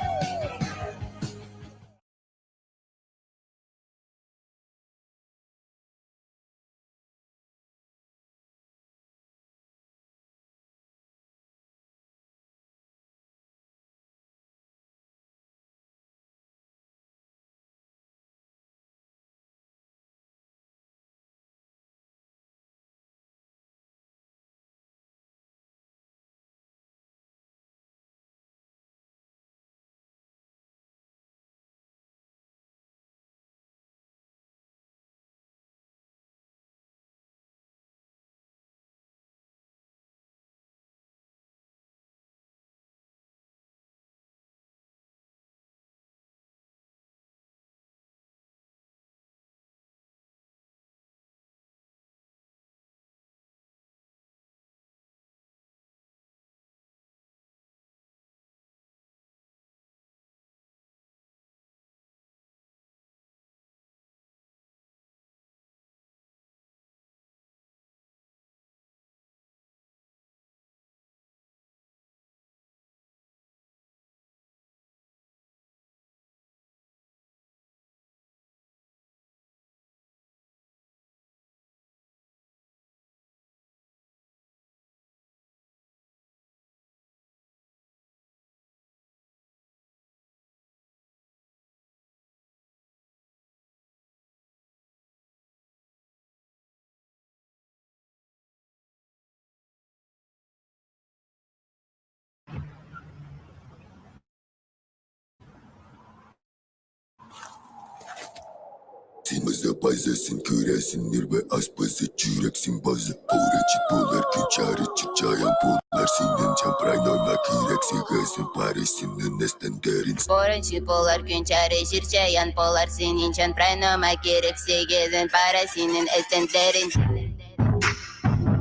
Timizde bayzasın, köresin, nirbe aspazı, çüreksin bazı. Poğraçı polar, künçarı, çıkçayan polar, sinin çamprayna, kireksi gözün, parisinin estenderin. Poğraçı polar, künçarı, çıkçayan polar, sinin çamprayna, kireksi gözün, parisinin estenderin.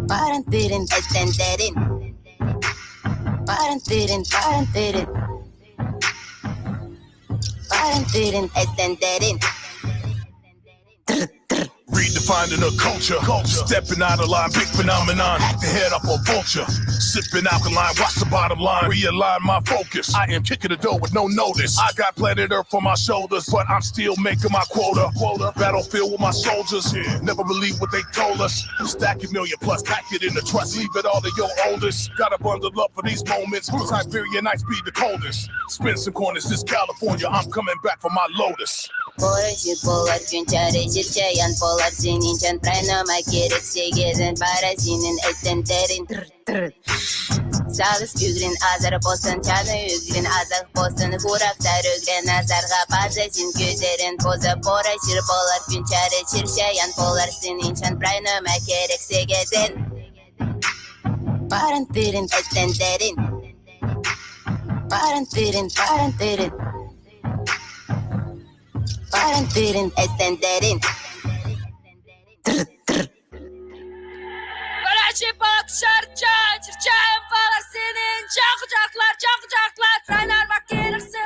Parantirin, estenderin. Parantirin, parantirin. Parantirin, estenderin. Redefining the culture, stepping out of line, big phenomenon. Hack the head up a vulture, sipping alkaline, watch the bottom line, realign my focus. I am kicking the door with no notice. I got planet Earth on my shoulders, but I'm still making my quota. Battlefield with my soldiers, never believe what they told us. Stack a million plus, pack it in the trust, leave it all to your oldest. Gotta bundle up for these moments. Siberian nights be the coldest. Spin some corners, this California, I'm coming back for my Lotus. Poğraçı polar, künçarı, çıkçayan polar, sinin çamprayna, kireksi gözün, parisinin estenderin. Sağız ügrin, azar postun, çanı ügrin, azak postun, huraktar ügrin, azarga pazesin, güzerin, poza poğraçır polar, künçarı, çıkçayan polar, sinin çamprayna, kireksi gözün. Parantirin, estenderin. Parantirin, parantirin. Parantirin, estenderin. Poğraçı polar, çırçayan polar, sinin çakacaklar, çakacaklar. Traynar bak gelirse,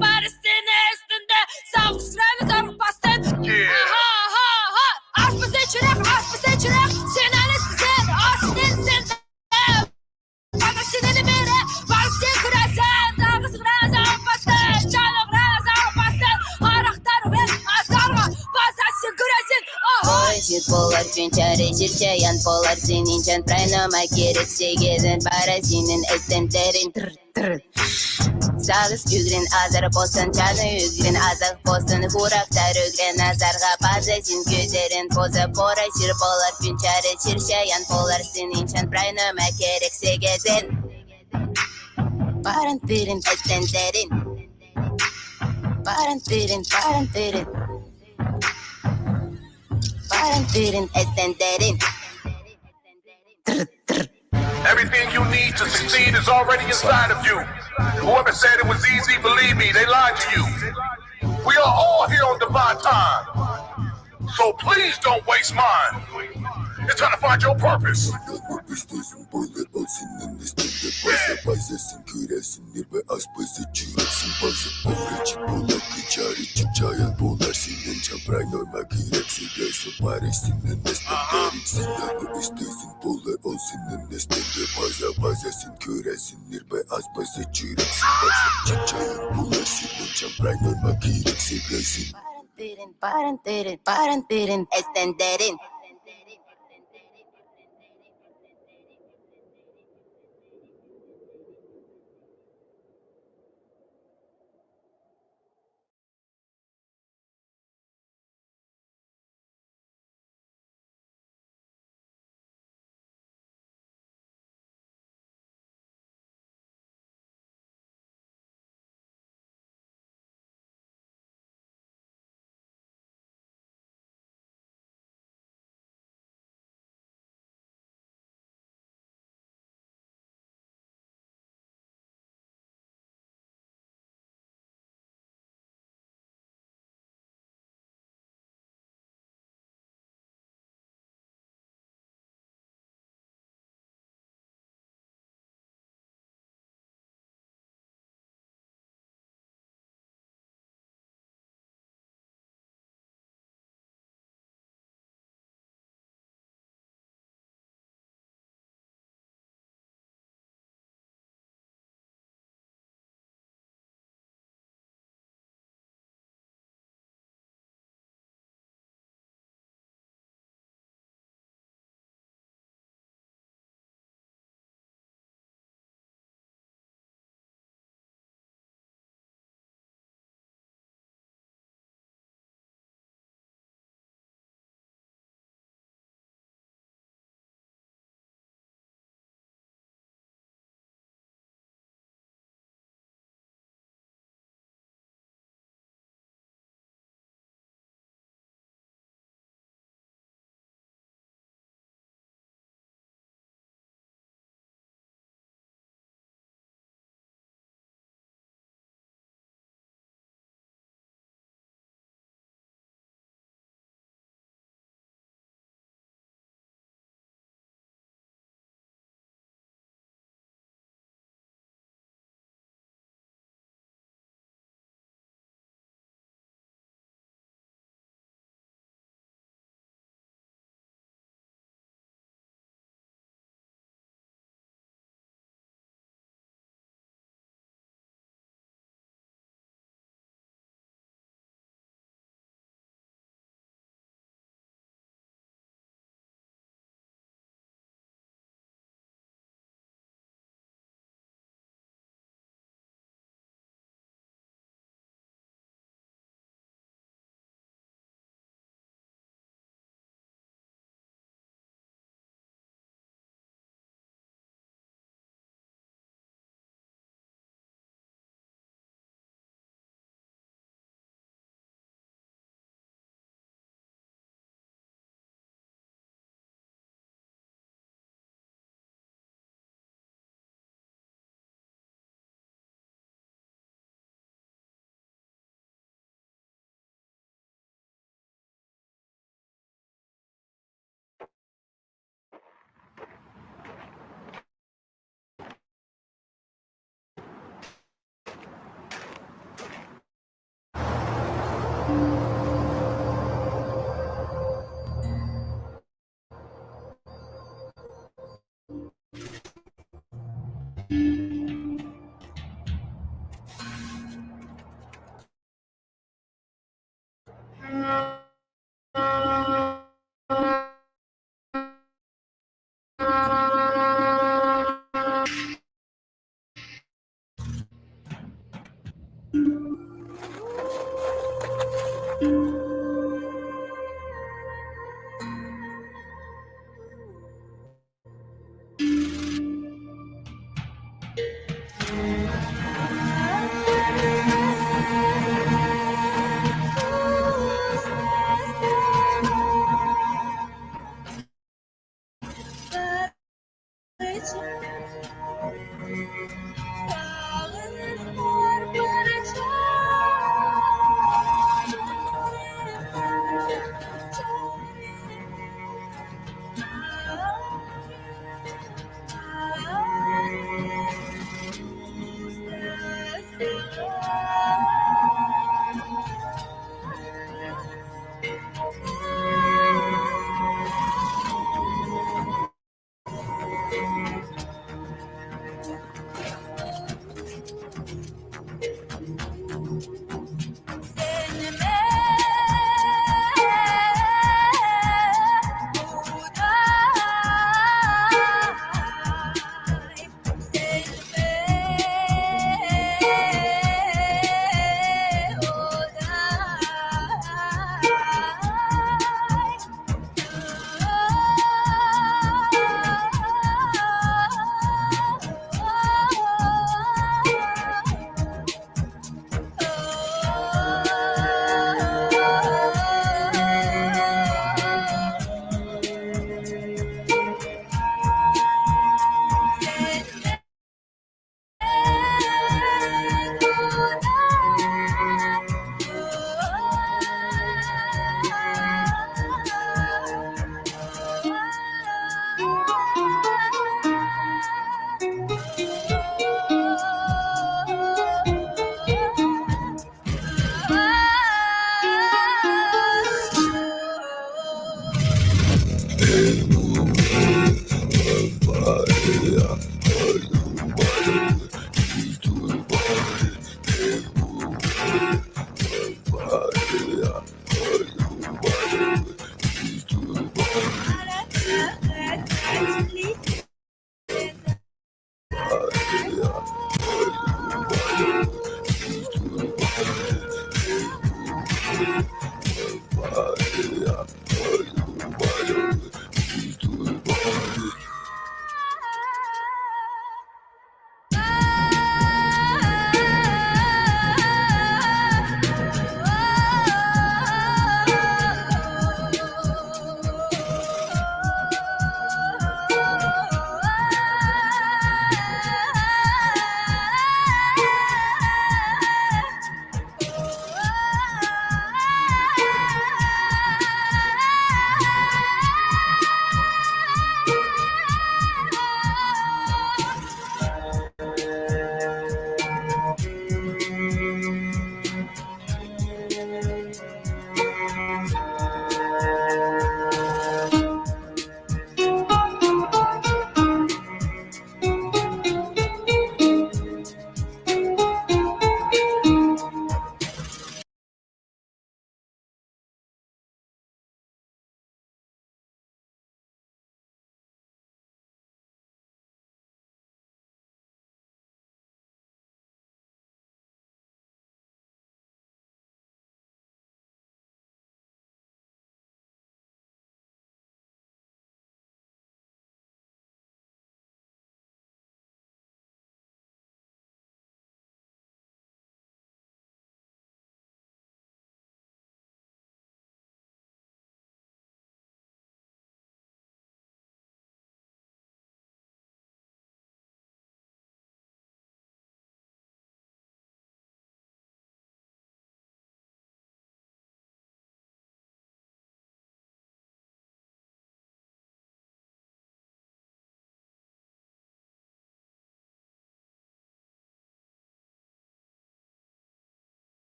parisinin üstünde. Sağlık sırayla zarlık bastın. Ha ha ha. Asma seçerek, senin istesin, asinin sende. Bana sinini biri, bana sin kırasın. Dağısı kıran zarlık bastın, canlı kıran zarlık bastın. Haraktar ve azarga, bazasin kırasın. Poğraçı polar, künçarı, çıkçayan polar, sinin çamprayna, kireksi gözün, parisinin estenderin. Sağız ügrin, azar postun, çanı ügrin, azak postun, huraktar ügrin, azarga pazesin, güzerin, poza poğraçır polar, künçarı, çıkçayan polar, sinin çamprayna, kireksi gözün. Parantirin, estenderin. Parantirin, parantirin. Parantirin, estenderin. Everything you need to succeed is already inside of you. Whoever said it was easy, believe me, they lied to you. We are all here on divine time, so please don't waste mine. It's time to find your purpose. Extenderin. Yeah.